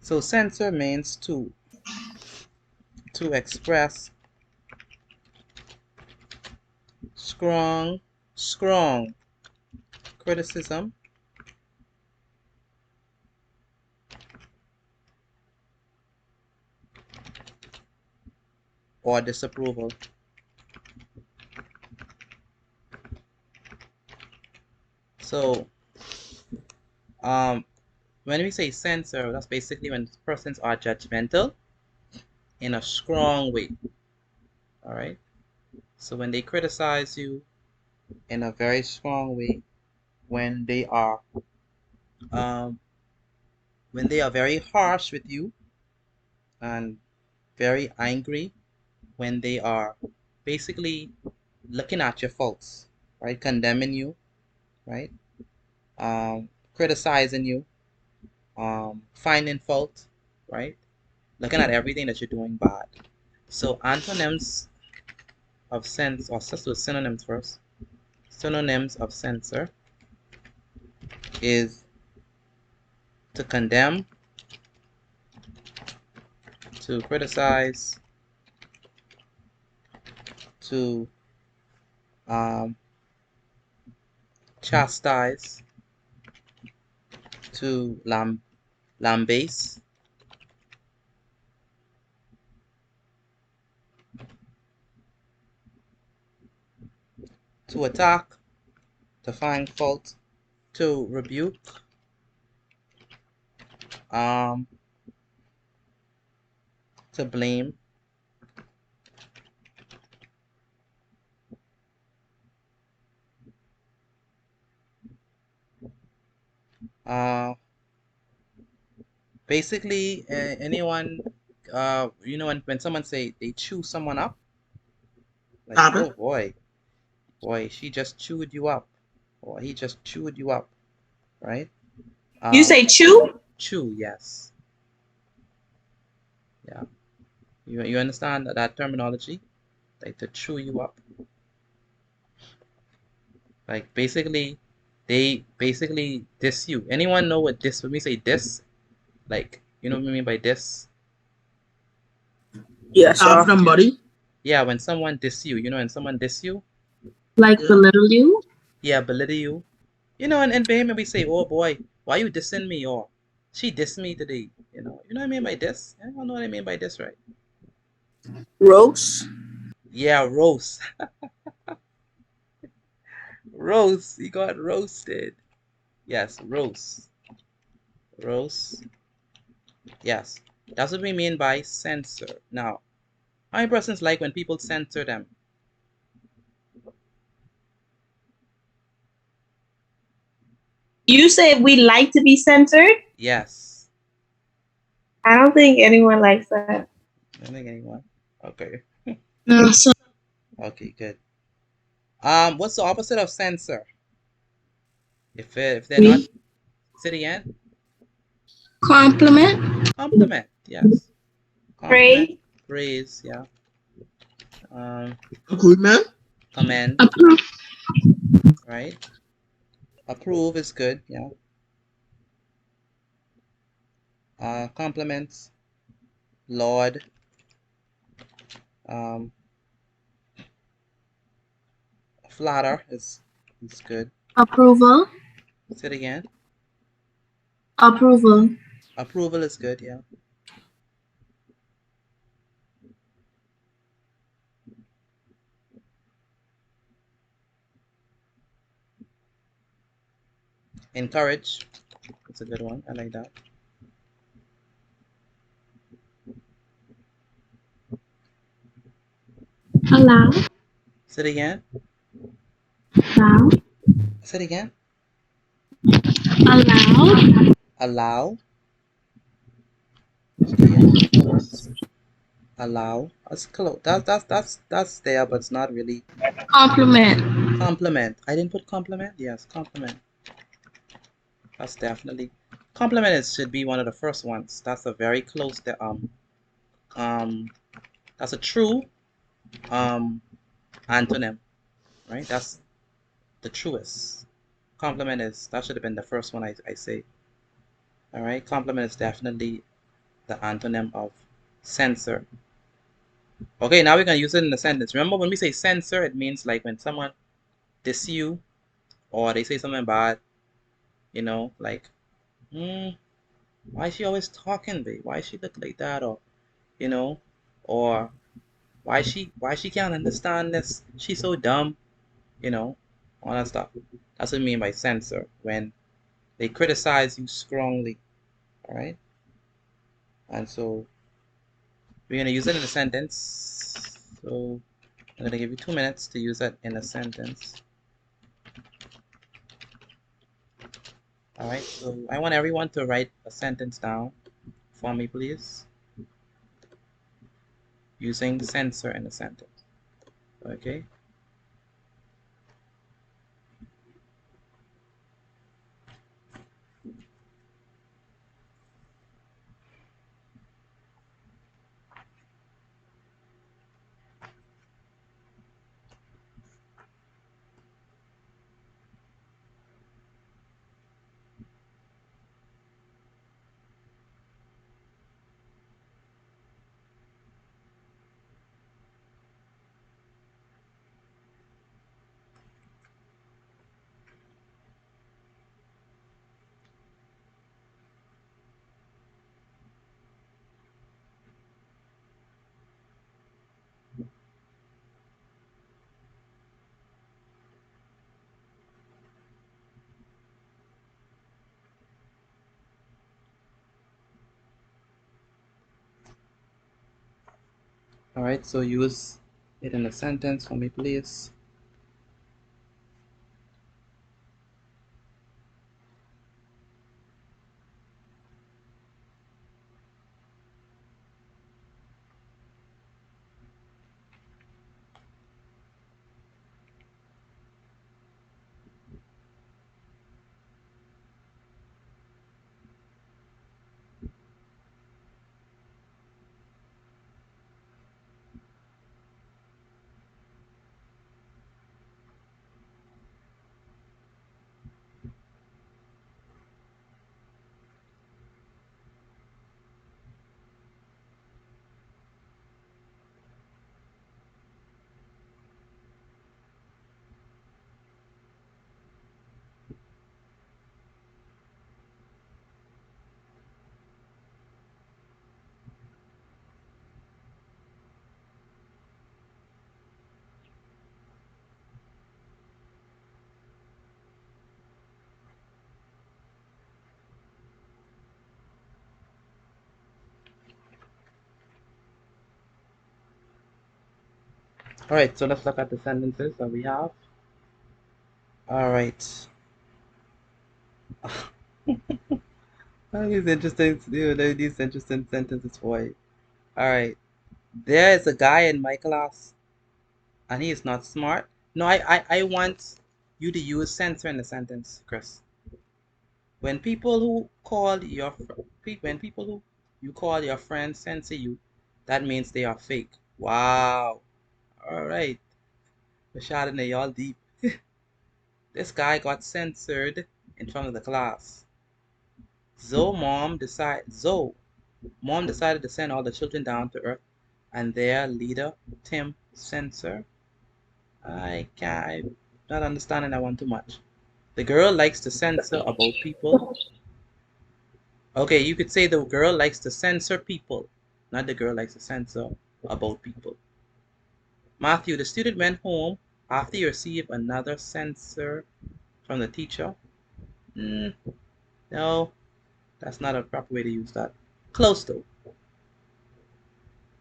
So censor means to express strong criticism or disapproval. So when we say censor, that's basically when persons are judgmental in a strong way. All right. So when they criticize you in a very strong way, when they are very harsh with you and very angry, when they are basically looking at your faults, right, condemning you, right, criticizing you, finding fault, right, looking at everything that you're doing bad. So antonyms of sense, or let's do synonyms first. Synonyms of censor is to condemn, to criticize, to chastise, to lambaste, to attack, to find fault, to rebuke, to blame, uh, Basically, anyone, you know, when someone say they chew someone up, like, oh boy, she just chewed you up, or he just chewed you up, right? You say chew? Chew, yes. Yeah. You understand that terminology? Like to chew you up. Like basically, they basically diss you. Anyone know what diss? When we say diss, like you know what I mean by diss? Yes, sir. Somebody. Yeah, when someone diss you, you know, when someone diss you. Like belittle you? Yeah, belittle you. You know, and Bahamian we say, oh boy, why you dissing me? Or she dissed me today. You know what I mean by diss? I don't know what I mean by diss, right? Roast. Yeah, roast. Roast. He got roasted. Yes, roast. Roast. Yes. That's what we mean by censor. Now, how many persons like when people censor them? You said we like to be censored? Yes. I don't think anyone likes that. I don't think anyone. Okay. No, so Okay, good. What's the opposite of censor? If they're not, we say it again. compliment. Compliment. Yes. Compliment. Praise. Praise. Yeah. Equipment. Commend. Approve. Right. Approve is good. Yeah. Compliments. Laud. Um, flatter is good. Approval. Say it again. Approval. Approval is good. Yeah. Encourage. It's a good one. I like that. Allow. Say it again. Allow. Say it again. Allow. Allow. Okay, yeah, that works. Allow. That's close. That's there, but it's not really. Compliment. Compliment. I didn't put compliment. Yes, compliment. That's definitely. Compliment should be one of the first ones. That's a very close. Um, that's a true antonym, right? That's the truest. Compliment that should have been the first one I say. All right. Compliment is definitely the antonym of censor. Okay, now we're gonna use it in a sentence. Remember when we say censor, it means like when someone diss you or they say something bad, like, why is she always talking, babe? Why she look like that? Or, you know, or why she can't understand this? She's so dumb, you know, all that stuff. That's what I mean by censor, when they criticize you strongly, all right? And so we're gonna use it in a sentence. So I'm gonna give you 2 minutes to use it in a sentence. All right, so I want everyone to write a sentence down for me, please, using censor in a sentence. Okay. All right, so use it in a sentence for me, please. All right, so let's look at the sentences that we have. All right. These interesting, these interesting sentences for you. All right. There is a guy in my class, and he is not smart. No, I want you to use censor in the sentence, Chris. When people who call your when people who you call your friends censor you, that means they are fake. Wow. All right. Rashad, y'all deep. This guy got censored in front of the class. Mom decided to send all the children down to earth, and their leader, Tim, censor. I can't, I'm not understanding that one too much. The girl likes to censor about people. Okay, you could say the girl likes to censor people, not the girl likes to censor about people. Matthew, the student went home after he received another censor from the teacher. No, that's not a proper way to use that. Close though.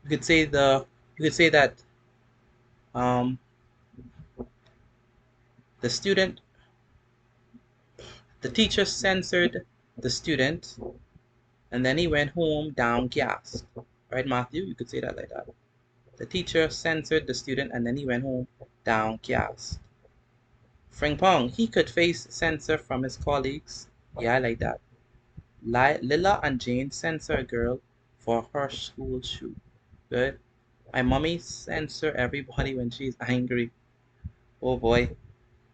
You could say that um, the teacher censored the student, and then he went home downcast. Right, Matthew? You could say that like that. The teacher censored the student, and then he went home downcast. Frimpong, he could face censor from his colleagues. Yeah, I like that. Lila and Jane censor a girl for her school shoe. Good. My mommy censor everybody when she's angry. Oh boy.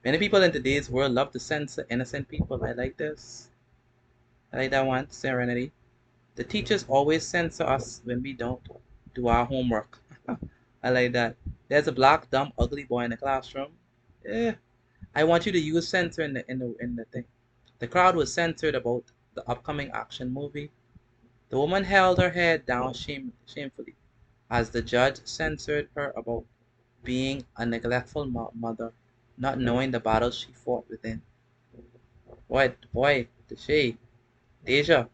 Many people in today's world love to censor innocent people. I like this. I like that one. Serenity. The teachers always censor us when we don't do our homework. I like that. There's a black, dumb, ugly boy in the classroom. Yeah. I want you to use censor in the thing. The crowd was censored about the upcoming action movie. The woman held her head down shamefully as the judge censored her about being a neglectful mother, not knowing the battles she fought within. What boy, the shade, Deja,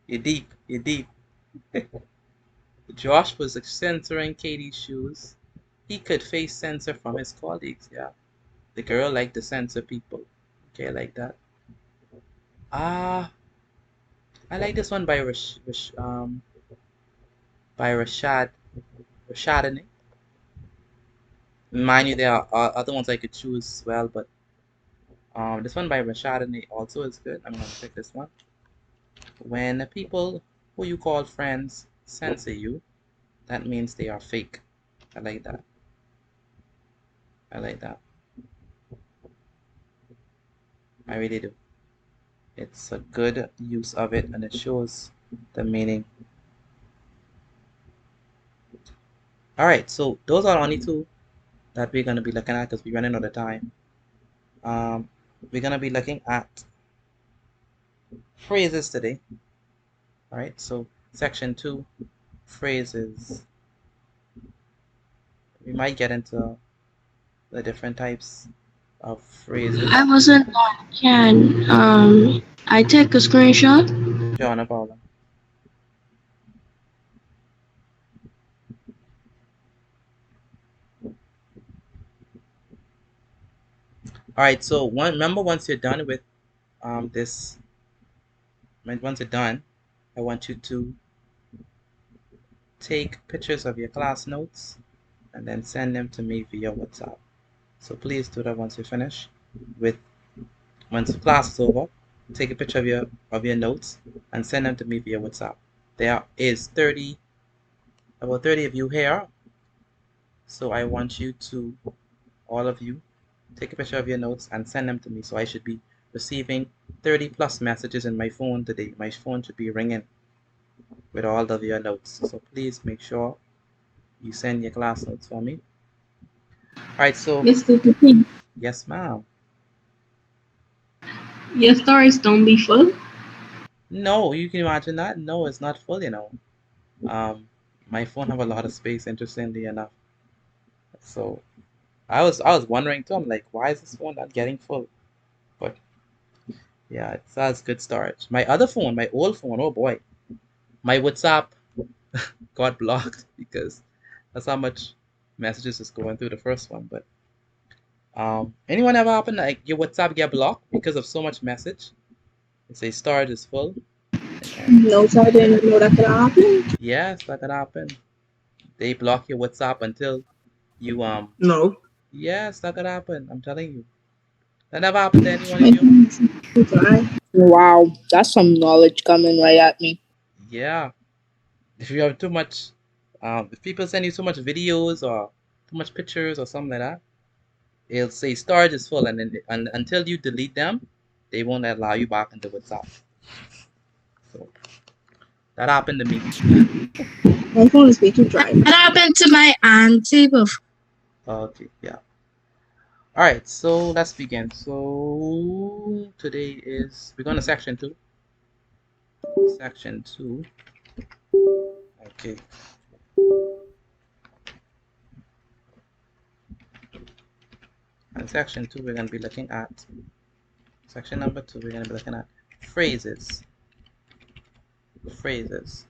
you're deep, you're deep. Josh was censoring Katie's shoes. He could face censor from his colleagues. Yeah, the girl liked to censor people. Okay, I like that. Ah, I like this one by Rashad. Mind you, there are other ones I could choose as well, but this one by Rashad also is good. I'm gonna pick this one. When people who you call friends censor you, that means they are fake. I like that. I like that. I really do. It's a good use of it and it shows the meaning. Alright, so those are the only two that we're going to be looking at because we're running out of time. We're going to be looking at phrases today. Alright, so section 2, phrases. We might get into the different types of phrases. I wasn't on. Can I take a screenshot? Sure, no problem. All right, so remember once you're done with this, once you're done, I want you to take pictures of your class notes and then send them to me via WhatsApp. So please do that once you finish with, once the class is over, take a picture of your notes and send them to me via WhatsApp. There is about 30 of you here. So I want you to, all of you, take a picture of your notes and send them to me. So I should be receiving 30 plus messages in my phone today. My phone should be ringing with all of your notes. So please make sure you send your class notes for me. All right, so Mr. Petit, yes, ma'am. your stories don't be full. No, you can imagine that. No, it's not full, my phone have a lot of space, interestingly enough. So I was wondering too. I'm like, why is this phone not getting full? But yeah, it has good storage. My other phone, my old phone, oh boy, my WhatsApp got blocked because that's how much messages is going through the first one, but anyone ever happen like your WhatsApp get blocked because of so much message? It say storage is full. No, sir, I didn't know that could happen. Yes, that could happen. They block your WhatsApp until you No. Yes, that could happen. I'm telling you. That never happened to anyone of you? Wow, that's some knowledge coming right at me. Yeah. If you have too much, if people send you too much videos or too much pictures or something like that, it'll say storage is full, and then until you delete them, they won't allow you back into WhatsApp. So that happened to me. My phone is way too dry. That happened to my auntie before. Okay, yeah. All right, so let's begin. So today we're going to section 2. Section 2. Okay. And section 2, we're going to be looking at, section number 2, we're going to be looking at phrases. Phrases.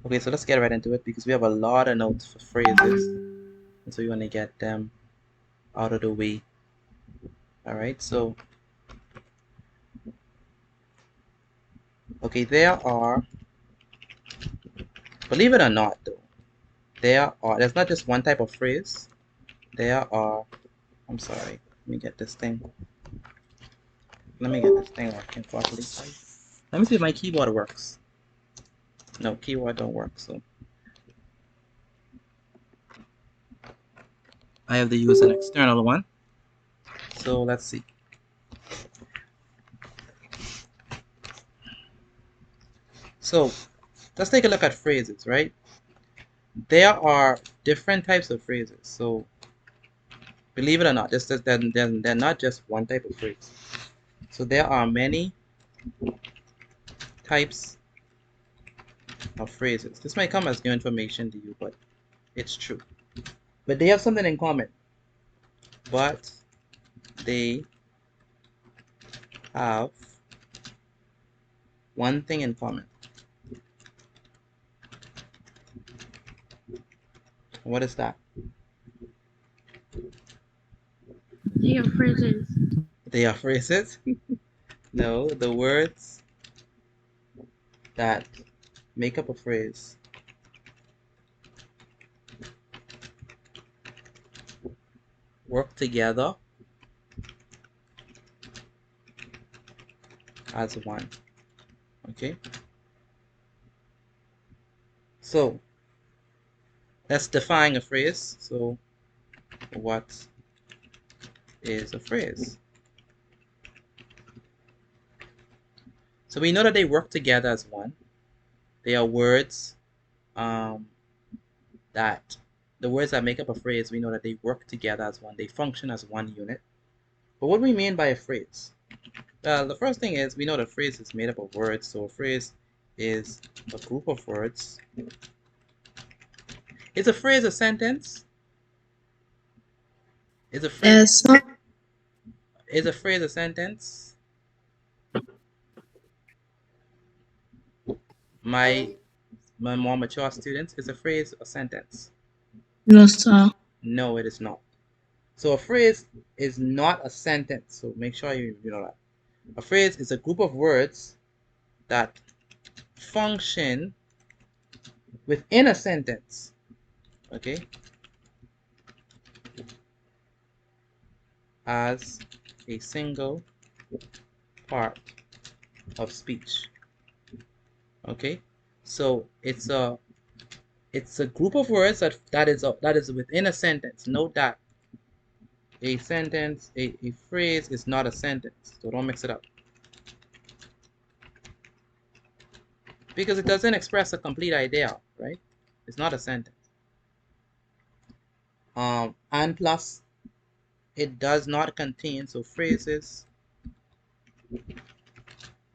Okay, so let's get right into it because we have a lot of notes for phrases. And so you want to get them out of the way. All right, so okay, believe it or not though, there's not just one type of phrase. I'm sorry, let me get this thing working properly. Let me see if my keyboard works. No, keyboard don't work, so I have to use an external one. So let's see. So let's take a look at phrases, right? There are different types of phrases. So believe it or not, they're not just one type of phrase. So there are many types of phrases. This might come as new information to you, but it's true. But they have something in common. But they have one thing in common. What is that? They are phrases. They are phrases? No, the words that make up a phrase work together as one. Okay? So let's define a phrase. So what is a phrase? So we know that they work together as one. They are words that the words that make up a phrase, we know that they work together as one. They function as one unit. But what do we mean by a phrase? Well, the first thing is we know the phrase is made up of words. So a phrase is a group of words. Is a phrase a sentence? Is a phrase a sentence? My more mature students, is a phrase a sentence? No, sir. No, it is not. So a phrase is not a sentence. So make sure you know that. A phrase is a group of words that function within a sentence. Okay? As a single part of speech. Okay? So it's a group of words that is within a sentence. Note that a phrase is not a sentence. So don't mix it up. Because it doesn't express a complete idea, right? It's not a sentence. And plus it does not contain, so phrases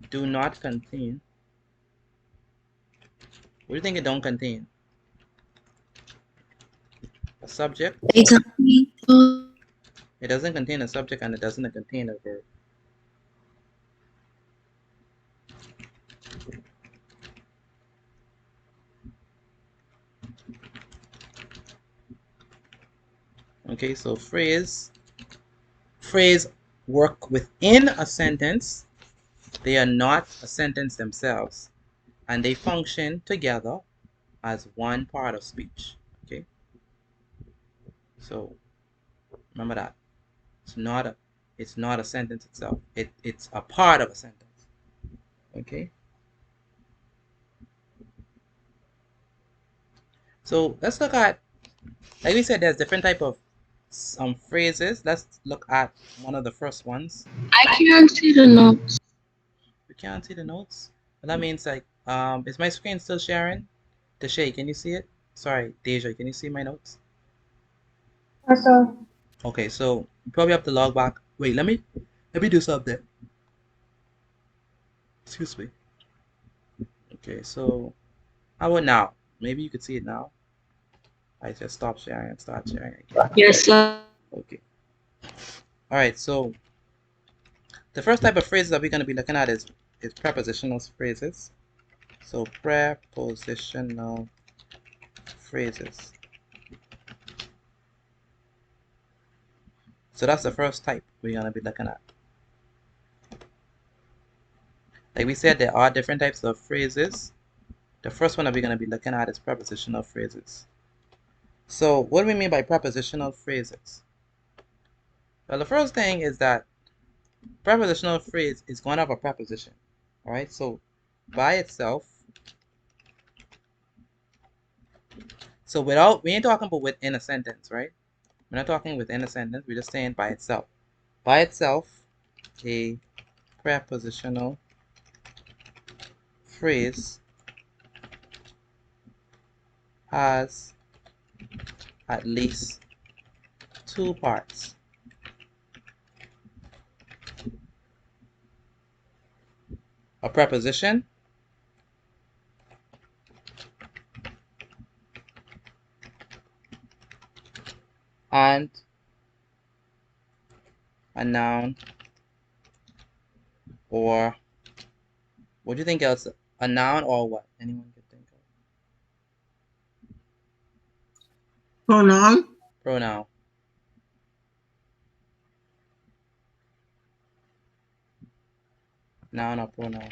do not contain. What do you think it don't contain? A subject. Exactly. It doesn't contain a subject and it doesn't contain a verb. Okay, so phrase work within a sentence. They are not a sentence themselves, and they function together as one part of speech. Okay, so remember that it's not a sentence itself. It's a part of a sentence. Okay, so let's look at, like we said, there's different type of phrases. Let's look at one of the first ones. I can't see the notes. You can't see the notes. Well, that means like, is my screen still sharing? Deshay, can you see it? Sorry, Deja, can you see my notes? Also, Okay, so you probably have to log back. Wait, let me do something. Excuse me. Okay, so how about now? Maybe you could see it now. I just stop sharing and start sharing again. Yes, sir. Okay. All right, so the first type of phrases that we're going to be looking at is prepositional phrases. So prepositional phrases. So that's the first type we're going to be looking at. Like we said, there are different types of phrases. The first one that we're going to be looking at is prepositional phrases. So what do we mean by prepositional phrases? Well, the first thing is that prepositional phrase is going to have a preposition. All right, so by itself. So we ain't talking about within a sentence, right? We're not talking within a sentence. We're just saying by itself. By itself, a prepositional phrase has at least two parts. A preposition and a noun, or what do you think else? A noun or what? Anyone could think of? Pronoun. Pronoun. Noun or pronoun.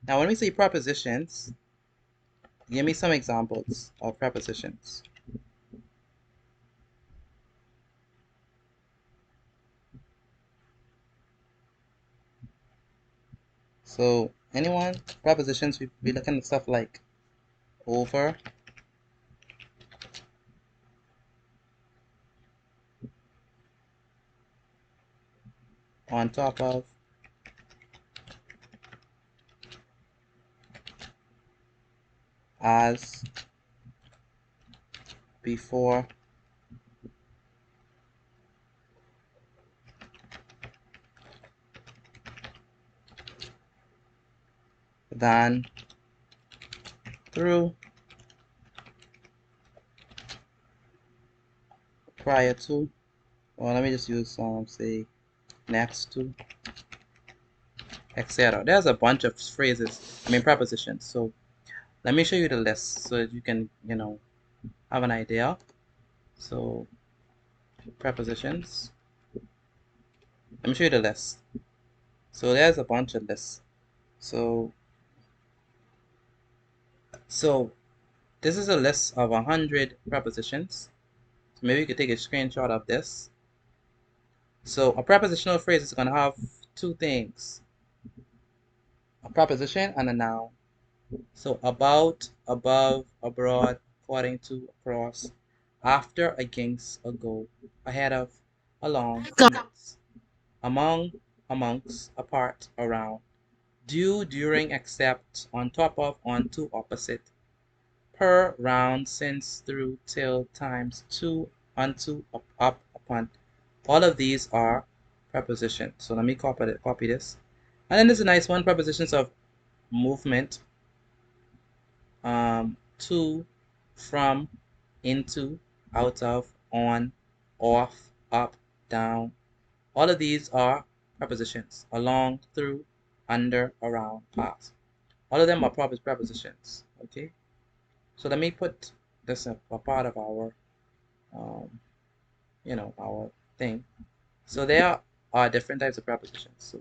Now when we say prepositions, give me some examples of prepositions. So anyone? Prepositions, we be looking at stuff like over, on top of, as, before, than, through, prior to, or let me just use say next to, etc. There's a bunch of phrases, prepositions. So let me show you the list so that you can, have an idea. So prepositions. Let me show you the list. So there's a bunch of lists. So this is a list of 100 prepositions. So maybe you could take a screenshot of this. So a prepositional phrase is going to have two things: a preposition and a noun. So about, above, abroad, according to, across, after, against, ago, ahead of, along, amidst, among, amongst, apart, around, due, during, except, on top of, onto, opposite, per, round, since, through, till, times, to, unto, up, upon. All of these are prepositions. So let me copy this. And then there's a nice one, prepositions of movement, to, from, into, out of, on, off, up, down. All of these are prepositions. Along, through, under, around, past. All of them are prepositions. Okay. So let me put this a part of our, our thing. So there are different types of prepositions. So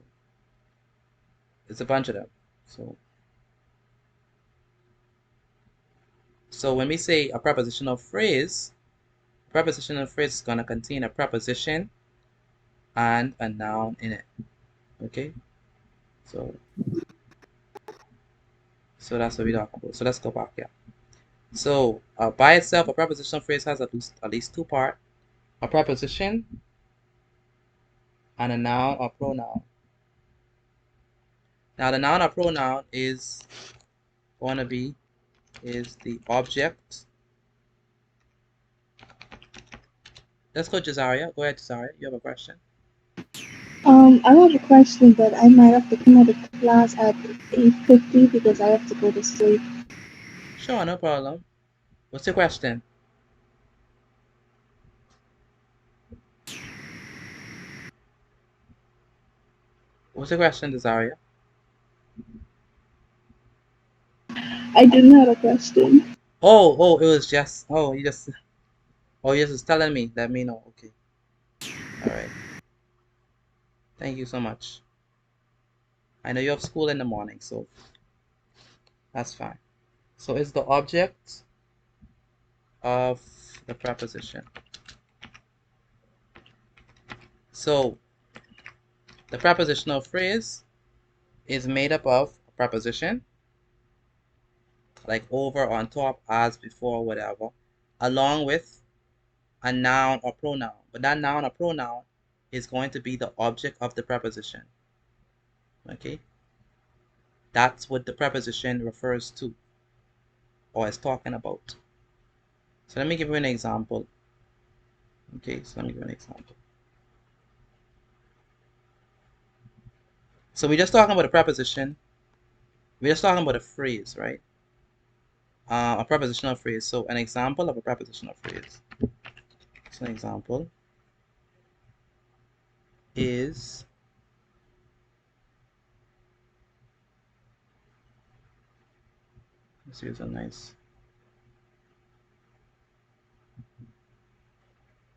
it's a bunch of them. So when we say a prepositional phrase is going to contain a preposition and a noun in it. Okay. So that's what we're talking about. So let's go back here. So by itself, a prepositional phrase has at least two parts: a preposition and a noun or pronoun. Now the noun or pronoun is going to be the object. Let's go, Jazaria. Go ahead, Jazaria. You have a question? I have a question, but I might have to come out of class at 8:50 because I have to go to sleep. Sure, no problem. What's your question? What's your question, Jazaria? I didn't have a question. Oh, it was just, you just telling me. Let me know. Okay. All right. Thank you so much. I know you have school in the morning, so that's fine. So it's the object of the preposition. So the prepositional phrase is made up of a preposition, like over, on top, as, before, whatever, along with a noun or pronoun. But that noun or pronoun is going to be the object of the preposition. Okay? That's what the preposition refers to or is talking about. So let me give you an example. Okay, so let me give you an example. So we're just talking about a preposition. We're just talking about a phrase, right? A prepositional phrase. So an example of a prepositional phrase. So an example is let's use a nice.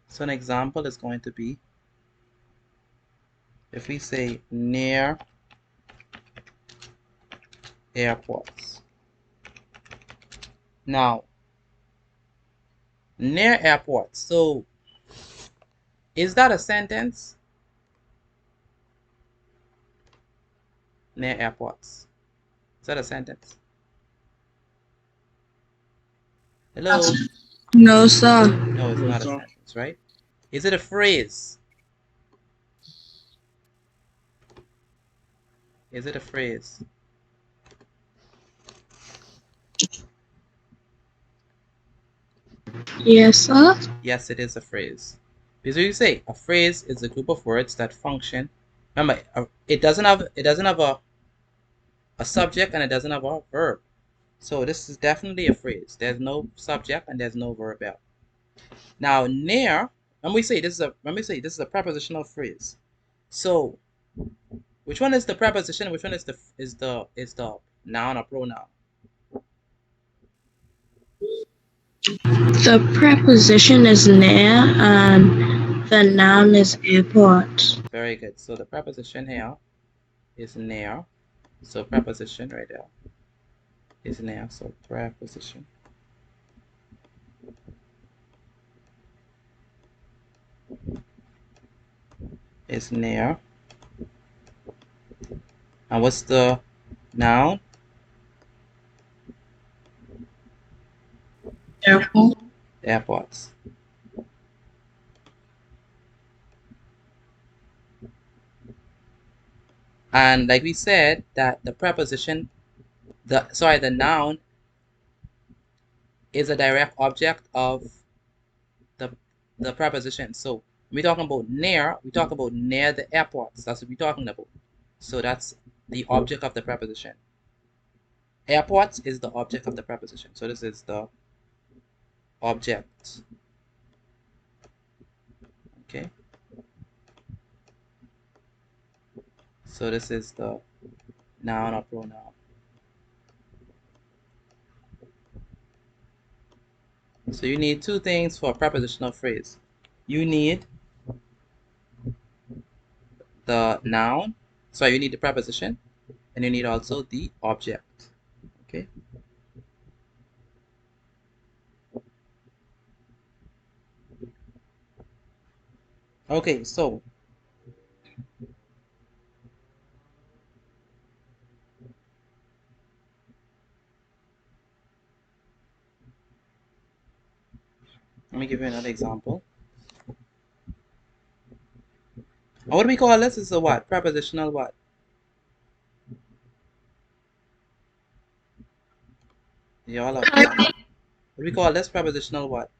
So an example is going to be if we say near airports. Now, near airports. So is that a sentence? Near airports. Is that a sentence? Hello? No, sir. No, it's not a sentence, right? Is it a phrase? Is it a phrase? Yes, sir. Yes, it is a phrase. Because you say a phrase is a group of words that function. Remember, it doesn't have a subject and it doesn't have a verb. So this is definitely a phrase. There's no subject and there's no verb there. Now near, when we say this is a prepositional phrase. So which one is the preposition? Which one is the noun or pronoun? The preposition is near and the noun is airport. Very good. So the preposition here is near. So preposition right there is near. So preposition is near. And what's the noun? Airport. Airports. And like we said, that the preposition, the noun is a direct object of the preposition. So we're talking about near the airports. That's what we're talking about. So that's the object of the preposition. Airports is the object of the preposition. So this is the object. Okay. So this is the noun or pronoun. So you need two things for a prepositional phrase. You need the noun, sorry, you need the preposition, and you need also the object. Okay. Okay, so let me give you another example. What do we call this? Is a what? Prepositional what? Y'all are quiet. What do we call this? Prepositional what?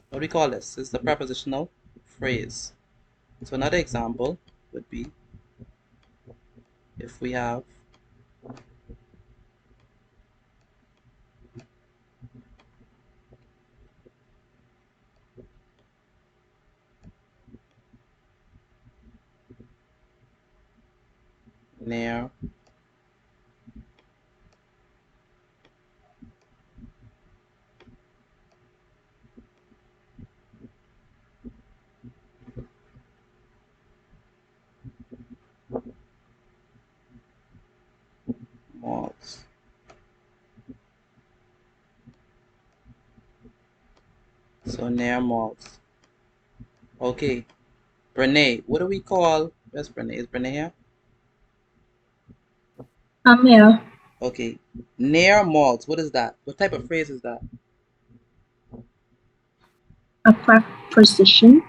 What do we call this? This is the prepositional phrase. So another example would be if we have near malls. So near malls. Okay. Brene, what do we call, where's Brene? Is Brene here? I'm here. Okay. Near malls. What is that? What type of phrase is that? A preposition.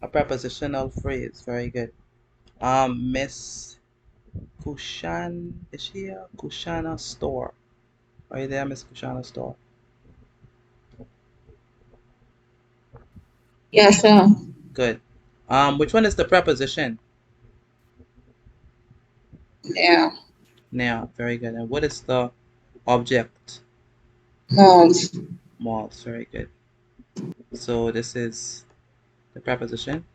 A prepositional phrase. Very good. Miss Kushan, is she here? Kushana Store. Are you there, Miss Kushana Store? Yes, sir. Good. Which one is the preposition? Yeah. Now, very good. And what is the object? Malls. Malls. Very good. So this is the preposition.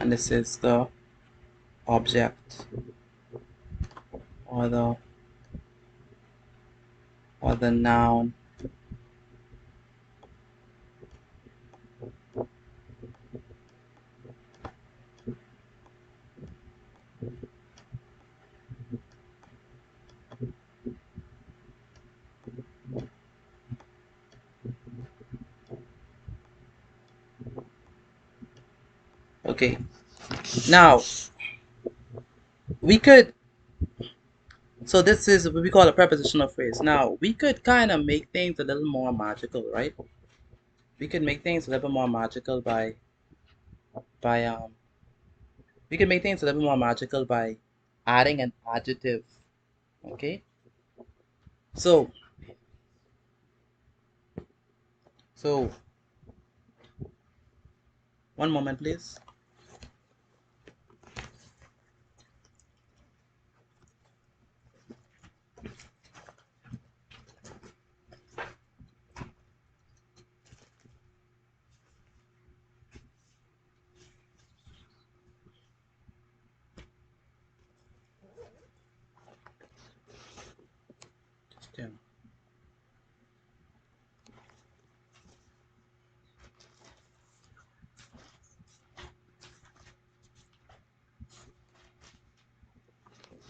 And this is the object or the noun. Okay. Now we could, so this is what we call a prepositional phrase. Now we could kind of make things a little more magical, right? We could make things a little more magical by we can make things a little more magical by adding an adjective. Okay. So so one moment, please.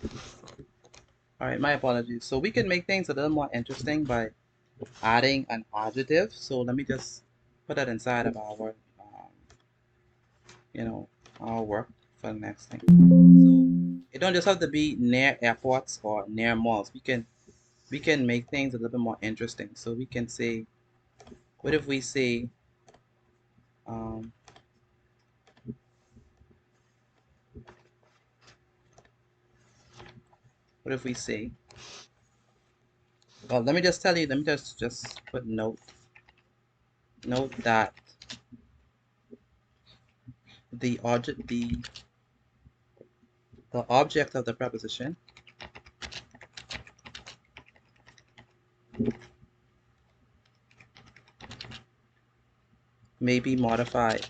Just, all right, my apologies. So we can make things a little more interesting by adding an adjective. So let me just put that inside of our, our work for the next thing. So it don't just have to be near airports or near malls. We can make things a little bit more interesting. So we can say, what if we say, um, what if we say Well, let me just tell you. Let me just put note that the object of the preposition may be modified.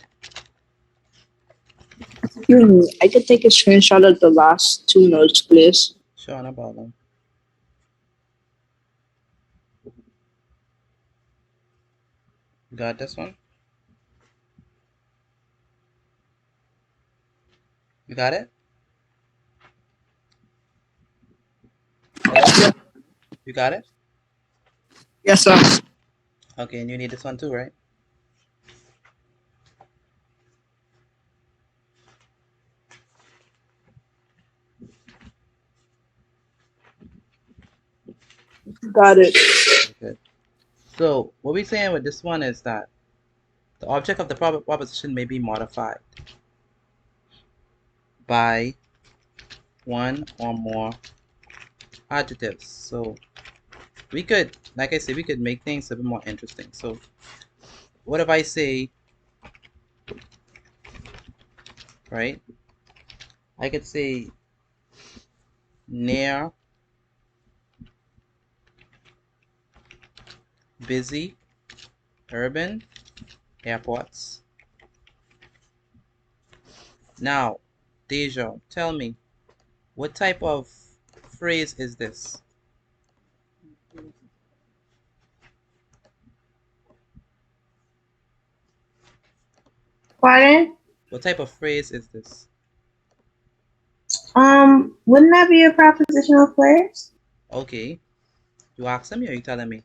I could take a screenshot of the last two notes, please. Sure, no problem. Got this one? You got it? Hello? You got it? Yes, sir. Okay, and you need this one too, right? Got it. Good. So what we're saying with this one is that the object of the proposition may be modified by one or more adjectives. So we could, like I said, we could make things a bit more interesting. So what if I say, right? I could say near, busy, urban, airports. Now, Deja, tell me, what type of phrase is this? Pardon? What type of phrase is this? Wouldn't that be a propositional phrase? Okay. You asking me or you telling me?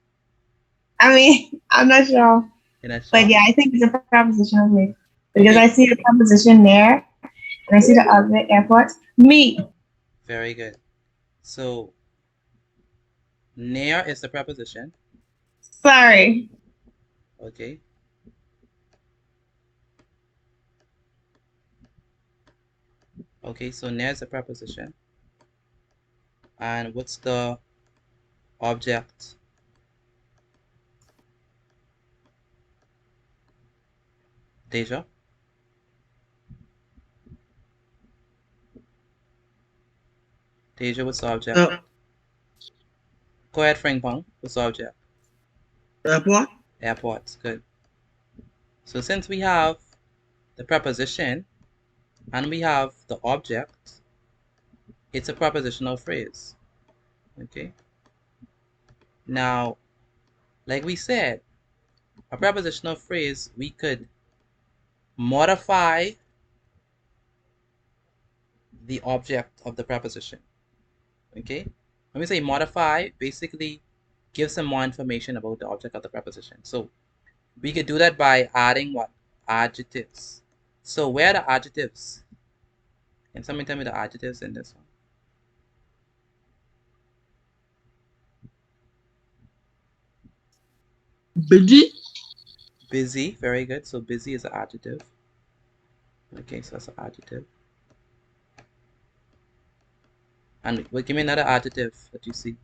I mean, I'm not sure. You're not But sure? yeah, I think it's a propositional phrase. Because Okay. I see the preposition there, and I see the other airports. Me. Very good. So near is the preposition. Sorry. Okay. Okay, so near is the preposition. And what's the object? Deja? Deja, what's the object? Go ahead, Frank Pong. What's the object? Airport. Airports. Good. So since we have the preposition and we have the object, it's a prepositional phrase. Okay. Now, like we said, a prepositional phrase, we could modify the object of the preposition. Okay. When we say modify, basically gives some more information about the object of the preposition. So we could do that by adding what? Adjectives. So where are the adjectives? Can somebody tell me the adjectives in this one? Busy. Busy, very good. So busy is an adjective. Okay, so that's an adjective. And well, give me another adjective that you see.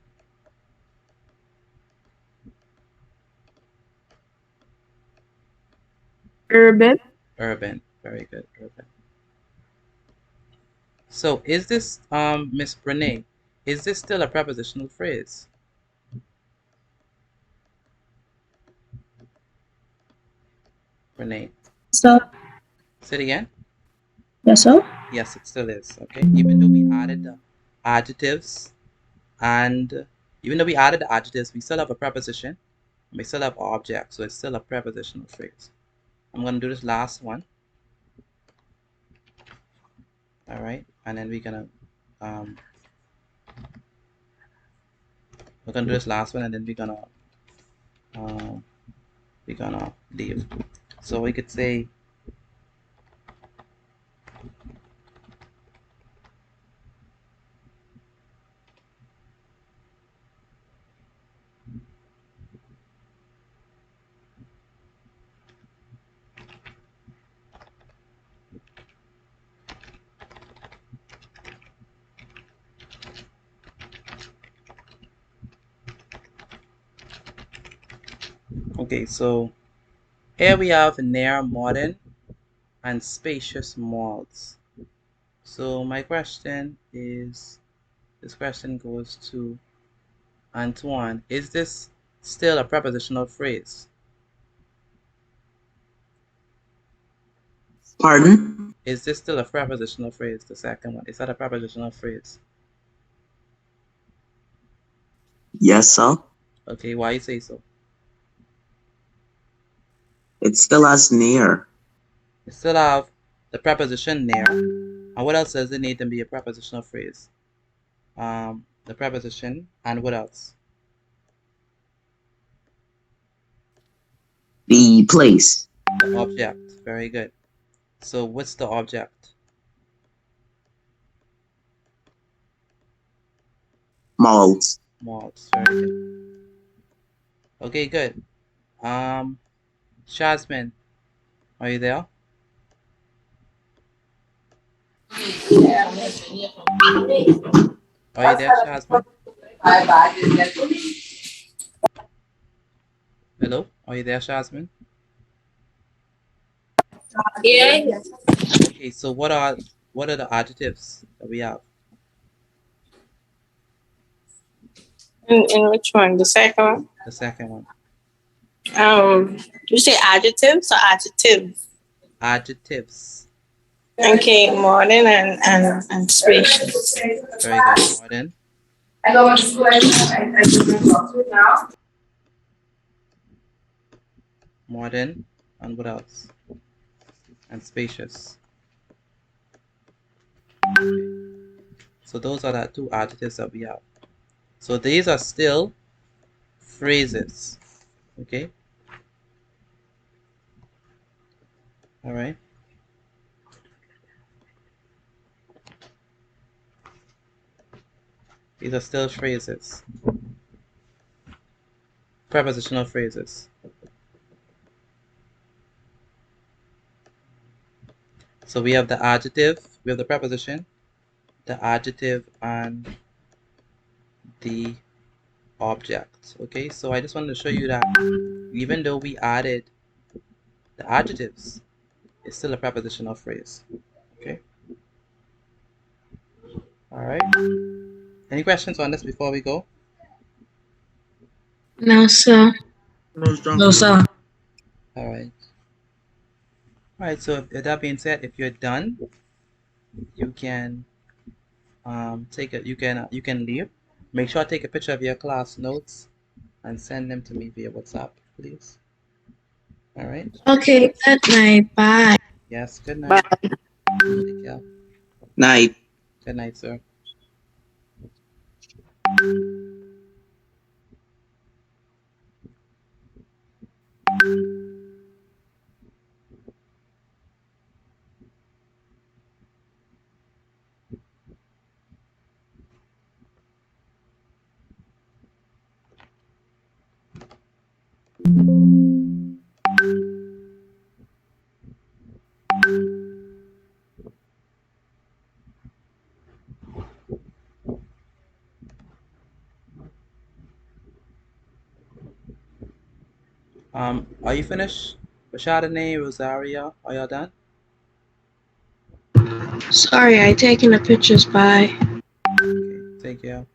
Urban. Urban, very good, urban. So is this, Miss Brene, is this still a prepositional phrase? Brene. So, Say it again. yes, sir. Yes, it still is. Okay, even though we added the adjectives, and even though we added the adjectives, we still have a preposition. We still have object, so it's still a prepositional phrase. I'm gonna do this last one. All right, and then um, we're gonna do this last one, and then we're gonna leave. So we could say Okay, so here we have near, modern, and spacious malls. So my question is, this question goes to Antoine. Is this still a prepositional phrase? Pardon? Is this still a prepositional phrase, the second one? Is that a prepositional phrase? Yes, sir. Okay, why you say so? It still has near. You still have the preposition near. And what else does it need to be a prepositional phrase? The preposition, and what else? The place. The object. Very good. So what's the object? Malls. Malls. Very good. Okay, good. Jasmine, are you there? Are you there, Jasmine? Hello? Are you there, Jasmine? Yeah. Okay, so what are the adjectives that we have? In which one? The second one? The second one. You say adjectives or adjectives? Adjectives. Okay, modern and spacious. Very good. Modern. I go to school. I do now. Modern. And what else? And spacious. Okay. So those are the two adjectives that we have. So these are still phrases. Okay? All right. These are still phrases. Prepositional phrases. So we have the adjective, we have the preposition, the adjective, and the object. Okay, so I just wanted to show you that even though we added the adjectives, it's still a prepositional phrase. Okay. All right. Any questions on this before we go? No, sir. No, sir. All right. All right. So with that being said, if you're done, you can take it. You can leave. Make sure to take a picture of your class notes and send them to me via WhatsApp, please. All right. Okay, good night. Bye. Yes. Good night. Bye. Take care. Night. Good night, sir. Are you finished? Rashadane, Rosaria, are y'all done? Sorry, I taking the pictures. Bye. Okay, take care.